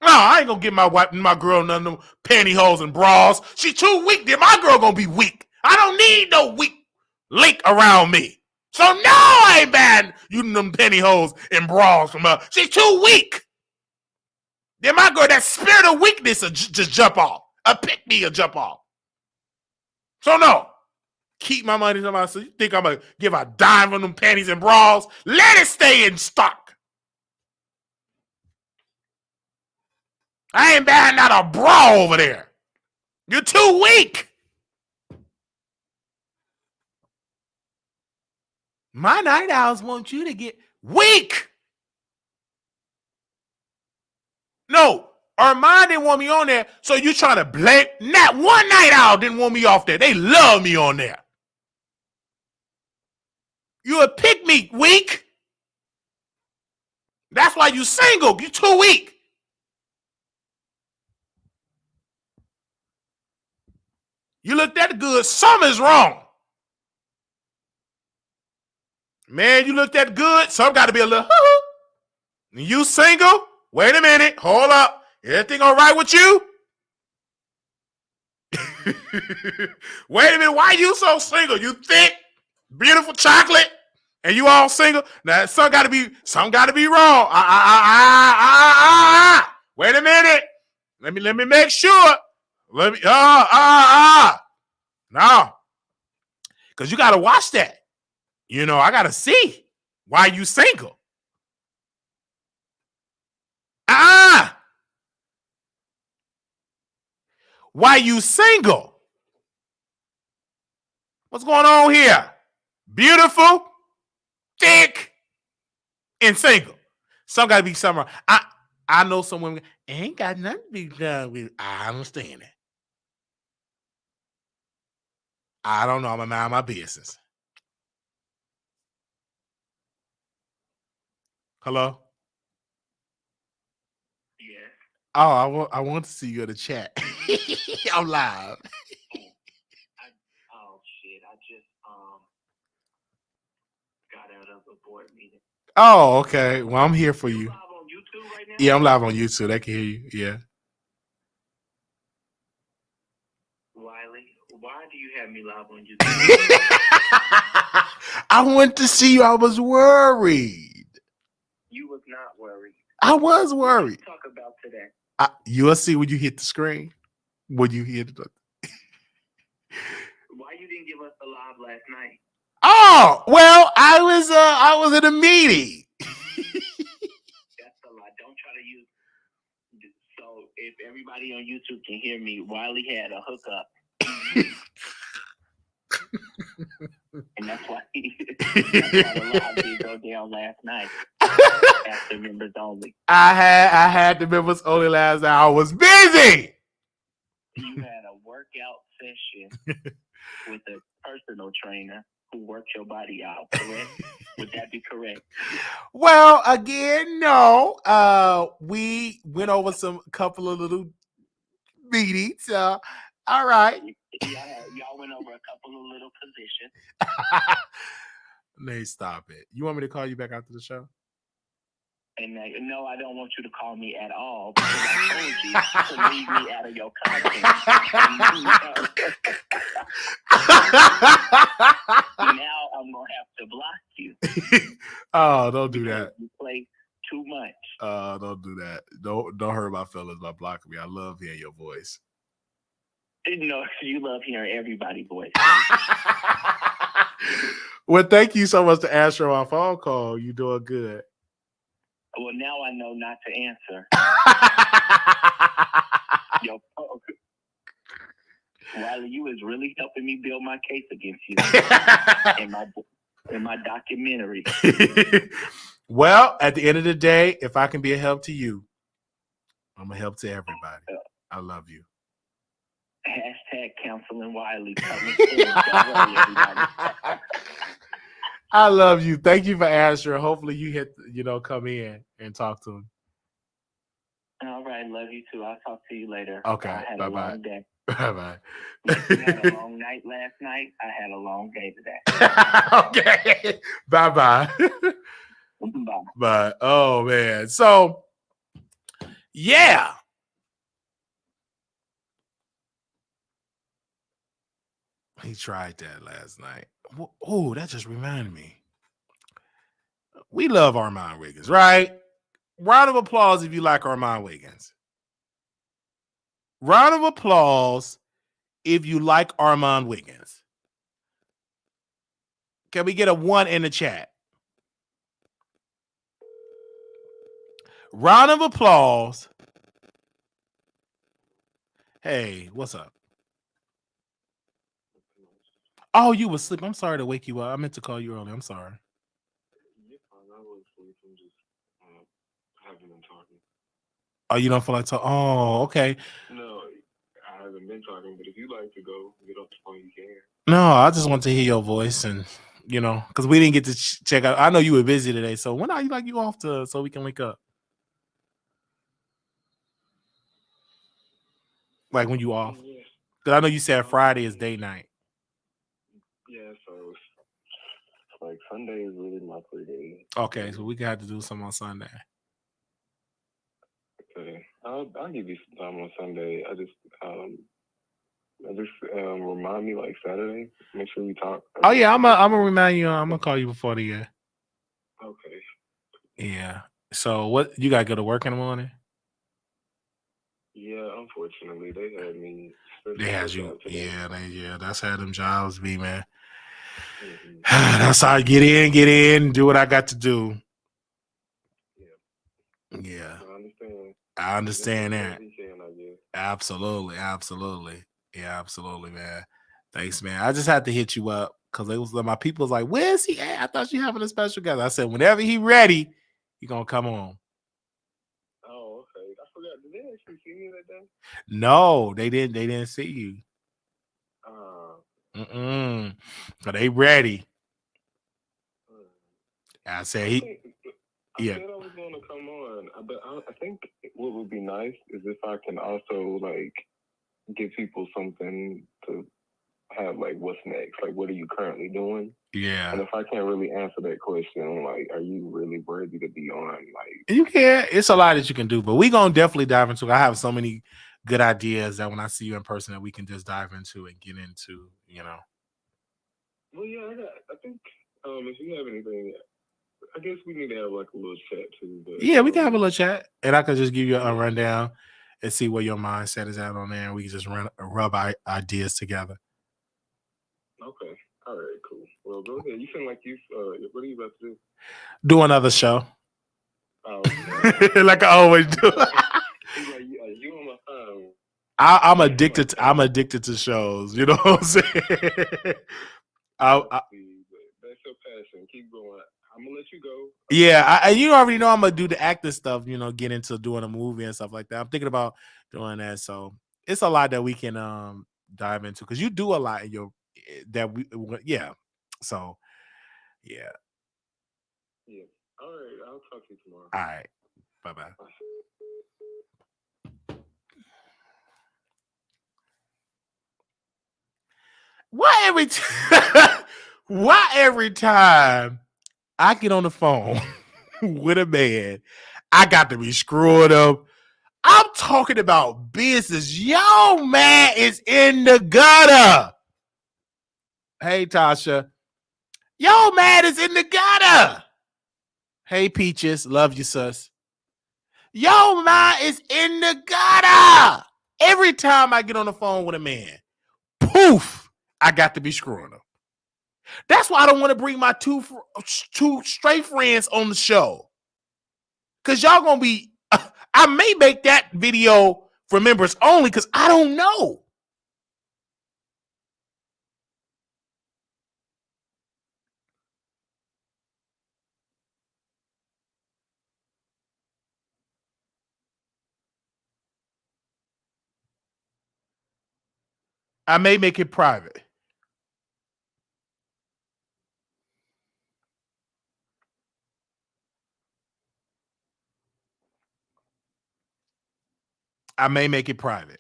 No, I ain't going to give my girl none of them pantyhose and bras. She too weak. Then my girl going to be weak. I don't need no weak link around me. So no, I ain't bad using them pantyhose and bras from her. She's too weak. Then my girl, that spirit of weakness will just jump off. A pick me will jump off. So no. Keep my money to myself. You think I'm going to give a dime on them panties and bras? Let it stay in stock. I ain't buying out a bra over there. You're too weak. My night owls want you to get weak. No, Armon didn't want me on there, so you trying to blame. Not one night owl didn't want me off there. They love me on there. You a pick-me, weak. That's why you single. You too weak. You look that good. Something's wrong. Man, you look that good. Some got to be a little. You single? Wait a minute. Hold up. Everything all right with you? Wait a minute. Why you so single? You thick, beautiful chocolate, and you all single? Now, some got to be wrong. Wait a minute. Let me make sure. No. Because you got to watch that. You know, I got to see why you single. Why you single? What's going on here? Beautiful, thick, and single. Some got to be somewhere. I know some women ain't got nothing to be done with. I understand that. I don't know. I'm going to mind my business. Hello? Yes. Oh, I want to see you in the chat. I'm live. Oh shit! I just got out of a board meeting. Oh, okay. Well, I'm here for you. Live on YouTube right now? Yeah, I'm live on YouTube. They can hear you. Yeah. Wiley, why do you have me live on YouTube? I wanted to see you. I was worried. You was not worried. I was worried. Let's talk about today. You'll see when you hit the screen. When you hit it. Why you didn't give us the live last night? Oh, well, I was in a meeting. That's a lie. Don't try to use. So if everybody on YouTube can hear me, Wiley had a hookup. And that's why the live did go down last night. After members only. I had the members only last night. I was busy. You had a workout session with a personal trainer who worked your body out, correct? Would that be correct? Well, again, no. We went over a couple of little meetings. All right. Y'all went over a couple of little positions. Nay, stop it. You want me to call you back after the show? And no, I don't want you to call me at all because I told you to leave me out of your content. Now I'm gonna have to block you. Oh, don't do that. You play too much. Don't do that. Don't hurt my feelings by blocking me. I love hearing your voice. No, you love hearing everybody's voice. Well, thank you so much to answer my phone call. You doing good. Well, now I know not to answer. Yo, Wiley, you is really helping me build my case against you in my documentary. Well, at the end of the day, if I can be a help to you, I'm a help to everybody. I love you. Hashtag counseling Wiley. Coming soon. Don't worry, everybody. I love you. Thank you for answering. Hopefully you come in and talk to him. All right. Love you too. I'll talk to you later. Okay. I had Bye-bye. a long day. Bye-bye. You had a long night last night. I had a long day today. Okay. Bye-bye. Bye. Bye. Oh, man. So, yeah. He tried that last night. Oh, that just reminded me. We love Armon Wiggins, right? Round of applause if you like Armon Wiggins. Round of applause if you like Armon Wiggins. Can we get a 1 in the chat? Round of applause. Hey, what's up? Oh, you were asleep. I'm sorry to wake you up. I meant to call you early. I'm sorry. I was asleep. I'm just haven't been talking. Oh, you don't feel like talking? Oh, okay. No, I haven't been talking, but if you'd like to go get off the phone, you can. No, I just want to hear your voice and you know, because we didn't get to check out. I know you were busy today, so when are you off to so we can link up? Like when you off? Yeah. Because I know you said Friday is date night. Yeah, so like Sunday is really my free day. Okay, so we can have to do something on Sunday. Okay, I'll give you some time on Sunday. I just remind me like Saturday. Make sure we talk. Oh yeah, I'm gonna remind you. I'm gonna call you before the year. Okay. Yeah. So what you gotta go to work in the morning? Yeah, unfortunately, they had me. They had you. Yeah, that's how them jobs be, man. Mm-hmm. That's how I get in, do what I got to do. Yeah. I understand that. Absolutely. Yeah, absolutely, man. Thanks, man. I just had to hit you up because it was my people was like, "Where's he at? I thought you having a special guest." I said, "Whenever he ready, he gonna come on." Oh, okay. I forgot. Did they actually see me that day? No, they didn't. They didn't see you. So they ready. I said I said I was going to come on, but I think what would be nice is if I can also like give people something to have, like, what's next? Like, what are you currently doing? Yeah. And if I can't really answer that question, like, are you really worthy to be on? Like, you can. It's a lot that you can do, but we gonna definitely dive into it. I have so many good ideas that when I see you in person, that we can just dive into and get into. You know. Well, yeah, I think if you have anything, I guess we need to have like a little chat too. But, yeah, we can have a little chat, and I can just give you a rundown and see where your mindset is at on there, and we can just rub ideas together. Okay. All right. Cool. Well, go ahead. You seem like you. What are you about to do? Do another show. Oh, like I always do. He's like, you on my phone. I'm addicted. I'm addicted to shows. You know what I'm saying? That's your passion. Keep going. I'm gonna let you go. Yeah, you already know I'm gonna do the acting stuff. You know, get into doing a movie and stuff like that. I'm thinking about doing that. So it's a lot that we can dive into because you do a lot in your yeah. So yeah. Yeah. All right. I'll talk to you tomorrow. All right. Bye-bye. Why every time I get on the phone with a man, I got to be screwing up. I'm talking about business. Yo, man is in the gutter. Hey, Tasha. Yo, man is in the gutter. Hey, Peaches. Love you, sus. Yo, man is in the gutter. Every time I get on the phone with a man, poof, I got to be screwing up. That's why I don't want to bring my two straight friends on the show. Because y'all going to be, I may make that video for members only because I don't know. I may make it private. I may make it private.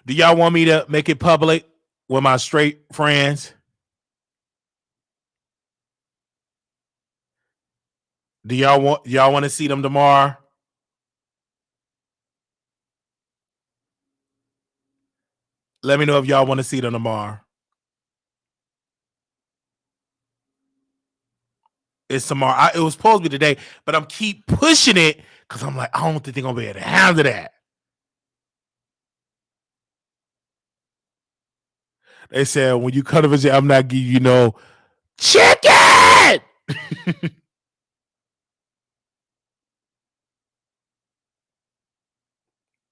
Do y'all want me to make it public with my straight friends? Do y'all want to see them tomorrow? Let me know if y'all want to see them tomorrow. It's tomorrow. It was supposed to be today, but I'm keep pushing it because I'm like, I don't think they're gonna be able to handle that. They said when you cut a visit, I'm not giving you no chicken.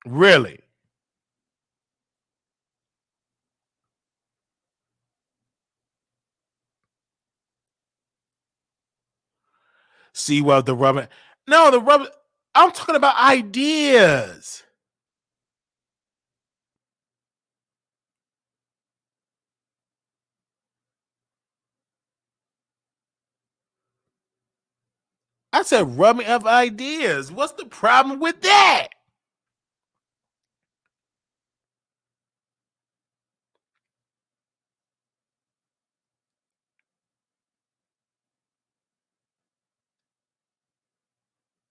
Really? See what the rubber? No, the rubber. I'm talking about ideas. I said rubbing of ideas. What's the problem with that?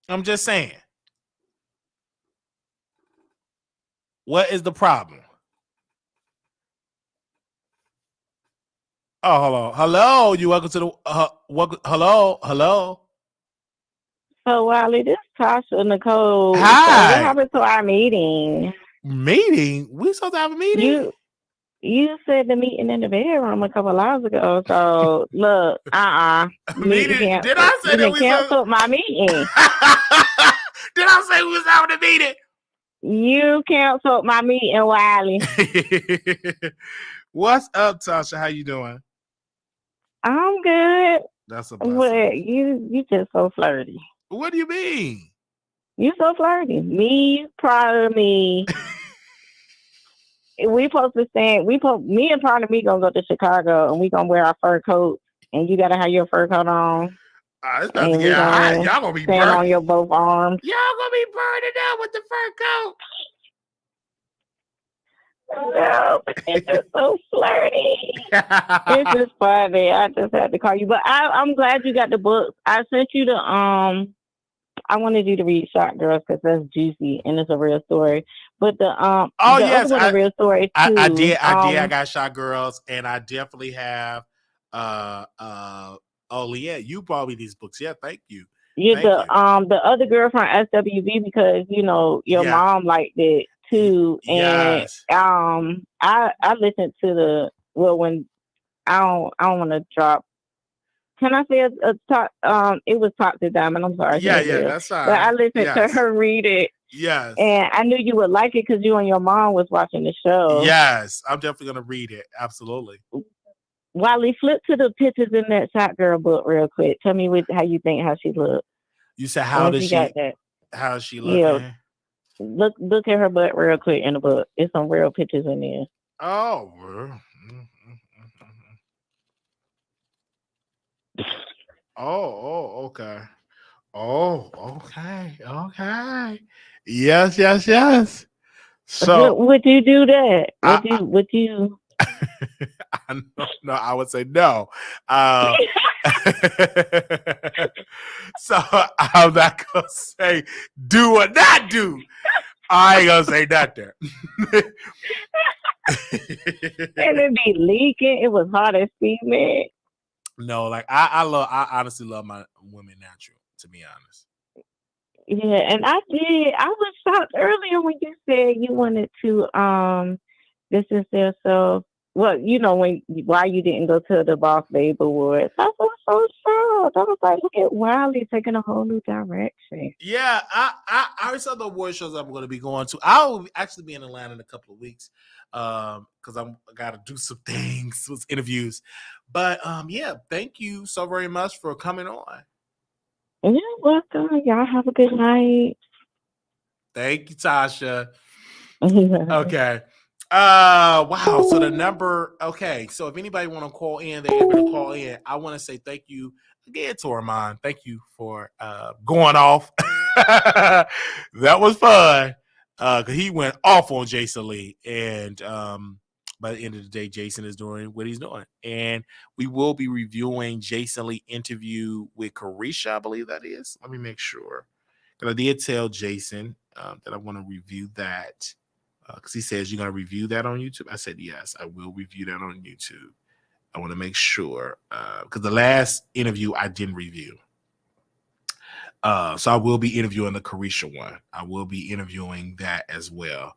I'm just saying. What is the problem? Oh, hello. Hello. You welcome to the hello. So, Wiley, this is Tasha Nicole. Hi. So what happened to our meeting? Meeting? We supposed to have a meeting? You said the meeting in the bedroom a couple hours ago. So look, Meeting? Did I say that we canceled my meeting? Did I say we was having a meeting? You canceled my meeting, Wiley. What's up, Tasha? How you doing? I'm good. That's a blessing. What, you just so flirty. What do you mean? You so flirty. Me, proud of me. We supposed to stand. Me and part of me gonna go to Chicago and we gonna wear our fur coats. And you gotta have your fur coat on. It's about to get hot. Y'all gonna be stand on your both arms. Y'all gonna be burning up with the fur coat. No, but it's just so flirty. It's just funny. I just had to call you, but I'm glad you got the book. I sent you the I wanted you to read Shot Girls because that's juicy and it's a real story. But the yes, other one, a real story too. I did. I got Shot Girls, and I definitely have. Oh yeah, you bought me these books. Yeah, thank you. The other girl from SWV because your mom liked it too, and yes. I listened to when I don't want to drop. Can I say a talk? It was Talk to Diamond. I'm sorry. Yeah, that's fine. But I listened to her read it. Yes. And I knew you would like it because you and your mom was watching the show. Yes, I'm definitely gonna read it. Absolutely. Wiley, flip to the pictures in that Shot Girl book real quick. Tell me how you think how she looked. You said how does she? How is she looking? Yeah. Look at her butt real quick in the book. There's some real pictures in there. Oh. Oh, okay. Oh, okay. Yes. So would you do that? Would you? No, I would say no. So I'm not gonna say do or not do. I ain't gonna say nothing. And it be leaking. It was hot as steaming. No, like I honestly love my women natural, to be honest. Yeah, and I did. I was shocked earlier when you said you wanted to distance yourself. Well, why you didn't go to the Boss Babe Awards. I was so shocked. I was like, look at Wiley taking a whole new direction. Yeah, I already saw the award shows I'm going to be going to. I'll actually be in Atlanta in a couple of weeks because I got to do some things, some interviews. But yeah, thank you so very much for coming on. You're welcome. Y'all have a good night. Thank you, Tasha. Okay. Wow. So the number. Okay. So if anybody want to call in, they're able to call in. I want to say thank you again to Armon. Thank you for going off. That was fun. Because he went off on Jason Lee, and by the end of the day, Jason is doing what he's doing, and we will be reviewing Jason Lee interview with Carisha. I believe that is. Let me make sure. Because I did tell Jason that I want to review that. Because he says you're going to review that on YouTube. I said, yes, I will review that on YouTube. I want to make sure. Because the last interview I didn't review. So I will be interviewing the Carisha one. I will be interviewing that as well.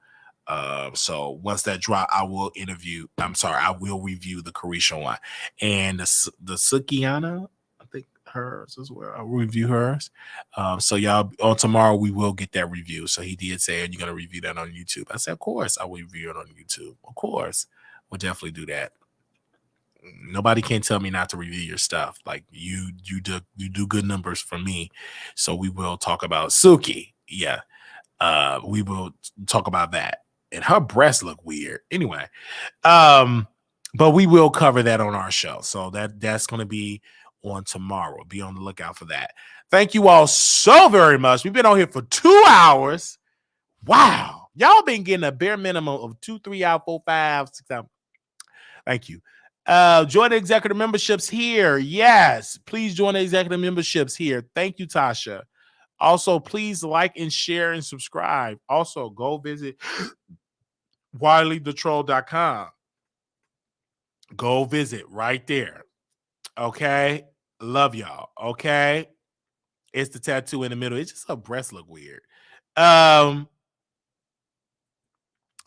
So once that drop, I will review the Carisha one. And the Sukiana, I think hers as well. I'll review hers. So y'all on tomorrow we will get that review. So he did say, "Are you gonna review that on YouTube?" I said, "Of course, I will review it on YouTube. Of course, we'll definitely do that." Nobody can tell me not to review your stuff. Like you do good numbers for me. So we will talk about Suki. Yeah. We will talk about that. And her breasts look weird. Anyway. But we will cover that on our show. So that's going to be on tomorrow. Be on the lookout for that. Thank you all so very much. We've been on here for 2 hours. Wow. Y'all been getting a bare minimum of 2, 3 out, 4, 5, 6 out. Thank you. Join the executive memberships here. Yes, please join the executive memberships here. Thank you, Tasha. Also, please like and share and subscribe. Also, go visit WileyTheTroll.com. Go visit right there. Okay? Love y'all. Okay? It's the tattoo in the middle. It's just her breasts look weird. Love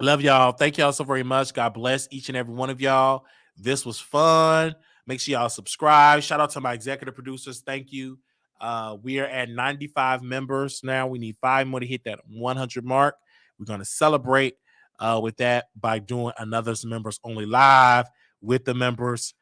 y'all. Thank y'all so very much. God bless each and every one of y'all. This was fun. Make sure y'all subscribe. Shout out to my executive producers. Thank you. We are at 95 members now. We need 5 more to hit that 100 mark. We're going to celebrate with that by doing another members only live with the members.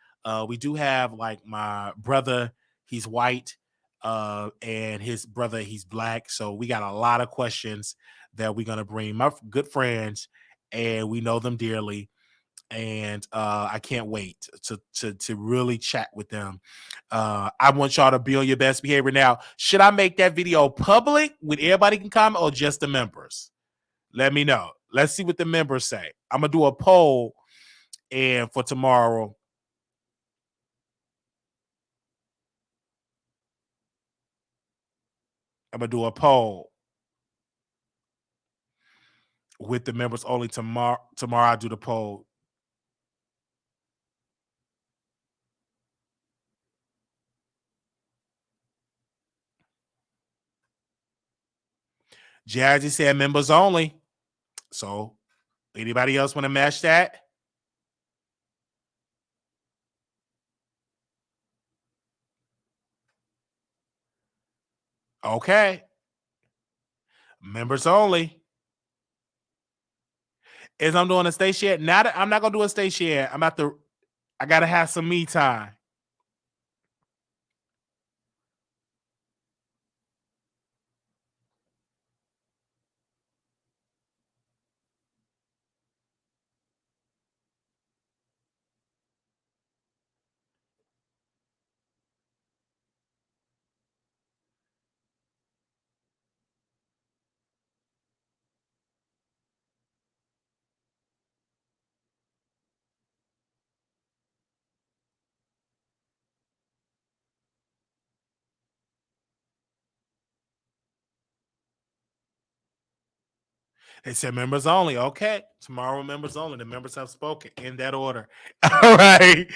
We do have like my brother, he's white, and his brother, he's black. So we got a lot of questions that we're going to bring my good friends, and we know them dearly. And I can't wait to really chat with them. I want y'all to be on your best behavior. Now, should I make that video public with everybody can comment or just the members? Let me know. Let's see what the members say. I'm gonna do a poll, and for tomorrow, I'm gonna do a poll with the members only tomorrow. Tomorrow, I'll do the poll. Jazzy said members only. So, anybody else want to match that? Okay. Members only. Is I'm doing a station. Now that I'm not gonna do a station. I gotta have some me time. They said members only. Okay. Tomorrow, members only. The members have spoken in that order. All right.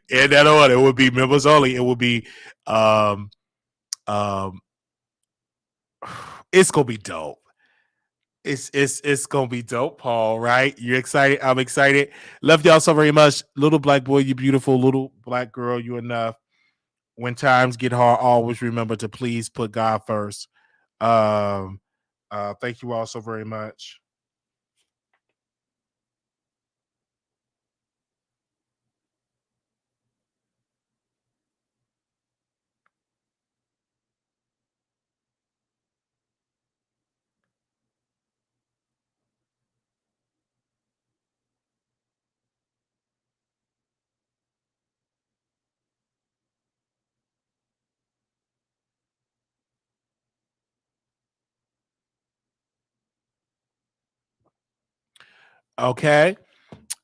In that order. It would be members only. It would be um it's gonna be dope. It's gonna be dope, Paul, right? You're excited. I'm excited. Love y'all so very much. Little black boy, you beautiful. Little black girl, you enough. When times get hard, always remember to please put God first. Thank you all so very much. Okay.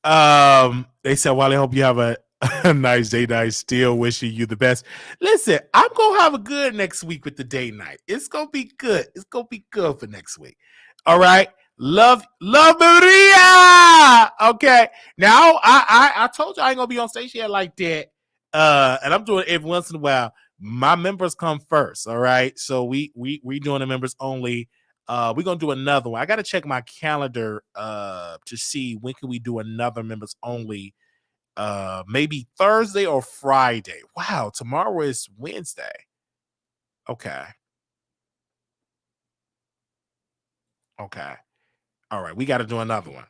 They said, Wally, hope you have a nice day night. Still wishing you the best. Listen, I'm gonna have a good next week with the day night. It's gonna be good. It's gonna be good for next week. All right. Love Maria. Okay. Now I told you I ain't gonna be on station yet like that. And I'm doing it every once in a while. My members come first. All right. So we doing the members only. We're gonna do another one. I gotta check my calendar to see when can we do another members only. Maybe Thursday or Friday. Wow, tomorrow is Wednesday. Okay. Okay. All right, we got to do another one.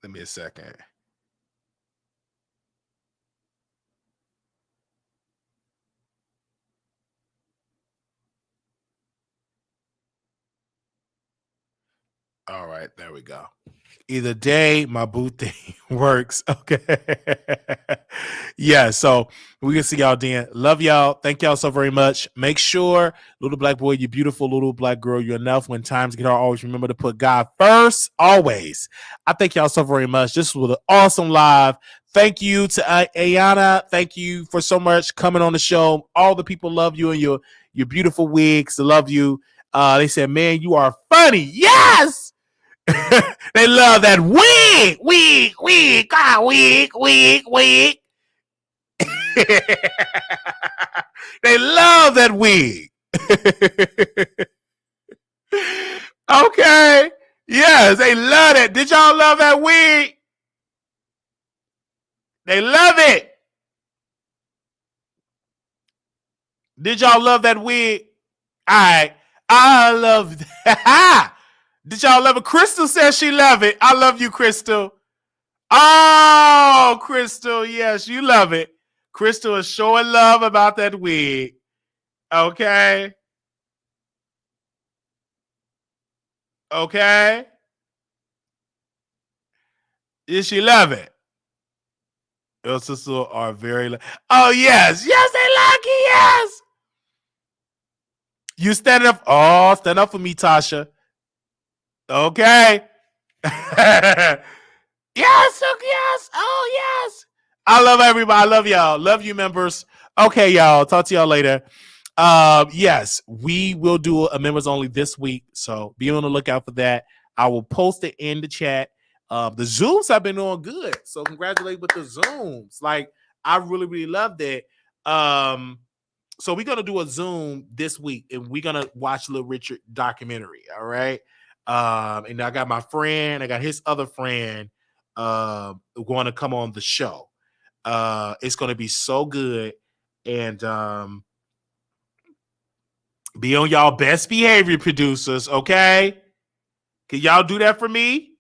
Let me a second. All right, there we go. Either day, my boo thing works. Okay. Yeah, so we can see y'all then. Love y'all. Thank y'all so very much. Make sure, little black boy, you beautiful little black girl, you're enough. When times get hard, always remember to put God first. Always. I thank y'all so very much. This was an awesome live. Thank you to Ayana. Thank you for so much coming on the show. All the people love you and your beautiful wigs. They love you. They said, man, you are funny. Yes. They love that wig. They love that wig. Okay. Yes, they love it. Did y'all love that wig? They love it. Did y'all love that wig? All right. I love that. Did y'all love it? Crystal says she love it. I love you, Crystal. Oh, Crystal. Yes, you love it. Crystal is showing love about that wig. Okay. Okay. Did she love it? Your sisters are very. Oh, yes. Yes, they lucky. Yes. You stand up. Oh, stand up for me, Tasha. Okay. Yes. Yes. Oh, yes. I love everybody. I love y'all. Love you, members. Okay, y'all. Talk to y'all later. Yes, we will do a members only this week. So be on the lookout for that. I will post it in the chat. The Zooms have been doing good. So congratulations with the Zooms. Like, I really, really loved it. So we're gonna do a Zoom this week and we're gonna watch Little Richard documentary. All right. And I got my friend, I got his other friend going to come on the show. It's gonna be so good. And be on y'all best behavior, producers, okay? Can y'all do that for me?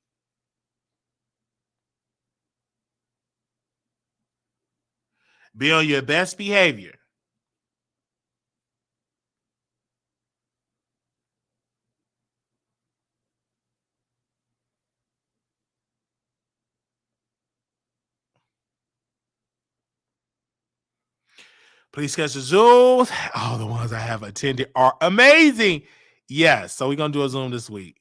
Be on your best behavior. Please catch the Zooms. All the ones I have attended are amazing. Yes, so we're going to do a Zoom this week.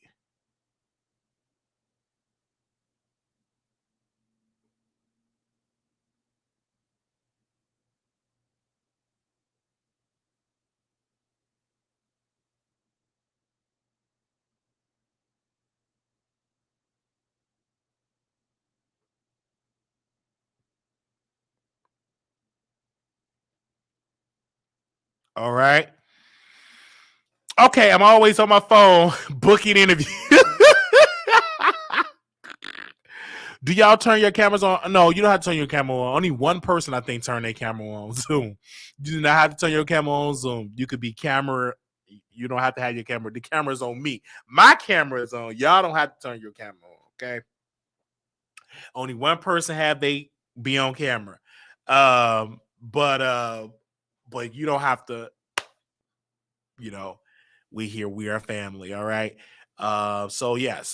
All right. Okay, I'm always on my phone booking interviews. Do y'all turn your cameras on? No, you don't have to turn your camera on. Only one person, I think, turn their camera on Zoom. You do not have to turn your camera on Zoom. You could be camera. You don't have to have your camera. The camera's on me. My camera is on. Y'all don't have to turn your camera on, okay? Only one person have they be on camera. But you don't have to, we here, we are family, all right? So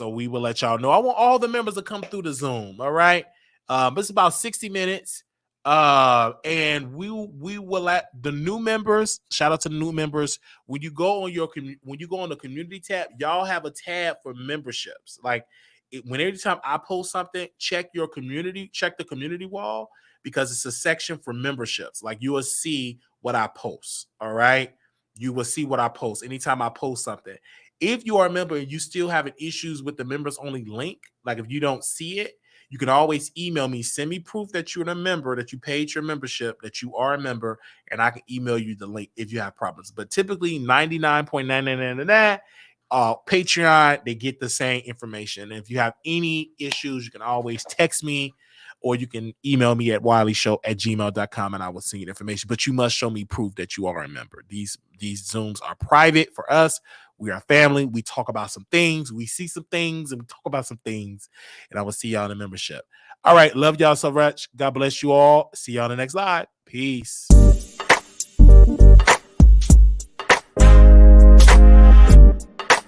we will let y'all know. I want all the members to come through the Zoom, all right? It's about 60 minutes. And we will let the new members, shout out to the new members, when you go on the community tab, y'all have a tab for memberships. Like, every time I post something, check the community wall, because it's a section for memberships. Like, you will see what I post. All right. You will see what I post anytime I post something. If you are a member and you still having issues with the members only link, like if you don't see it, you can always email me, send me proof that you're a member, that you paid your membership, that you are a member, and I can email you the link if you have problems. But typically 99.999 Patreon, they get the same information. And if you have any issues, you can always text me or you can email me at wileyshow@gmail.com and I will send you the information. But you must show me proof that you are a member. These Zooms are private for us. We are family. We talk about some things. We see some things and we talk about some things. And I will see y'all in the membership. All right. Love y'all so much. God bless you all. See y'all in the next live. Peace.